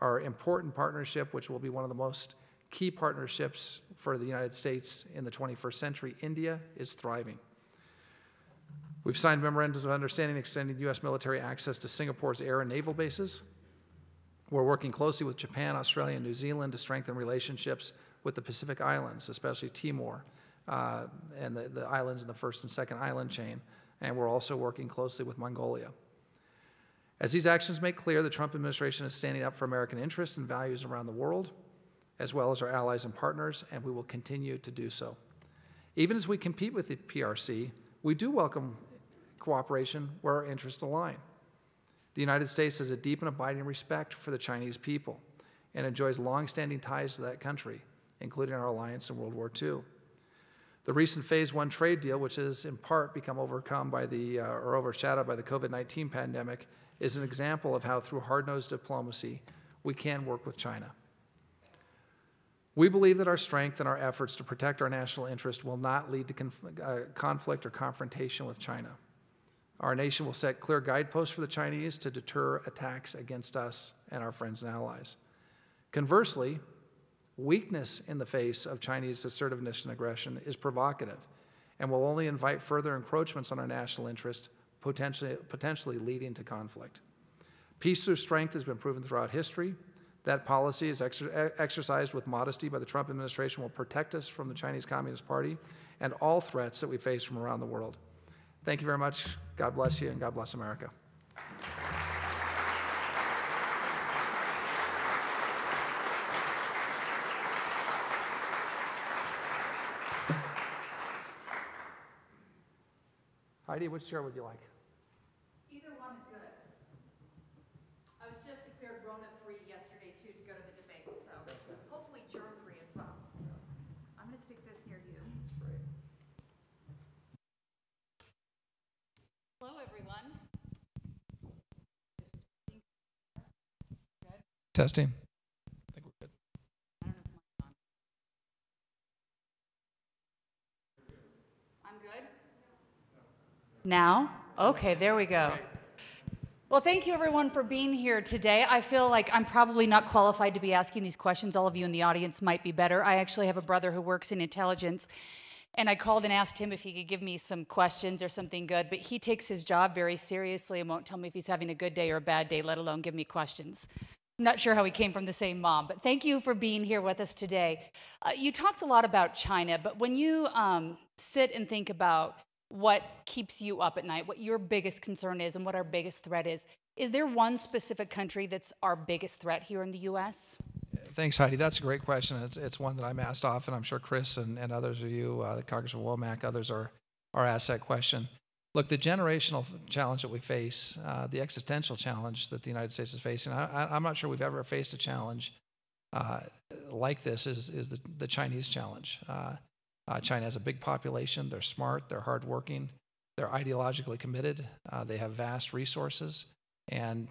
Our important partnership, which will be one of the most key partnerships for the United States in the 21st century, India, is thriving. We've signed memorandums of understanding extending U.S. military access to Singapore's air and naval bases. We're working closely with Japan, Australia, and New Zealand to strengthen relationships with the Pacific Islands, especially Timor, and the islands in the first and second island chain. And we're also working closely with Mongolia. As these actions make clear, the Trump administration is standing up for American interests and values around the world. as well as our allies and partners, and we will continue to do so. Even as we compete with the PRC, we do welcome cooperation where our interests align. The United States has a deep and abiding respect for the Chinese people and enjoys long-standing ties to that country, including our alliance in World War II. The recent Phase 1 trade deal, which has in part become overcome by or overshadowed by the COVID-19 pandemic, is an example of how through hard-nosed diplomacy, we can work with China. We believe that our strength and our efforts to protect our national interest will not lead to conflict or confrontation with China. Our nation will set clear guideposts for the Chinese to deter attacks against us and our friends and allies. Conversely, weakness in the face of Chinese assertiveness and aggression is provocative and will only invite further encroachments on our national interest, potentially leading to conflict. Peace through strength has been proven throughout history. That policy is exercised with modesty by the Trump administration will protect us from the Chinese Communist Party and all threats that we face from around the world. Thank you very much. God bless you, and God bless America. Heidi, which chair would you like? Either one is good. I was just declared Rona-free yesterday, too, to go to the debate, so hopefully germ-free as well. I'm going to stick this near you. Great. Hello, everyone. This is good. Testing. I think we're good. I don't know if mine's on. I'm good? Now? Okay, there we go. Well, thank you everyone for being here today. I feel like I'm probably not qualified to be asking these questions. All of you in the audience might be better. I actually have a brother who works in intelligence, and I called and asked him if he could give me some questions or something good, but he takes his job very seriously and won't tell me if he's having a good day or a bad day, let alone give me questions. I'm not sure how we came from the same mom, but thank you for being here with us today. You talked a lot about China, but when you sit and think about what keeps you up at night, what your biggest concern is, and what our biggest threat is there one specific country that's our biggest threat here in the U.S.? Thanks, Heidi. That's a great question. It's one that I'm asked often. I'm sure Chris and others of you, Congressman Womack, others are asked that question. Look, the generational challenge that we face, the existential challenge that the United States is facing, I'm not sure we've ever faced a challenge like this is the Chinese challenge. China has a big population. They're smart. They're hardworking. They're ideologically committed. They have vast resources, and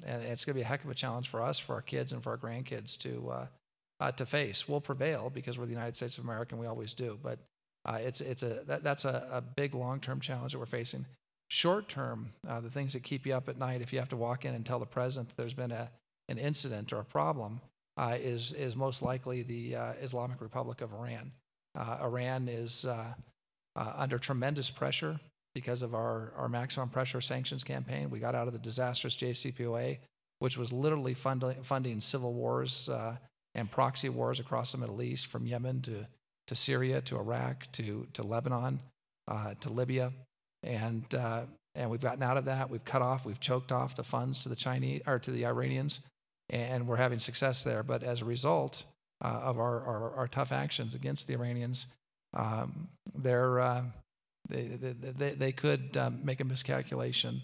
it's going to be a heck of a challenge for us, for our kids, and for our grandkids to face. We'll prevail because we're the United States of America, and we always do. But that's a big long-term challenge that we're facing. Short-term, the things that keep you up at night, if you have to walk in and tell the president that there's been an incident or a problem, is most likely the Islamic Republic of Iran. Iran is under tremendous pressure because of our maximum pressure sanctions campaign. We got out of the disastrous JCPOA, which was literally funding civil wars and proxy wars across the Middle East, from Yemen to Syria to Iraq to Lebanon to Libya, and we've gotten out of that. We've choked off the funds to the Iranians, and we're having success there. But as a result of our tough actions against the Iranians, they could make a miscalculation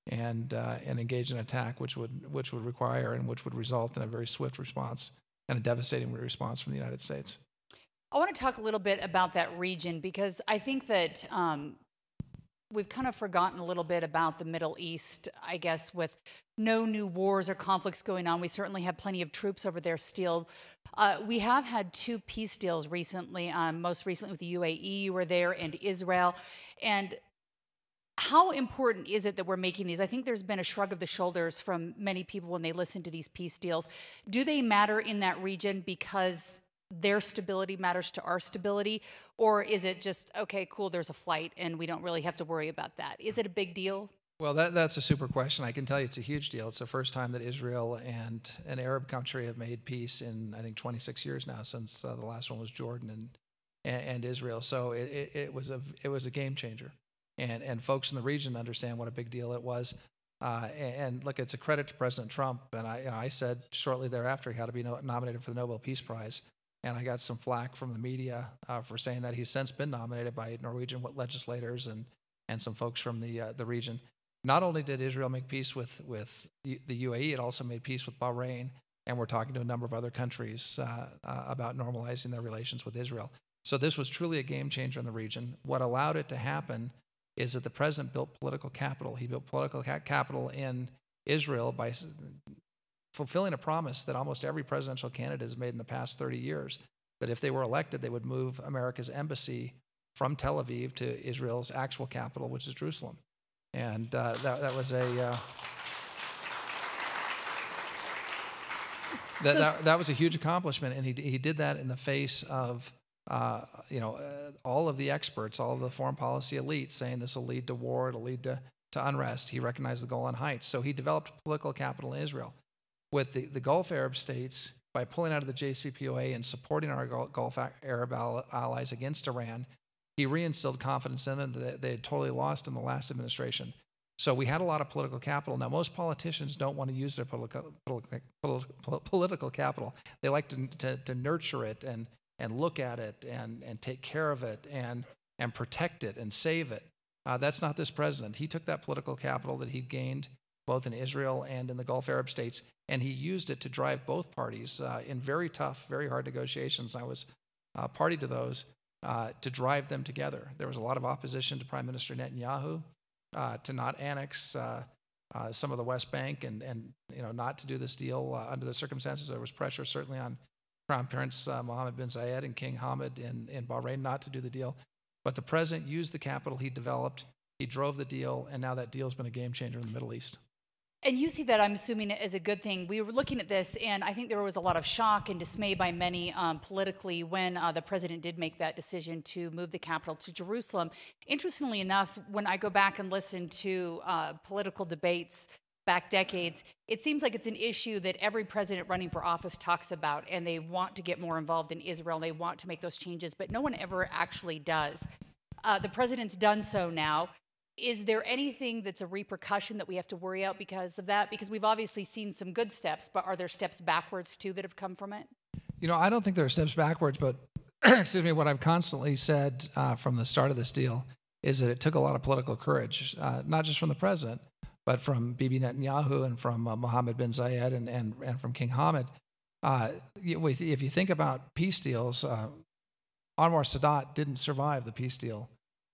and engage in an attack, which would require and which would result in a very swift response and a devastating response from the United States. I want to talk a little bit about that region, because I think that we've kind of forgotten a little bit about the Middle East, I guess, with no new wars or conflicts going on. We certainly have plenty of troops over there still. We have had 2 peace deals recently, most recently with the UAE, were there, and Israel. And how important is it that we're making these? I think there's been a shrug of the shoulders from many people when they listen to these peace deals. Do they matter in that region because their stability matters to our stability? Or is it just, okay, cool, there's a flight and we don't really have to worry about that? Is it a big deal? Well, that's a super question. I can tell you it's a huge deal. It's the first time that Israel and an Arab country have made peace in, I think, 26 years now, since the last one was Jordan and Israel. So it was a game changer. And folks in the region understand what a big deal it was. And look, it's a credit to President Trump. And I said shortly thereafter he had to be nominated for the Nobel Peace Prize. And I got some flack from the media for saying that he's since been nominated by Norwegian legislators and some folks from the region. Not only did Israel make peace with the UAE, it also made peace with Bahrain. And we're talking to a number of other countries about normalizing their relations with Israel. So this was truly a game changer in the region. What allowed it to happen is that the president built political capital. He built political capital in Israel by fulfilling a promise that almost every presidential candidate has made in the past 30 years, that if they were elected, they would move America's embassy from Tel Aviv to Israel's actual capital, which is Jerusalem. And that was a... That was a huge accomplishment, and he did that in the face of all of the experts, all of the foreign policy elites saying this will lead to war, it'll lead to unrest. He recognized the Golan Heights, so he developed political capital in Israel. With the Gulf Arab states, by pulling out of the JCPOA and supporting our Gulf Arab allies against Iran, he reinstilled confidence in them that they had totally lost in the last administration. So we had a lot of political capital. Now, most politicians don't want to use their political capital. They like to nurture it and look at it and take care of it and protect it and save it. That's not this president. He took that political capital that he'd gained both in Israel and in the Gulf Arab states, and he used it to drive both parties in very tough, very hard negotiations. I was party to those to drive them together. There was a lot of opposition to Prime Minister Netanyahu to not annex some of the West Bank and not to do this deal under the circumstances. There was pressure certainly on Crown Prince Mohammed bin Zayed and King Hamad in Bahrain not to do the deal. But the president used the capital he developed, he drove the deal, and now that deal has been a game changer in the Middle East. And you see that, I'm assuming, as a good thing. We were looking at this, and I think there was a lot of shock and dismay by many politically when the president did make that decision to move the capital to Jerusalem. Interestingly enough, when I go back and listen to political debates back decades, it seems like it's an issue that every president running for office talks about, and they want to get more involved in Israel, and they want to make those changes, but no one ever actually does. The president's done so now. Is there anything that's a repercussion that we have to worry about because of that? Because we've obviously seen some good steps, but are there steps backwards too that have come from it? I don't think there are steps backwards, but excuse me, what I've constantly said from the start of this deal is that it took a lot of political courage, not just from the president, but from Bibi Netanyahu and from Mohammed bin Zayed and from King Hamad. If you think about peace deals, Anwar Sadat didn't survive the peace deal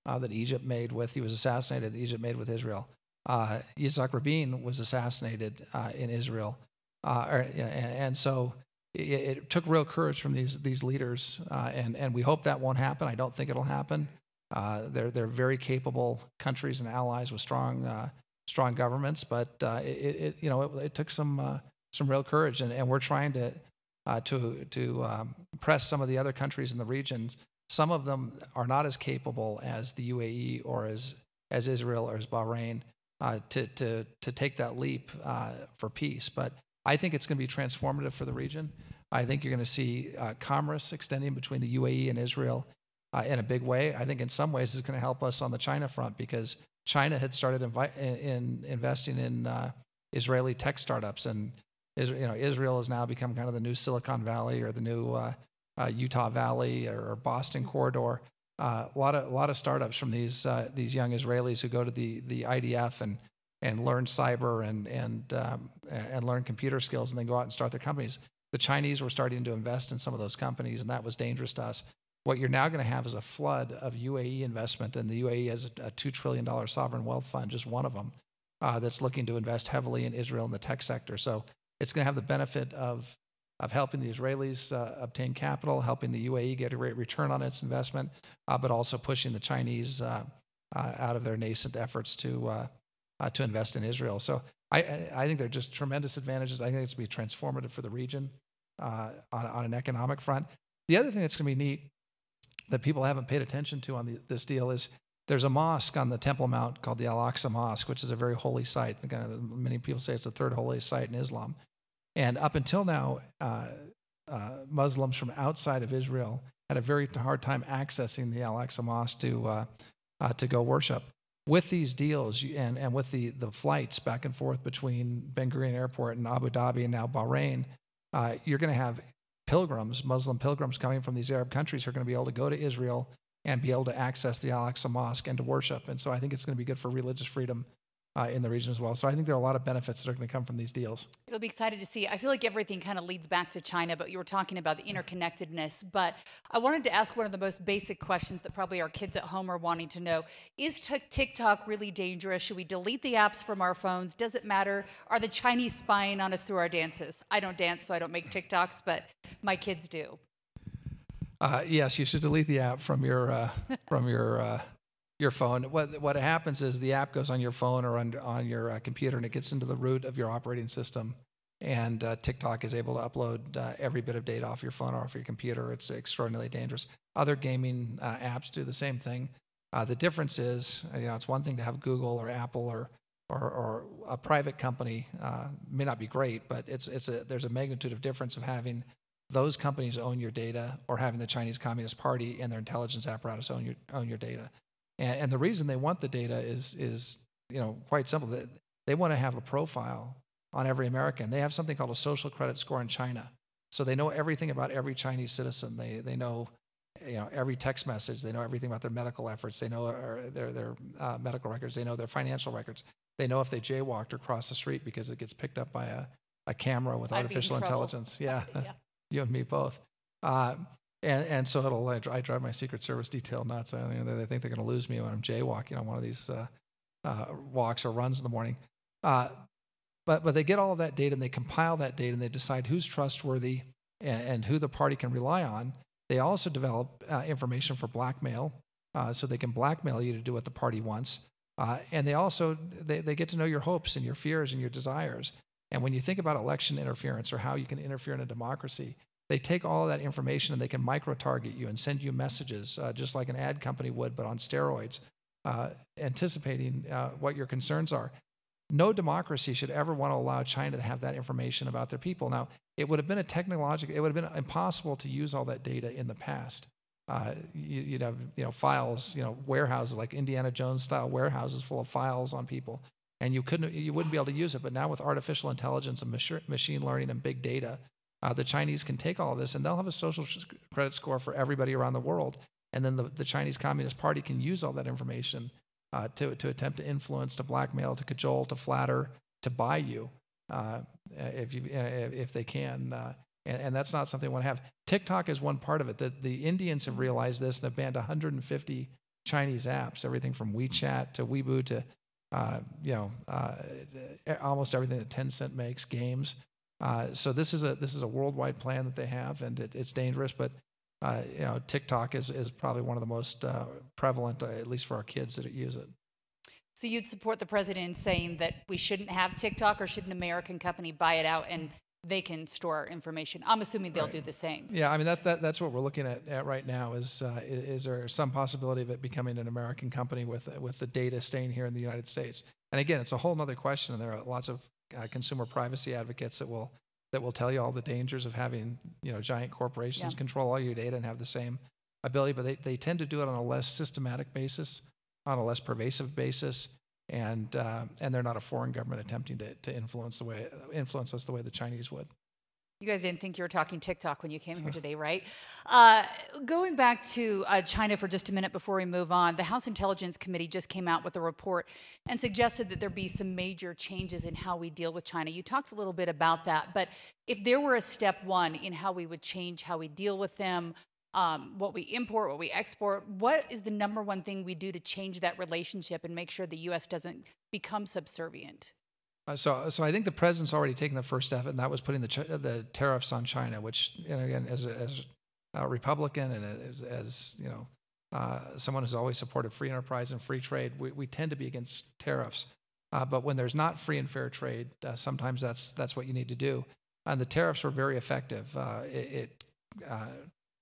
that Egypt made with, he was assassinated, Egypt made with Israel. Yitzhak Rabin was assassinated in Israel. And so it took real courage from these leaders, and we hope that won't happen. I don't think it'll happen. They're very capable countries and allies with strong governments, but it took some real courage, and we're trying to press some of the other countries in the regions. Some of them are not as capable as the UAE or as Israel or as Bahrain to take that leap for peace. But I think it's going to be transformative for the region. I think you're going to see commerce extending between the UAE and Israel in a big way. I think in some ways it's going to help us on the China front because China had started investing in Israeli tech startups, and Israel has now become kind of the new Silicon Valley or the new Utah Valley or Boston corridor. A lot of startups from these young Israelis who go to the IDF and learn cyber and learn computer skills and then go out and start their companies. The Chinese were starting to invest in some of those companies, and that was dangerous to us. What you're now going to have is a flood of UAE investment, and the UAE has a $2 trillion sovereign wealth fund, just one of them, that's looking to invest heavily in Israel in the tech sector. So it's going to have the benefit of helping the Israelis obtain capital, helping the UAE get a great return on its investment, but also pushing the Chinese out of their nascent efforts to invest in Israel. So I think they're just tremendous advantages. I think it's going to be transformative for the region on an economic front. The other thing that's going to be neat that people haven't paid attention to on this deal is there's a mosque on the Temple Mount called the Al-Aqsa Mosque, which is a very holy site. Many people say it's the third holiest site in Islam. And up until now, Muslims from outside of Israel had a very hard time accessing the Al-Aqsa Mosque to go worship. with these deals and with the flights back and forth between Ben Gurion Airport and Abu Dhabi and now Bahrain, you're going to have pilgrims, Muslim pilgrims coming from these Arab countries who are going to be able to go to Israel and be able to access the Al-Aqsa Mosque and to worship. And so I think it's going to be good for religious freedom in the region as well. So I think there are a lot of benefits that are going to come from these deals. It'll be excited to see. I feel like everything kind of leads back to China, but you were talking about the interconnectedness. But I wanted to ask one of the most basic questions that probably our kids at home are wanting to know. Is TikTok really dangerous? Should we delete the apps from our phones? Does it matter? Are the Chinese spying on us through our dances? I don't dance, so I don't make TikToks, but my kids do. Yes, you should delete the app from your phone. What happens is the app goes on your phone or on your computer, and it gets into the root of your operating system. And TikTok is able to upload every bit of data off your phone or off your computer. It's extraordinarily dangerous. Other gaming apps do the same thing. The difference is, it's one thing to have Google or Apple or a private company. May not be great, but there's a magnitude of difference of having those companies own your data or having the Chinese Communist Party and their intelligence apparatus own your data. And the reason they want the data is quite simple. They want to have a profile on every American. They have something called a social credit score in China. So they know everything about every Chinese citizen. They know every text message. They know everything about their medical efforts. They know their medical records. They know their financial records. They know if they jaywalked or crossed the street because it gets picked up by a camera with artificial intelligence. Yeah. You and me both. And so I drive my Secret Service detail nuts. They think they're going to lose me when I'm jaywalking on one of these walks or runs in the morning. But they get all of that data and they compile that data and they decide who's trustworthy and who the party can rely on. They also develop information for blackmail, so they can blackmail you to do what the party wants. And they also they get to know your hopes and your fears and your desires. And when you think about election interference or how you can interfere in a democracy, they take all of that information and they can micro-target you and send you messages, just like an ad company would, but on steroids, anticipating what your concerns are. No democracy should ever want to allow China to have that information about their people. Now, it would have been it would have been impossible to use all that data in the past. You'd have files, warehouses like Indiana Jones style warehouses full of files on people, and you wouldn't be able to use it. But now with artificial intelligence and machine learning and big data, the Chinese can take all of this and they'll have a social credit score for everybody around the world. And then the Chinese Communist Party can use all that information to attempt to influence, to blackmail, to cajole, to flatter, to buy you if they can. And that's not something we want to have. TikTok is one part of it. The Indians have realized this and have banned 150 Chinese apps, everything from WeChat to Weibo to almost everything that Tencent makes, games. So this is a worldwide plan that they have, and it's dangerous. But TikTok is probably one of the most prevalent, at least for our kids that use it. So you'd support the president in saying that we shouldn't have TikTok, or should an American company buy it out and they can store our information? I'm assuming they'll do the same. Yeah, I mean that's what we're looking at right now. Is there some possibility of it becoming an American company with the data staying here in the United States? And again, it's a whole other question, and there are lots of consumer privacy advocates that will tell you all the dangers of having giant corporations control all your data and have the same ability, but they tend to do it on a less systematic basis, on a less pervasive basis, and they're not a foreign government attempting to influence us the way the Chinese would. You guys didn't think you were talking TikTok when you came here today, right? Going back to China for just a minute before we move on, the House Intelligence Committee just came out with a report and suggested that there be some major changes in how we deal with China. You talked a little bit about that, but if there were a step one in how we would change how we deal with them, what we import, what we export, what is the number one thing we do to change that relationship and make sure the U.S. doesn't become subservient? So I think the president's already taken the first step, and that was putting the tariffs on China, which, again, as a Republican and as someone who's always supported free enterprise and free trade, we tend to be against tariffs. But when there's not free and fair trade, sometimes that's what you need to do. And the tariffs were very effective. The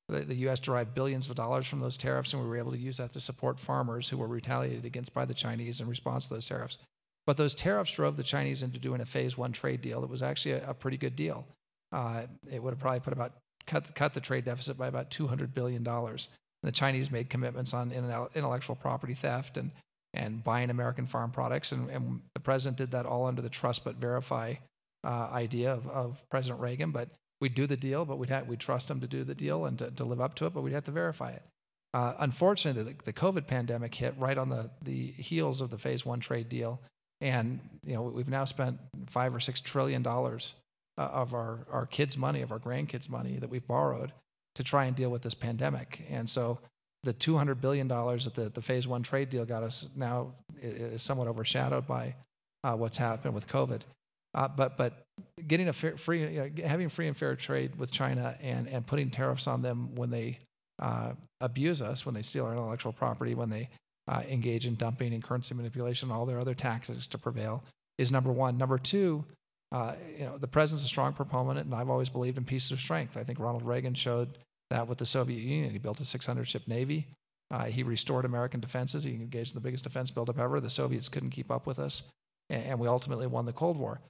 U.S. derived billions of dollars from those tariffs, and we were able to use that to support farmers who were retaliated against by the Chinese in response to those tariffs. But those tariffs drove the Chinese into doing a phase one trade deal that was actually a pretty good deal. It would have probably cut the trade deficit by about $200 billion. And the Chinese made commitments on intellectual property theft and and buying American farm products. And the president did that all under the trust but verify idea of President Reagan. But we'd do the deal, but we'd trust him to do the deal and to live up to it, but we'd have to verify it. Unfortunately, the COVID pandemic hit right on the heels of the Phase 1 trade deal. And we've now spent $5 or $6 trillion of our kids' money, of our grandkids' money that we've borrowed to try and deal with this pandemic. And so the $200 billion that the Phase 1 trade deal got us now is somewhat overshadowed by what's happened with COVID. But getting having free and fair trade with China and putting tariffs on them when they abuse us, when they steal our intellectual property, when they engage in dumping and currency manipulation, all their other tactics to prevail, is number one. Number two, the president's a strong proponent, and I've always believed in peace through strength. I think Ronald Reagan showed that with the Soviet Union. He built a 600-ship Navy. He restored American defenses. He engaged in the biggest defense buildup ever. The Soviets couldn't keep up with us, and we ultimately won the Cold War.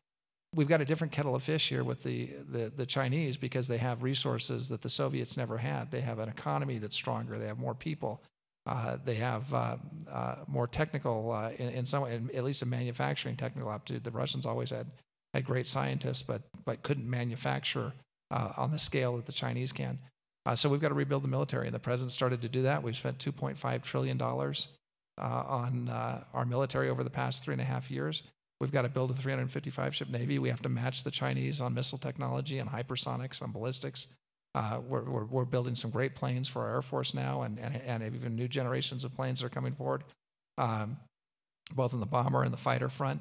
We've got a different kettle of fish here with the Chinese because they have resources that the Soviets never had. They have an economy that's stronger. They have more people. They have more technical, in some way, at least a manufacturing technical aptitude. The Russians always had great scientists, but couldn't manufacture on the scale that the Chinese can. So we've got to rebuild the military, and the president started to do that. We've spent $2.5 trillion on our military over the past 3.5 years. We've got to build a 355-ship Navy. We have to match the Chinese on missile technology and hypersonics, on ballistics. We're building some great planes for our Air Force now, and even new generations of planes that are coming forward, both in the bomber and the fighter front.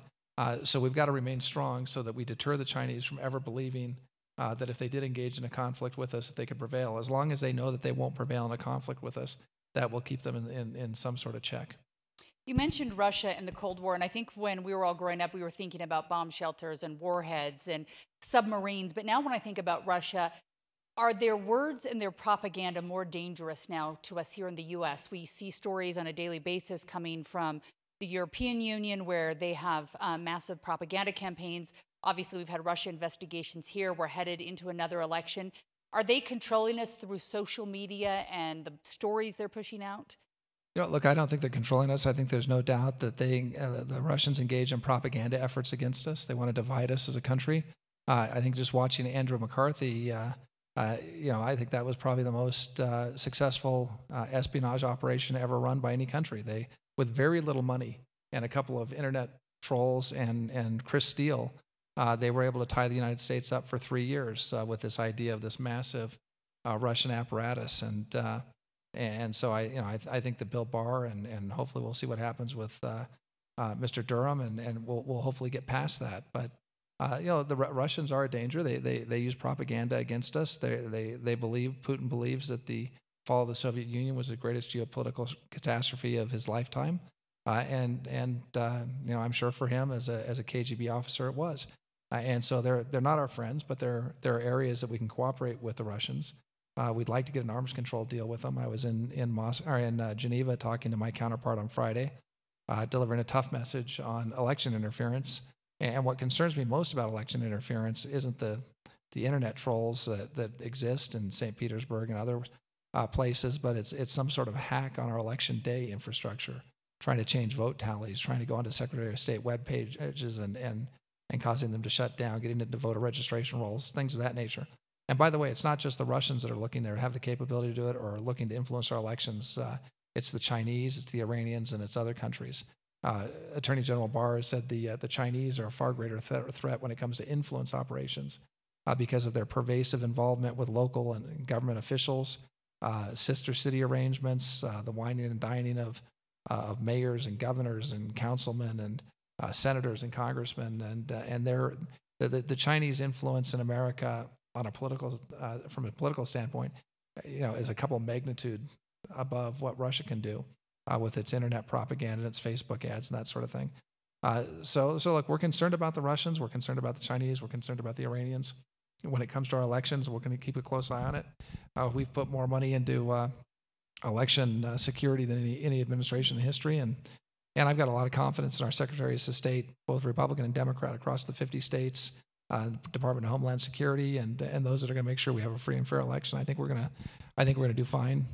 So we've got to remain strong so that we deter the Chinese from ever believing that if they did engage in a conflict with us, that they could prevail. As long as they know that they won't prevail in a conflict with us, that will keep them in some sort of check. You mentioned Russia and the Cold War, and I think when we were all growing up, we were thinking about bomb shelters and warheads and submarines. But now when I think about Russia, are their words and their propaganda more dangerous now to us here in the U.S.? We see stories on a daily basis coming from the European Union where they have massive propaganda campaigns. Obviously, we've had Russia investigations here. We're headed into another election. Are they controlling us through social media and the stories they're pushing out? Look, I don't think they're controlling us. I think there's no doubt that the Russians engage in propaganda efforts against us. They want to divide us as a country. I think just watching Andrew McCarthy, I think that was probably the most successful espionage operation ever run by any country. They, with very little money and a couple of internet trolls and Chris Steele, they were able to tie the United States up for 3 years with this idea of this massive Russian apparatus. And so I think that Bill Barr and hopefully we'll see what happens with Mr. Durham and we'll hopefully get past that. But the Russians are a danger. They use propaganda against us. They believe, Putin believes that the fall of the Soviet Union was the greatest geopolitical catastrophe of his lifetime. I'm sure for him as a KGB officer it was. And so they're not our friends, but there are areas that we can cooperate with the Russians. We'd like to get an arms control deal with them. I was in Geneva talking to my counterpart on Friday, delivering a tough message on election interference. And what concerns me most about election interference isn't the internet trolls that exist in St. Petersburg and other places, but it's some sort of hack on our election day infrastructure, trying to change vote tallies, trying to go onto Secretary of State web pages and causing them to shut down, getting into voter registration rolls, things of that nature. And by the way, it's not just the Russians that are looking there, have the capability to do it, or are looking to influence our elections. It's the Chinese, it's the Iranians, and it's other countries. Attorney General Barr said the Chinese are a far greater threat when it comes to influence operations because of their pervasive involvement with local and government officials, sister city arrangements, the wining and dining of mayors and governors and councilmen and senators and congressmen, and the Chinese influence in America on a political, from a political standpoint, is a couple of magnitude above what Russia can do with its internet propaganda and its Facebook ads and that sort of thing. So look, we're concerned about the Russians, we're concerned about the Chinese, we're concerned about the Iranians. When it comes to our elections, we're going to keep a close eye on it. We've put more money into election security than any administration in history, and I've got a lot of confidence in our secretaries of state, both Republican and Democrat, across the 50 states. Department of Homeland Security, and those that are going to make sure we have a free and fair election. I think we're going to do fine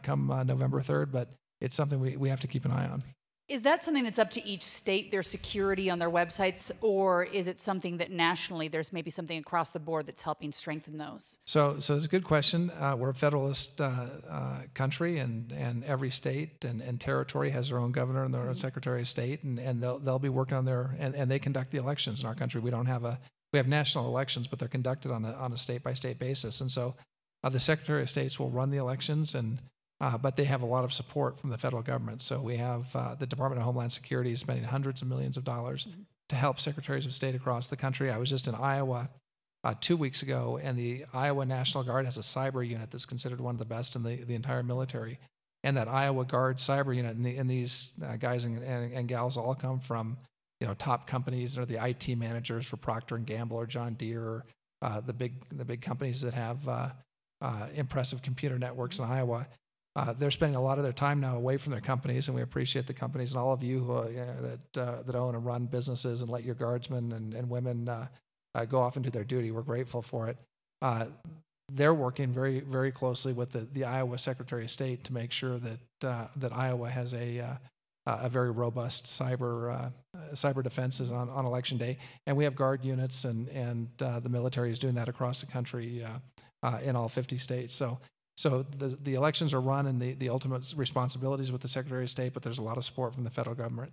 come November 3rd, but it's something we have to keep an eye on. Is that something that's up to each state, their security on their websites, or is it something that nationally there's maybe something across the board that's helping strengthen those? So it's a good question. We're a federalist country, and every state and territory has their own governor and their own secretary of state, and they'll be working on their, and they conduct the elections in our country. We have national elections, but they're conducted on a state-by-state basis. And so the Secretary of States will run the elections, but they have a lot of support from the federal government. So we have the Department of Homeland Security is spending hundreds of millions of dollars to help secretaries of state across the country. I was just in Iowa 2 weeks ago, and the Iowa National Guard has a cyber unit that's considered one of the best in the entire military. And that Iowa Guard cyber unit, and these guys and gals all come from top companies, or the IT managers for Procter & Gamble or John Deere, or the big companies that have impressive computer networks in Iowa. They're spending a lot of their time now away from their companies, and we appreciate the companies and all of you who, that own and run businesses and let your guardsmen and women go off and do their duty. We're grateful for it. They're working very, very closely with the Iowa Secretary of State to make sure that Iowa has a very robust cyber defenses on election day, and we have guard units, and the military is doing that across the country in all 50 states. So the elections are run, and the ultimate responsibilities with the Secretary of State, but there's a lot of support from the federal government.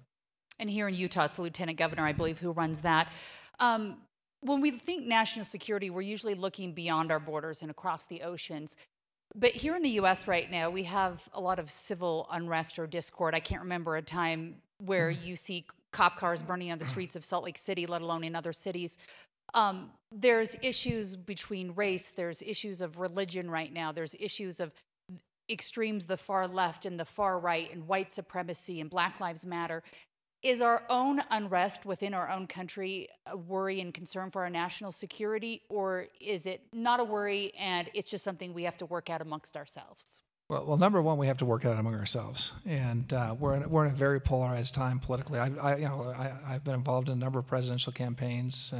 And here in Utah, it's the Lieutenant Governor, I believe, who runs that. When we think national security, we're usually looking beyond our borders and across the oceans. But here in the U.S. right now, we have a lot of civil unrest or discord. I can't remember a time where you see cop cars burning on the streets of Salt Lake City, let alone in other cities. There's issues between race, there's issues of religion right now, there's issues of extremes, the far left and the far right, and white supremacy and Black Lives Matter. Is our own unrest within our own country a worry and concern for our national security, or is it not a worry and it's just something we have to work out amongst ourselves? Well, number one, we have to work out among ourselves, and we're in a very polarized time politically. I've been involved in a number of presidential campaigns,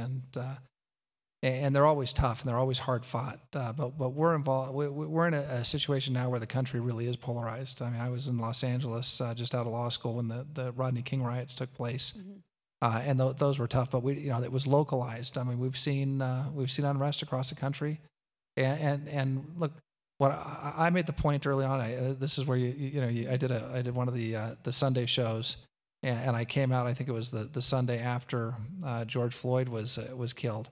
and they're always tough and they're always hard fought. But we're involved. We're in a situation now where the country really is polarized. I mean, I was in Los Angeles just out of law school when the Rodney King riots took place, and those were tough. But it was localized. I mean, we've seen unrest across the country, and look. What I made the point early on. This is where I did one of the Sunday shows, and I came out. I think it was the Sunday after George Floyd was killed,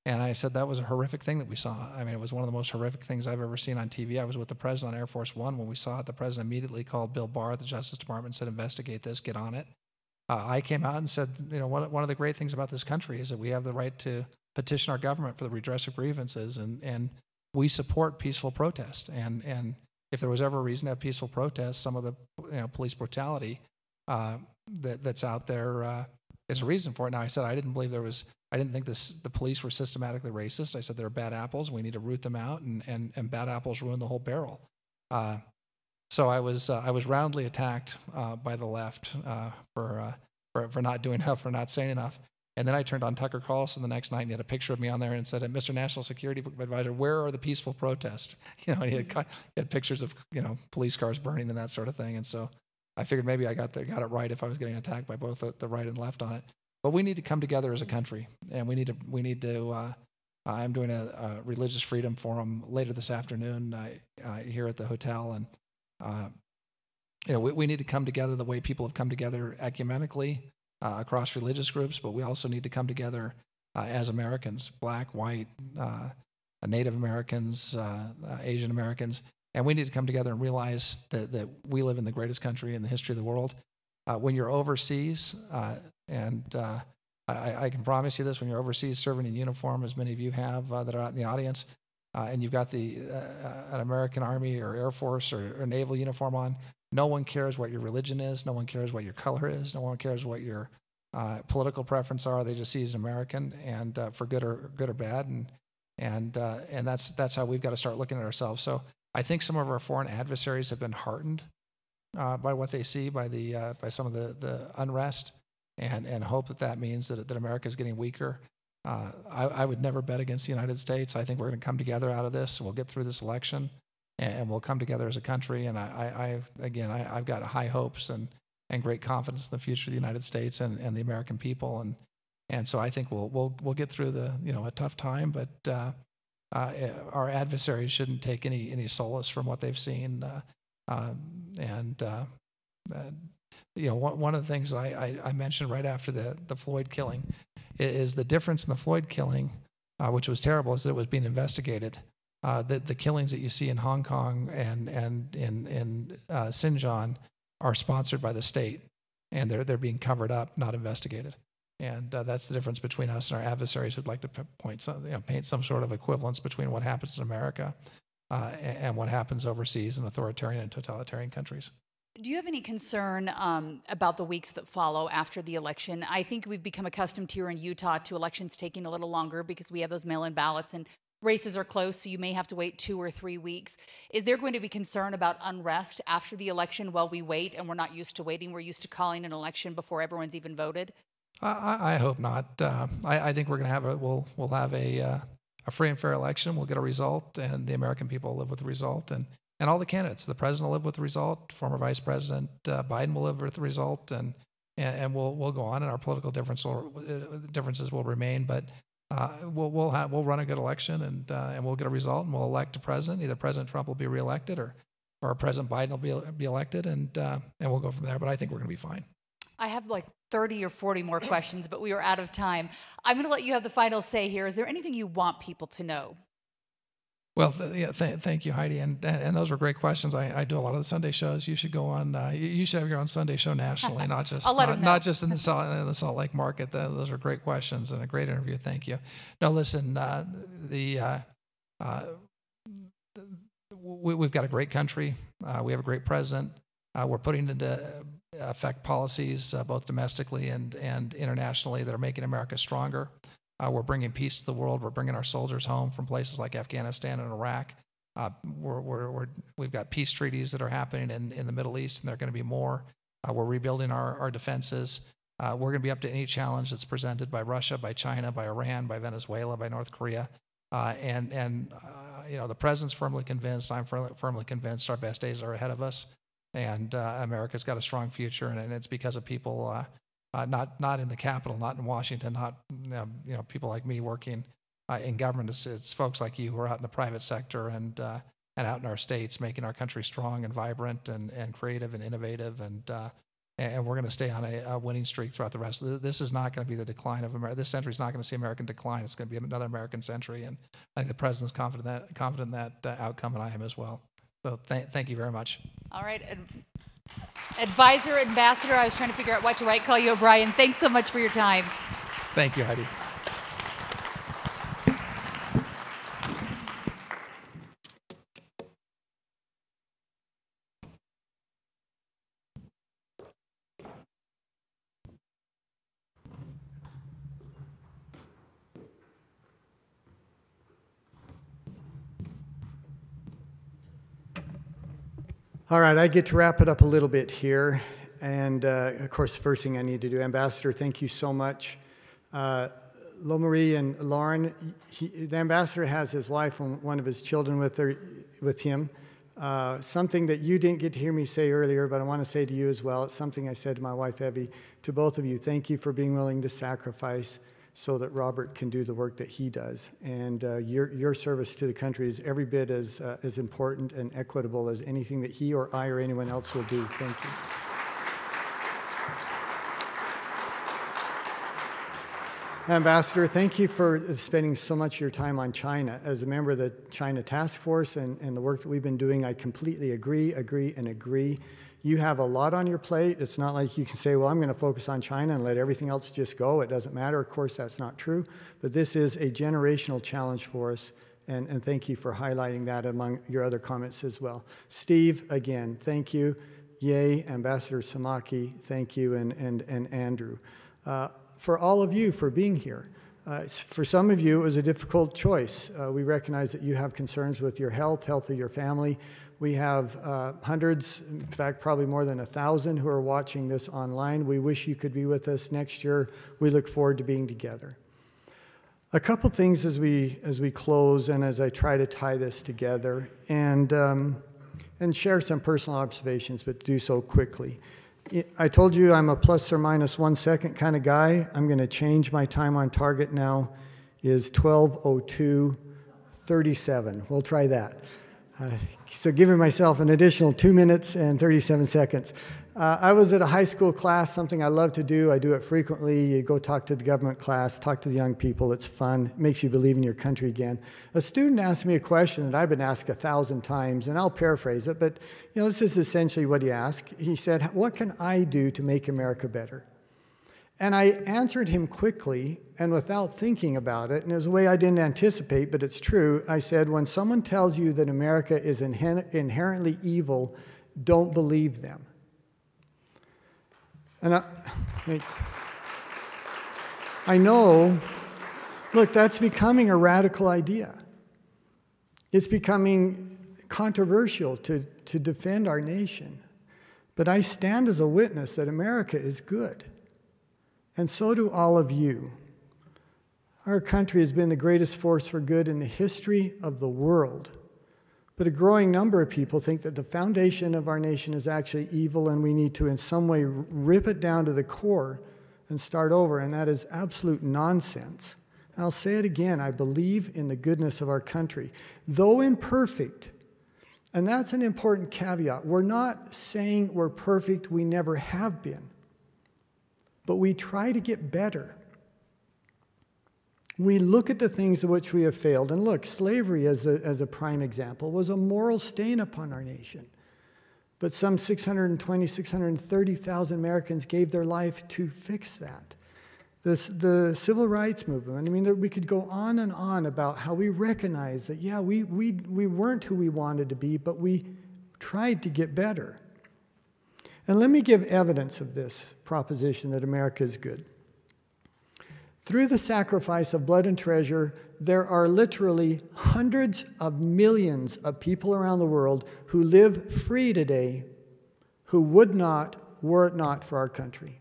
and I said that was a horrific thing that we saw. I mean, it was one of the most horrific things I've ever seen on TV. I was with the president on Air Force One when we saw it. The president immediately called Bill Barr at the Justice Department and said, "Investigate this, get on it." I came out and said, one of the great things about this country is that we have the right to petition our government for the redress of grievances, and we support peaceful protest, and if there was ever a reason to have peaceful protest, some of the police brutality that's out there is a reason for it. Now, I said I didn't think the police were systematically racist. I said they're bad apples. We need to root them out, and bad apples ruin the whole barrel. So I was roundly attacked by the left for not doing enough, for not saying enough. And then I turned on Tucker Carlson the next night, and he had a picture of me on there and said, "Mr. National Security Advisor, where are the peaceful protests?" He had pictures of police cars burning and that sort of thing. And so I figured maybe I got it right if I was getting attacked by both the right and left on it. But we need to come together as a country, and we need to. I'm doing a religious freedom forum later this afternoon here at the hotel, and we need to come together the way people have come together ecumenically. Across religious groups, but we also need to come together as Americans, Black, white, Native Americans, Asian Americans, and we need to come together and realize that we live in the greatest country in the history of the world. When you're overseas, and I can promise you this, when you're overseas serving in uniform, as many of you have that are out in the audience, and you've got an American Army or Air Force or Naval uniform on, no one cares what your religion is. No one cares what your color is. No one cares what your political preference are. They just see you as an American, and for good or bad, and that's how we've got to start looking at ourselves. So I think some of our foreign adversaries have been heartened by what they see, by some of the unrest, and hope that means that America is getting weaker. I would never bet against the United States. I think we're going to come together out of this. We'll get through this election, and we'll come together as a country. And I've got high hopes and great confidence in the future of the United States and the American people. And so I think we'll get through a tough time, but our adversaries shouldn't take any solace from what they've seen. One of the things I mentioned right after the Floyd killing is the difference in the Floyd killing, which was terrible, is that it was being investigated. The killings that you see in Hong Kong and in Xinjiang are sponsored by the state, and they're being covered up, not investigated. And that's the difference between us and our adversaries who'd like to paint some sort of equivalence between what happens in America and what happens overseas in authoritarian and totalitarian countries. Do you have any concern about the weeks that follow after the election? I think we've become accustomed here in Utah to elections taking a little longer because we have those mail-in ballots and races are close, so you may have to wait 2 or 3 weeks. Is there going to be concern about unrest after the election while we wait, and we're not used to waiting? We're used to calling an election before everyone's even voted? I hope not. I think we're going to have we'll have a free and fair election. We'll get a result, and the American people will live with the result, and all the candidates. The president will live with the result. Former Vice President Biden will live with the result, and we'll go on, and our political differences will remain. But we'll run a good election, and we'll get a result, and we'll elect a president. Either President Trump will be reelected, or President Biden will be elected, and we'll go from there. But I think we're going to be fine. I have like 30 or 40 more questions, but we are out of time. I'm going to let you have the final say here. Is there anything you want people to know? Well, thank you, Heidi, and those were great questions. I do a lot of the Sunday shows. You should go on. You should have your own Sunday show nationally, not just not just in the Salt Lake market. Those were great questions and a great interview. Thank you. No, listen, we've got a great country. We have a great president. We're putting into effect policies both domestically and internationally that are making America stronger. We're bringing peace to the world. We're bringing our soldiers home from places like Afghanistan and Iraq. We've got peace treaties that are happening in the Middle East, and there are going to be more. We're rebuilding our defenses. We're going to be up to any challenge that's presented by Russia, by China, by Iran, by Venezuela, by North Korea. The president's firmly convinced, I'm firmly convinced our best days are ahead of us. And America's got a strong future, and it's because of people not in the Capitol, not in Washington, not people like me working in government. It's folks like you who are out in the private sector and out in our states, making our country strong and vibrant and creative and innovative, and we're going to stay on a winning streak throughout the rest of it. This is not going to be the decline of America. This century is not going to see American decline. It's going to be another American century, and I think the president's confident in that outcome, and I am as well. So thank you very much. All right. Advisor, ambassador, I was trying to figure out what to call you O'Brien. Thanks so much for your time. Thank you, Heidi. All right, I get to wrap it up a little bit here. And of course, the first thing I need to do, Ambassador, thank you so much. Marie and Lauren, the ambassador has his wife and one of his children with him. Something that you didn't get to hear me say earlier, but I want to say to you as well. It's something I said to my wife, Evie, to both of you. Thank you for being willing to sacrifice so that Robert can do the work that he does. And your service to the country is every bit as important and equitable as anything that he or I or anyone else will do. Thank you. Ambassador, thank you for spending so much of your time on China. As a member of the China Task Force and the work that we've been doing, I completely agree. You have a lot on your plate. It's not like you can say, well, I'm going to focus on China and let everything else just go. It doesn't matter. Of course, that's not true. But this is a generational challenge for us, and thank you for highlighting that among your other comments as well. Steve, again, thank you. Yay, Ambassador Samake, thank you, and Andrew. For all of you for being here. For some of you, it was a difficult choice. We recognize that you have concerns with your health of your family. We have hundreds, in fact, probably more than 1,000 who are watching this online. We wish you could be with us next year. We look forward to being together. A couple things as we close and as I try to tie this together and share some personal observations, but do so quickly. I told you I'm a plus or minus 1 second kind of guy. I'm going to change my time on target now. Is 12:02:37. We'll try that. So giving myself an additional 2 minutes and 37 seconds. I was at a high school class, something I love to do. I do it frequently. You go talk to the government class, talk to the young people. It's fun. It makes you believe in your country again. A student asked me a question that I've been asked 1,000 times, and I'll paraphrase it, but this is essentially what he asked. He said, "What can I do to make America better?" And I answered him quickly and without thinking about it, and it was a way I didn't anticipate, but it's true. I said, when someone tells you that America is inherently evil, don't believe them. And I know, look, that's becoming a radical idea. It's becoming controversial to defend our nation. But I stand as a witness that America is good. And so do all of you. Our country has been the greatest force for good in the history of the world. But a growing number of people think that the foundation of our nation is actually evil and we need to in some way rip it down to the core and start over, and that is absolute nonsense. And I'll say it again, I believe in the goodness of our country. Though imperfect, and that's an important caveat, we're not saying we're perfect, we never have been. But we try to get better. We look at the things in which we have failed. And look, slavery as a prime example was a moral stain upon our nation. But some 630,000 Americans gave their life to fix that. The civil rights movement, I mean, we could go on and on about how we recognize that, yeah, we weren't who we wanted to be, but we tried to get better. And let me give evidence of this proposition that America is good. Through the sacrifice of blood and treasure, there are literally hundreds of millions of people around the world who live free today who would not, were it not for our country.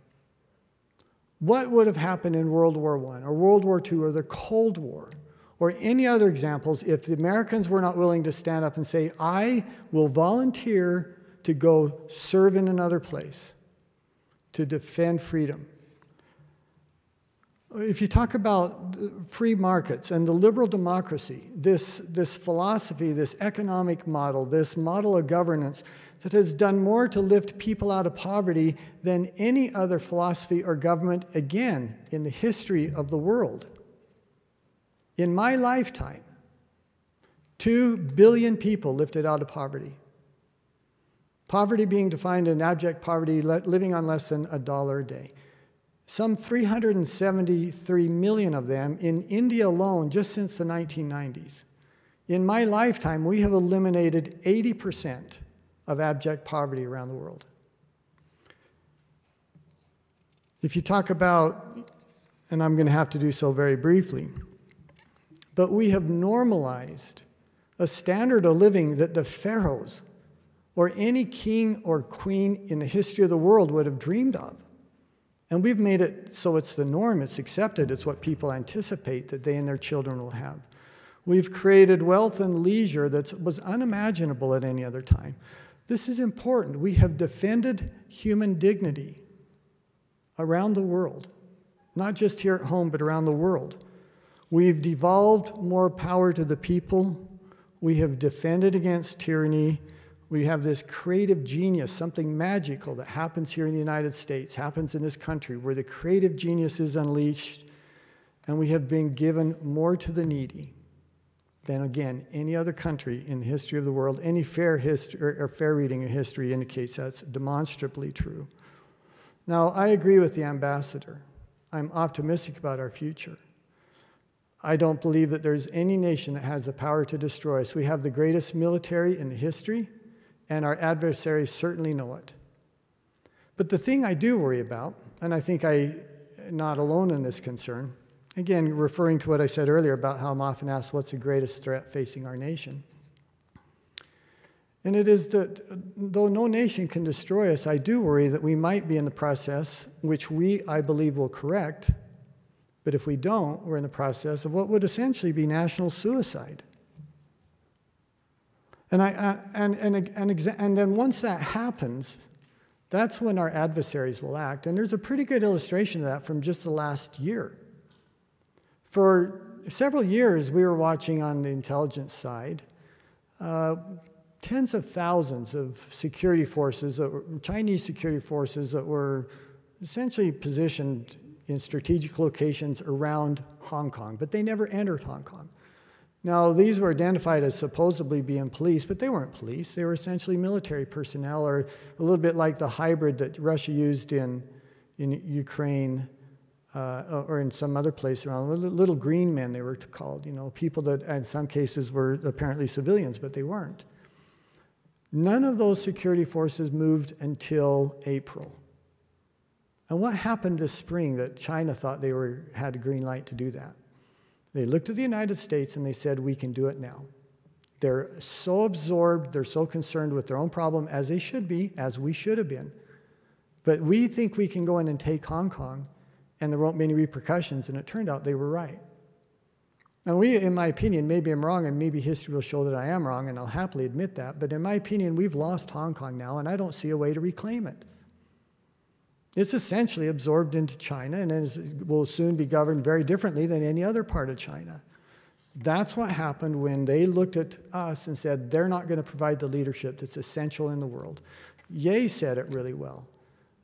What would have happened in World War I or World War II or the Cold War or any other examples if the Americans were not willing to stand up and say, I will volunteer to go serve in another place, to defend freedom? If you talk about free markets and the liberal democracy, this philosophy, this economic model, this model of governance that has done more to lift people out of poverty than any other philosophy or government, again, in the history of the world. In my lifetime, 2 billion people lifted out of poverty. Poverty being defined in abject poverty, living on less than $1 a day. Some 373 million of them in India alone just since the 1990s. In my lifetime, we have eliminated 80% of abject poverty around the world. If you talk about, and I'm going to have to do so very briefly, but we have normalized a standard of living that the pharaohs or any king or queen in the history of the world would have dreamed of. And we've made it so it's the norm, it's accepted, it's what people anticipate that they and their children will have. We've created wealth and leisure that was unimaginable at any other time. This is important. We have defended human dignity around the world, not just here at home, but around the world. We've devolved more power to the people. We have defended against tyranny. We have this creative genius, something magical that happens here in the United States, happens in this country, where the creative genius is unleashed, and we have been given more to the needy than, again, any other country in the history of the world. Any fair history or fair reading of history indicates that's demonstrably true. Now, I agree with the ambassador. I'm optimistic about our future. I don't believe that there's any nation that has the power to destroy us. We have the greatest military in the history, and our adversaries certainly know it. But the thing I do worry about, and I think I'm not alone in this concern, again, referring to what I said earlier about how I'm often asked what's the greatest threat facing our nation. And it is that though no nation can destroy us, I do worry that we might be in the process, which I believe, will correct, but if we don't, we're in the process of what would essentially be national suicide. And then once that happens, that's when our adversaries will act. And there's a pretty good illustration of that from just the last year. For several years, we were watching on the intelligence side tens of thousands of security forces, Chinese security forces that were essentially positioned in strategic locations around Hong Kong, but they never entered Hong Kong. Now, these were identified as supposedly being police, but they weren't police. They were essentially military personnel, or a little bit like the hybrid that Russia used in Ukraine or in some other place around. Little green men, they were called, people that in some cases were apparently civilians, but they weren't. None of those security forces moved until April. And what happened this spring that China thought they had a green light to do that? They looked at the United States and they said, we can do it now. They're so absorbed, they're so concerned with their own problem, as they should be, as we should have been. But we think we can go in and take Hong Kong, and there won't be any repercussions, and it turned out they were right. And we, in my opinion, maybe I'm wrong, and maybe history will show that I am wrong, and I'll happily admit that, but in my opinion, we've lost Hong Kong now, and I don't see a way to reclaim it. It's essentially absorbed into China and will soon be governed very differently than any other part of China. That's what happened when they looked at us and said, they're not going to provide the leadership that's essential in the world. Ye said it really well.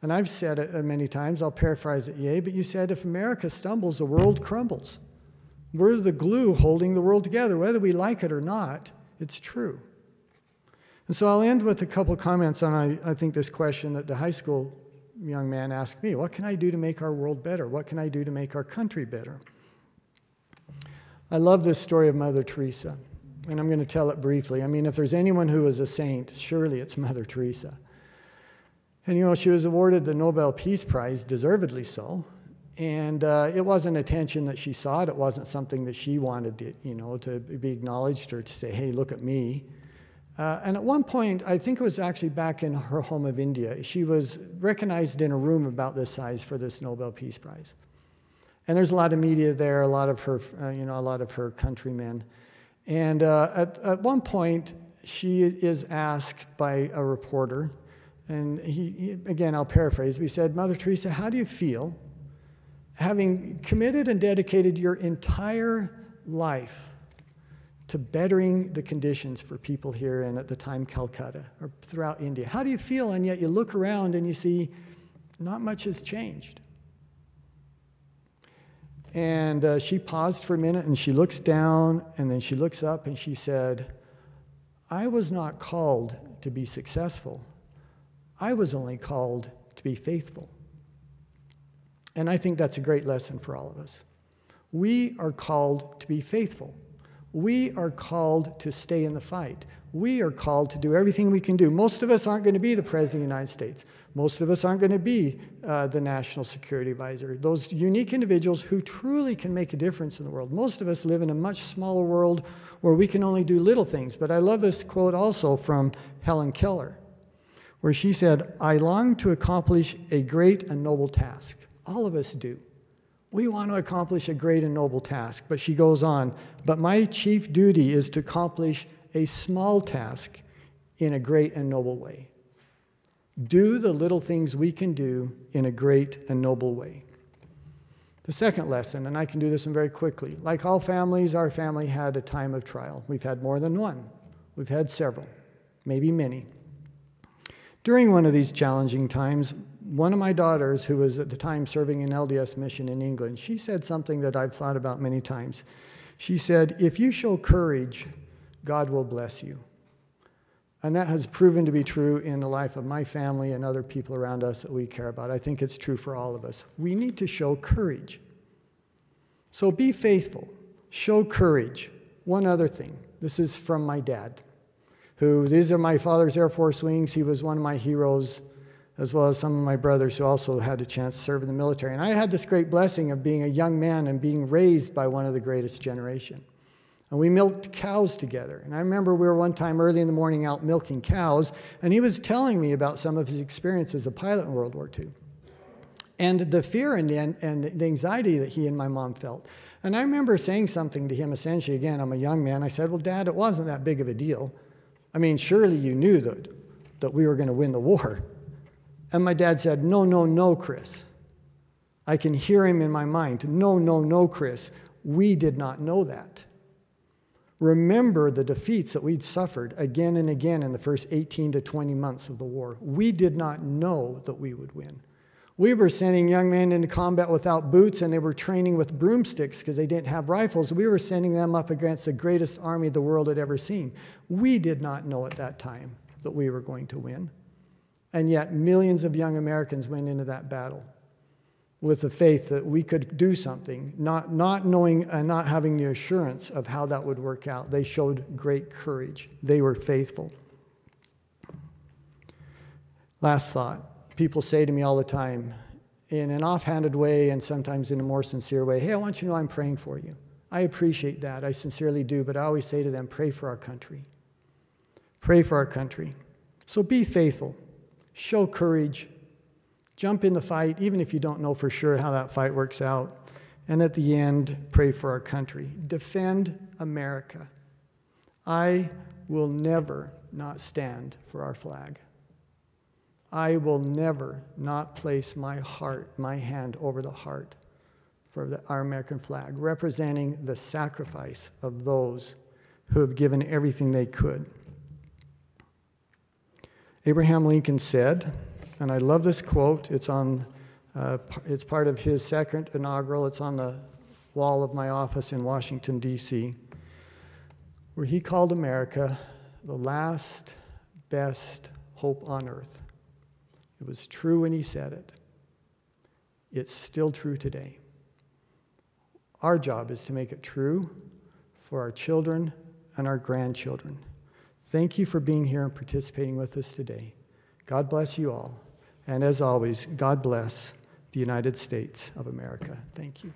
And I've said it many times, I'll paraphrase it, Ye, but you said if America stumbles, the world crumbles. We're the glue holding the world together. Whether we like it or not, it's true. And so I'll end with a couple comments on, I think, this question that the high school young man asked me, what can I do to make our world better? What can I do to make our country better? I love this story of Mother Teresa, and I'm going to tell it briefly. I mean, if there's anyone who was a saint, surely it's Mother Teresa. And she was awarded the Nobel Peace Prize, deservedly so, and it wasn't attention that she sought. It wasn't something that she wanted to be acknowledged or to say, hey, look at me. And at one point, I think it was actually back in her home of India, she was recognized in a room about this size for this Nobel Peace Prize. And there's a lot of media there, a lot of her countrymen. And at one point, she is asked by a reporter, and again, I'll paraphrase, he said, Mother Teresa, how do you feel having committed and dedicated your entire life to bettering the conditions for people here in, at the time, Calcutta, or throughout India? How do you feel? And yet you look around and you see not much has changed. And she paused for a minute, and she looks down, and then she looks up, and she said, I was not called to be successful. I was only called to be faithful. And I think that's a great lesson for all of us. We are called to be faithful. We are called to stay in the fight. We are called to do everything we can do. Most of us aren't going to be the President of the United States. Most of us aren't going to be the National Security Advisor, those unique individuals who truly can make a difference in the world. Most of us live in a much smaller world where we can only do little things. But I love this quote also from Helen Keller, where she said, I long to accomplish a great and noble task. All of us do. We want to accomplish a great and noble task. But she goes on, but my chief duty is to accomplish a small task in a great and noble way. Do the little things we can do in a great and noble way. The second lesson, and I can do this one very quickly. Like all families, our family had a time of trial. We've had more than one. We've had several, maybe many. During one of these challenging times, one of my daughters, who was at the time serving an LDS mission in England, she said something that I've thought about many times. She said, if you show courage, God will bless you. And that has proven to be true in the life of my family and other people around us that we care about. I think it's true for all of us. We need to show courage. So be faithful. Show courage. One other thing. This is from my dad, these are my father's Air Force wings. He was one of my heroes, as well as some of my brothers who also had a chance to serve in the military. And I had this great blessing of being a young man and being raised by one of the greatest generation. And we milked cows together. And I remember we were one time early in the morning out milking cows, and he was telling me about some of his experience as a pilot in World War II. And the fear and the anxiety that he and my mom felt. And I remember saying something to him, essentially, again, I'm a young man. I said, well, Dad, it wasn't that big of a deal. I mean, surely you knew that we were going to win the war. And my dad said, no, no, no, Chris. I can hear him in my mind. No, no, no, Chris. We did not know that. Remember the defeats that we'd suffered again and again in the first 18 to 20 months of the war. We did not know that we would win. We were sending young men into combat without boots, and they were training with broomsticks because they didn't have rifles. We were sending them up against the greatest army the world had ever seen. We did not know at that time that we were going to win. And yet millions of young Americans went into that battle with the faith that we could do something, not knowing and not having the assurance of how that would work out. They showed great courage. They were faithful. Last thought. People say to me all the time, in an offhanded way and sometimes in a more sincere way, hey, I want you to know I'm praying for you. I appreciate that. I sincerely do. But I always say to them, pray for our country. Pray for our country. So be faithful. Show courage. Jump in the fight, even if you don't know for sure how that fight works out. And at the end, pray for our country. Defend America. I will never not stand for our flag. I will never not place my hand over the heart for our American flag, representing the sacrifice of those who have given everything they could. Abraham Lincoln said, and I love this quote, it's part of his second inaugural, it's on the wall of my office in Washington, D.C., where he called America the last best hope on earth. It was true when he said it. It's still true today. Our job is to make it true for our children and our grandchildren. Thank you for being here and participating with us today. God bless you all. And as always, God bless the United States of America. Thank you.